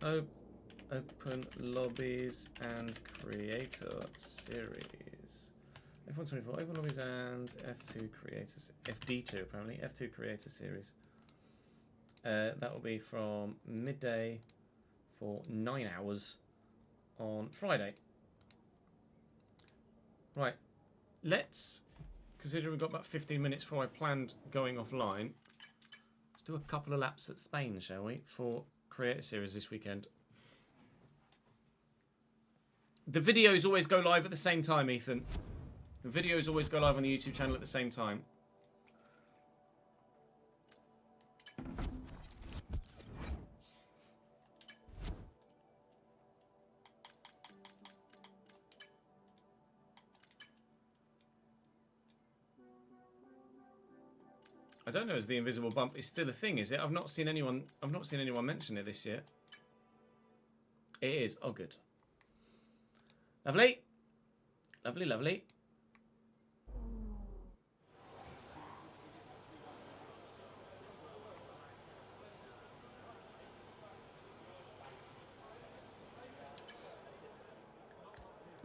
A: open lobbies and creator series. F124 open lobbies and F2 creators, FD2 apparently, F2 creator series. That will be from midday for 9 hours on Friday. Right, let's, considering we've got about 15 minutes before I planned going offline, let's do a couple of laps at Spain, shall we, for Creator Series this weekend. The videos always go live at the same time, Ethan. The videos always go live on the YouTube channel at the same time. I don't know if the invisible bump is still a thing, is it? I've not seen anyone mention it this year. It is. Oh, good. Lovely. Lovely, lovely.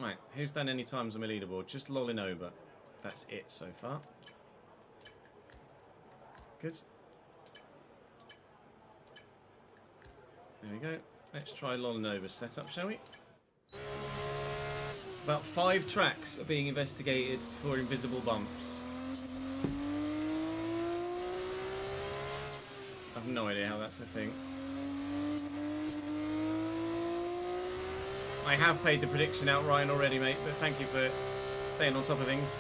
A: Right, who's done any times on my leaderboard? Just lolling over. That's it so far. Good. There we go. Let's try lolling over setup, shall we? About 5 tracks are being investigated for invisible bumps. I've no idea how that's a thing. I have paid the prediction out, Ryan, already, mate, but thank you for staying on top of things.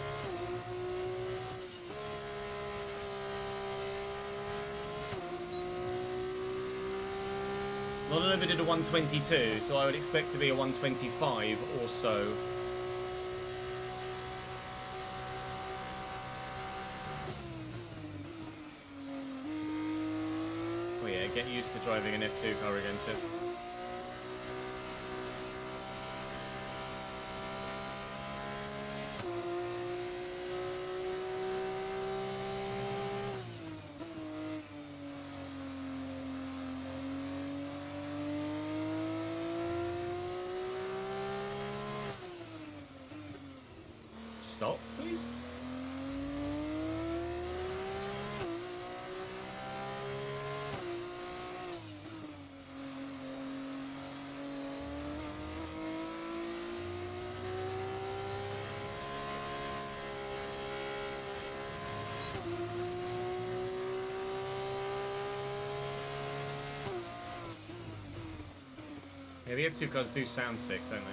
A: Lolonova did a 122, so I would expect to be a 125 or so. Oh yeah, get used to driving an F2 car again, Chess. Stop, please. Yeah, the F2 cars do sound sick, don't they?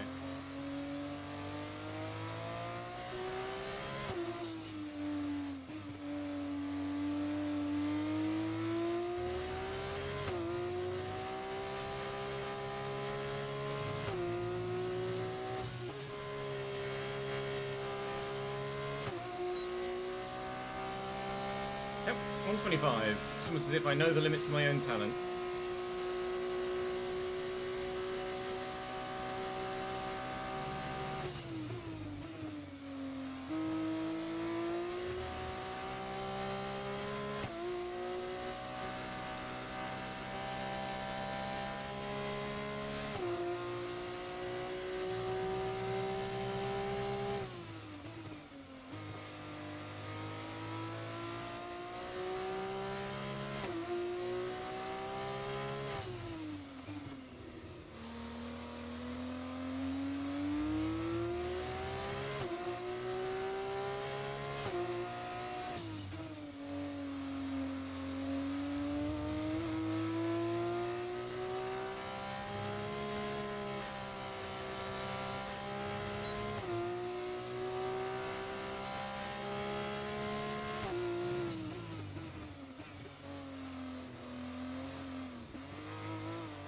A: Yep, 125. It's almost as if I know the limits of my own talent.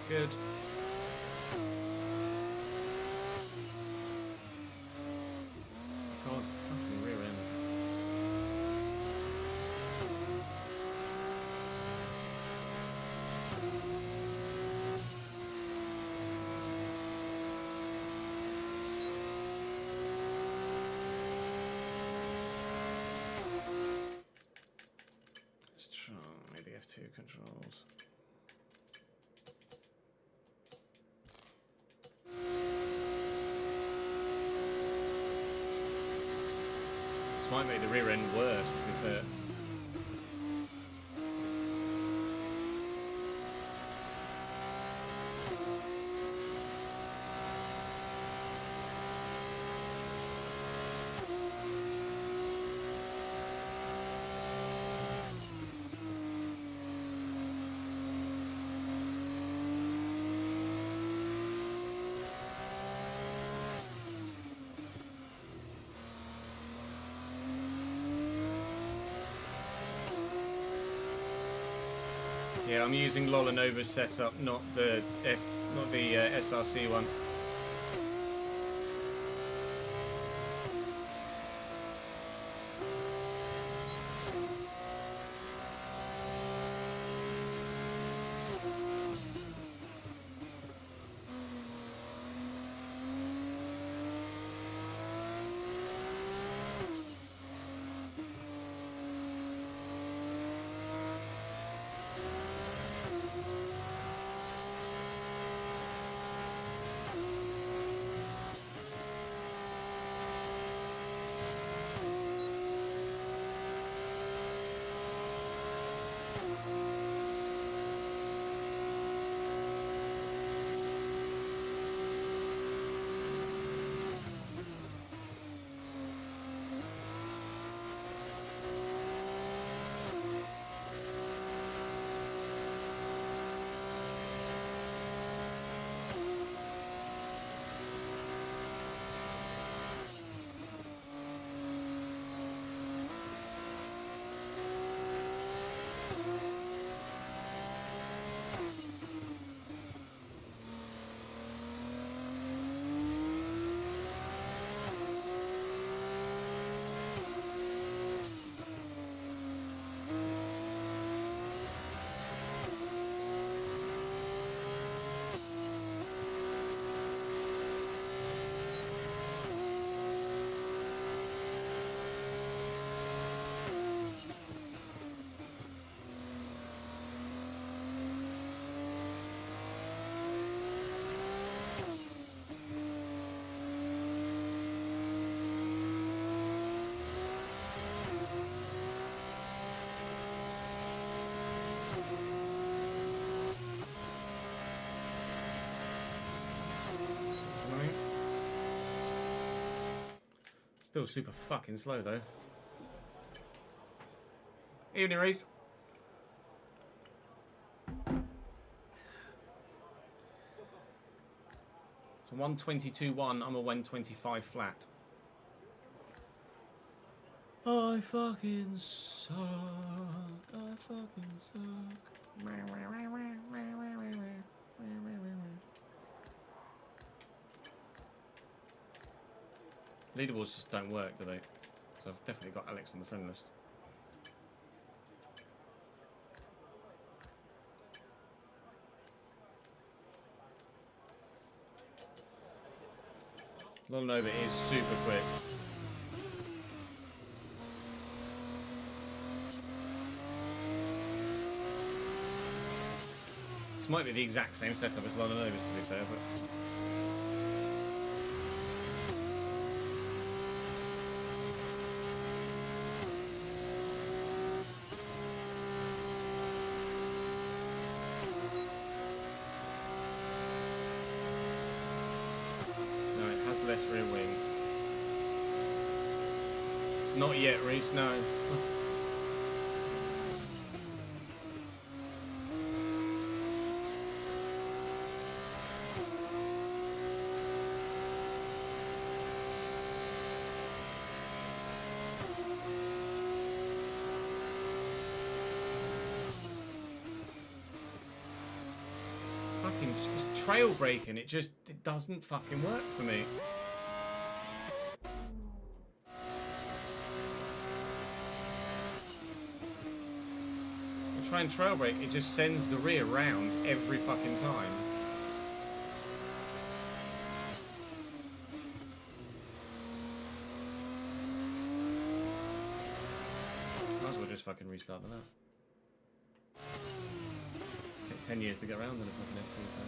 A: Good. God, fucking rear end. Let's try the F2 controls. This might make the rear end worse, to be fair. Yeah, I'm using Lolanova's setup, not the SRC one. Still super fucking slow though. Evening, Reese. So 122.1, I'm a 125 flat. I fucking suck. I fucking suck. Leaderboards just don't work, do they? So I've definitely got Alex on the friend list. Lonova is super quick. This might be the exact same setup as Lonova's, to be fair, but... less rear wing. Not yet, Reese, no. Fucking it's trail braking, it doesn't fucking work for me. Try and trail brake, it just sends the rear round every fucking time. Might as well just fucking restart the lap. Take 10 years to get around in a fucking F2 car.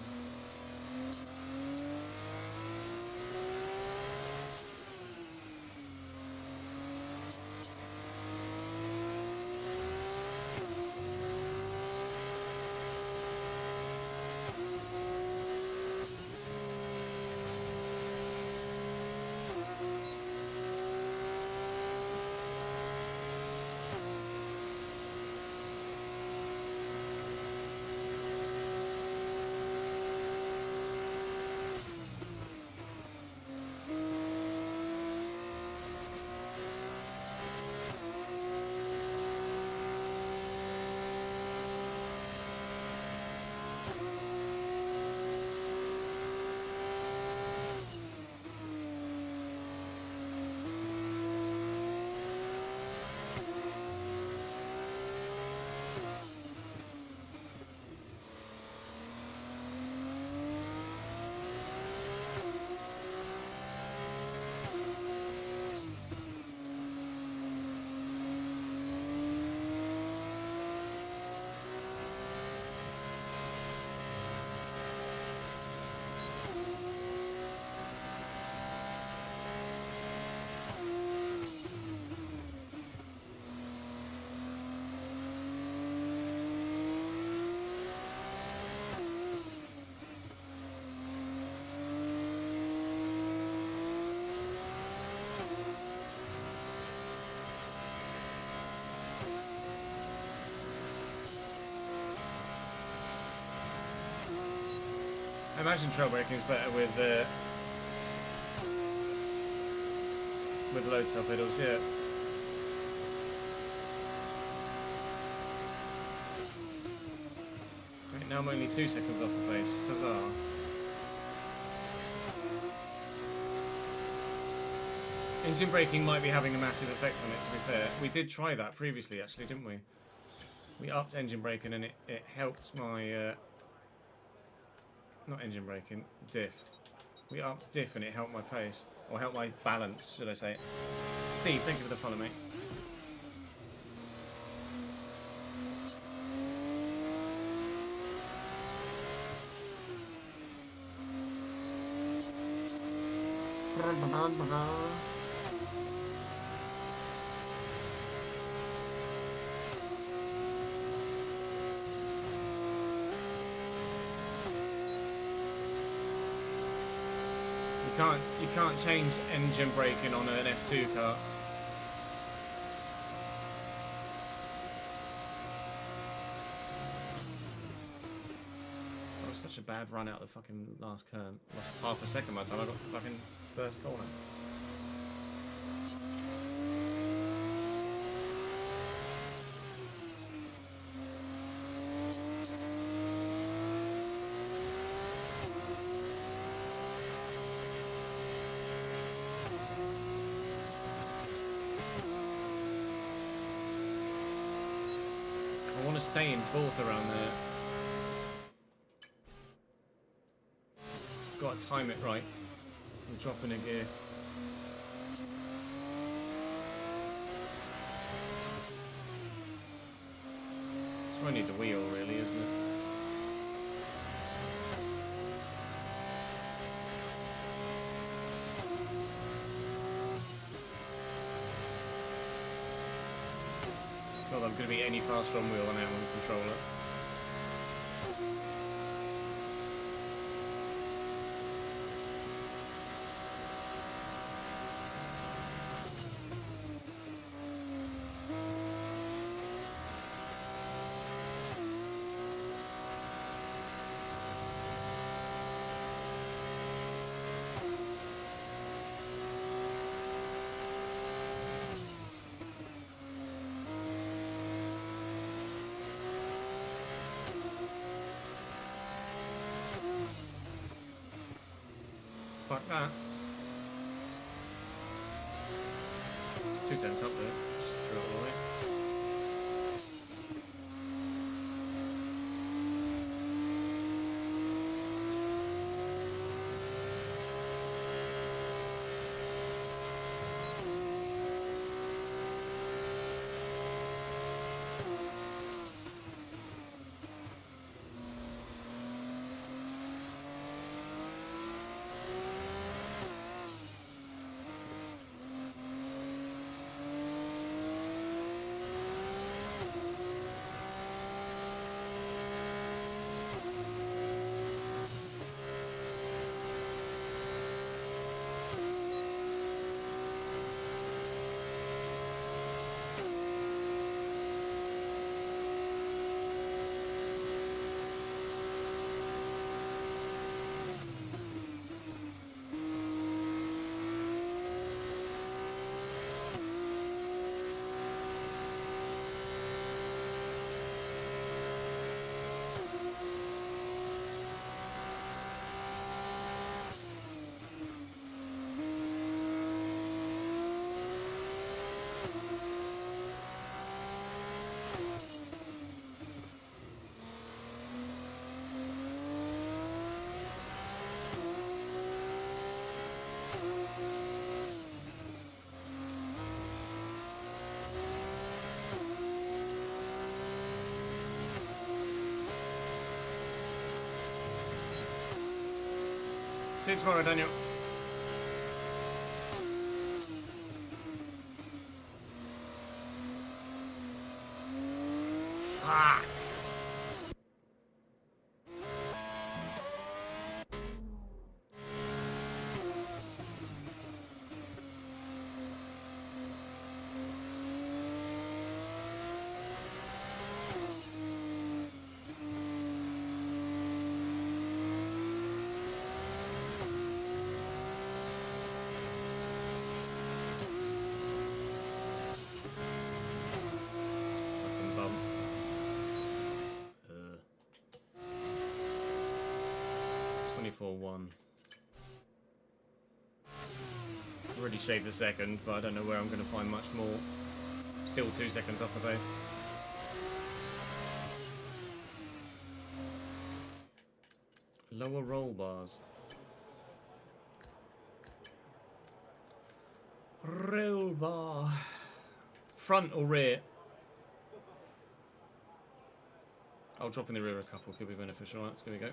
A: I imagine trail braking is better with load cell pedals, yeah. Now I'm only 2 seconds off the pace. Huzzah. Engine braking might be having a massive effect on it, to be fair. We did try that previously, actually, didn't we? We upped engine braking and it helped my... not engine braking, diff. We upped diff and it helped my pace. Or helped my balance, should I say. Steve, thank you for the follow, mate. You can't change engine braking on an F2 car. That was such a bad run out of the fucking last turn. Lost half a second by the time I got to the fucking first corner. I want to stay in fourth around there. Just got to time it right. I'm dropping a gear. So I need the wheel, really, isn't it? Not that I'm going to be any faster on wheel than I am on controller. Fuck that. It's 2 tenths up there. Just throw it away. See you tomorrow, Daniel. Fuck. Fucking bum. 24.1. Already shaved a second, but I don't know where I'm going to find much more. Still 2 seconds off the pace. Lower roll bars. Roll bar. Front or rear? I'll drop in the rear a couple, could be beneficial. Right, here we go.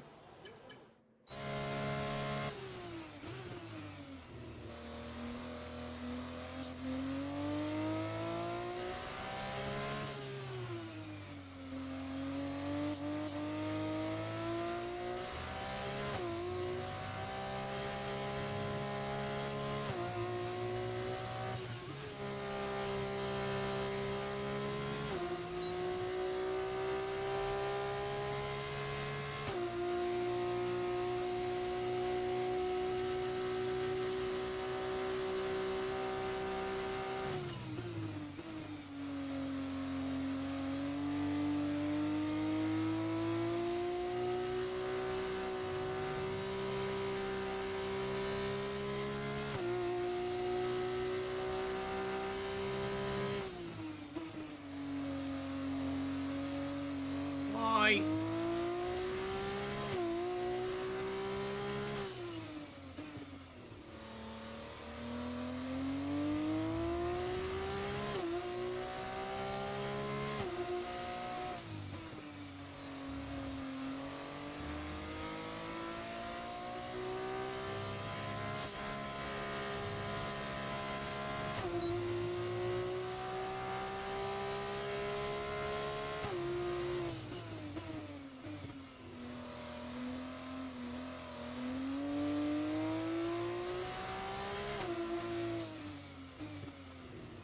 A: Why?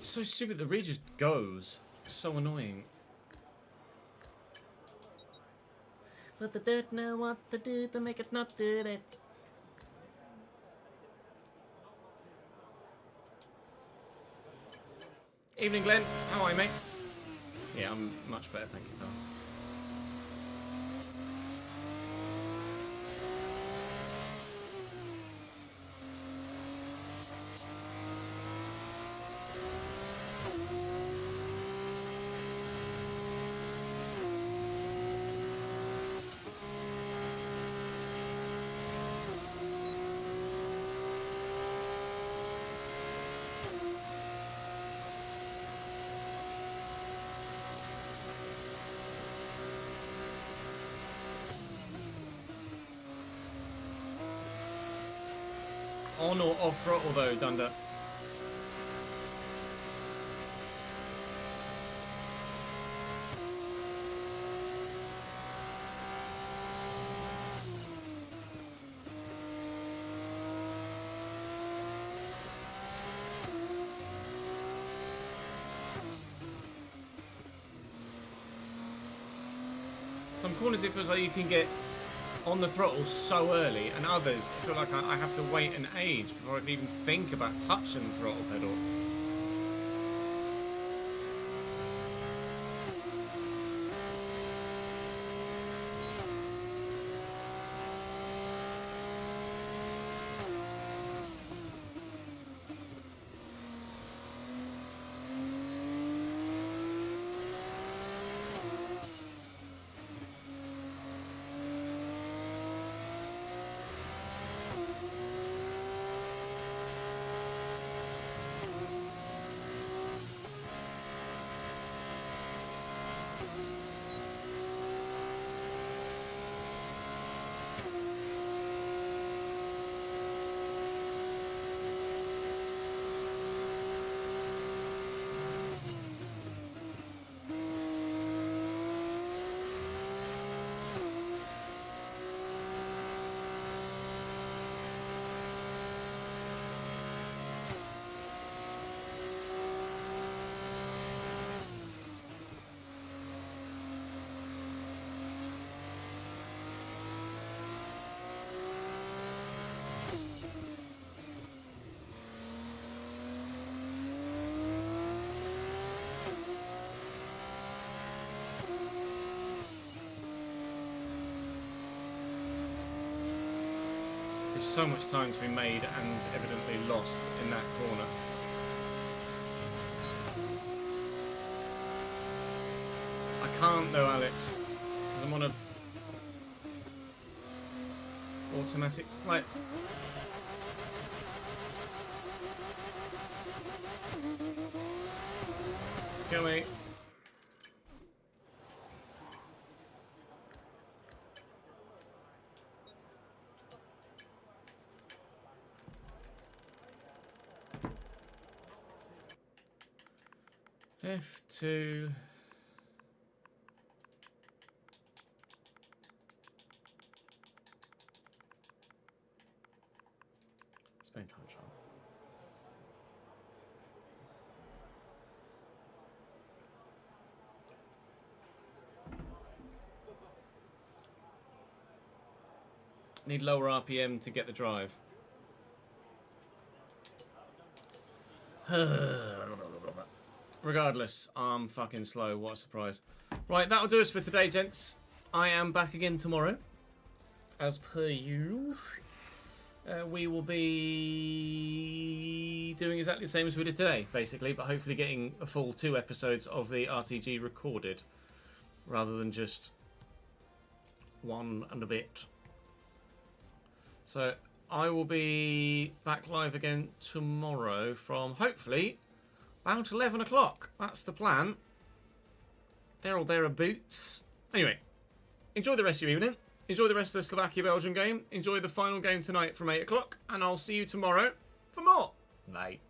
A: So stupid, the rear just goes. So annoying. Let the dirt know what to do to make it not do it. Evening, Glenn. How are you, mate? Yeah, I'm much better, thank you, pal. On or off throttle though, Dunder? Some corners it feels like you can get on the throttle so early, and others I feel like I have to wait an age before I can even think about touching the throttle pedal. There's so much time to be made and evidently lost in that corner. I can't though, Alex, because I'm on a automatic, like... Kill me. F2. Spain time trial. Need lower RPM to get the drive. Regardless, I'm fucking slow. What a surprise. Right, that'll do us for today, gents. I am back again tomorrow, as per usual. We will be doing exactly the same as we did today, basically, but hopefully getting a full 2 episodes of the RTG recorded, rather than just 1 and a bit. So I will be back live again tomorrow from, hopefully, about 11 o'clock. That's the plan. There or thereabouts. Anyway, enjoy the rest of your evening. Enjoy the rest of the Slovakia-Belgium game. Enjoy the final game tonight from 8 o'clock. And I'll see you tomorrow for more. Night.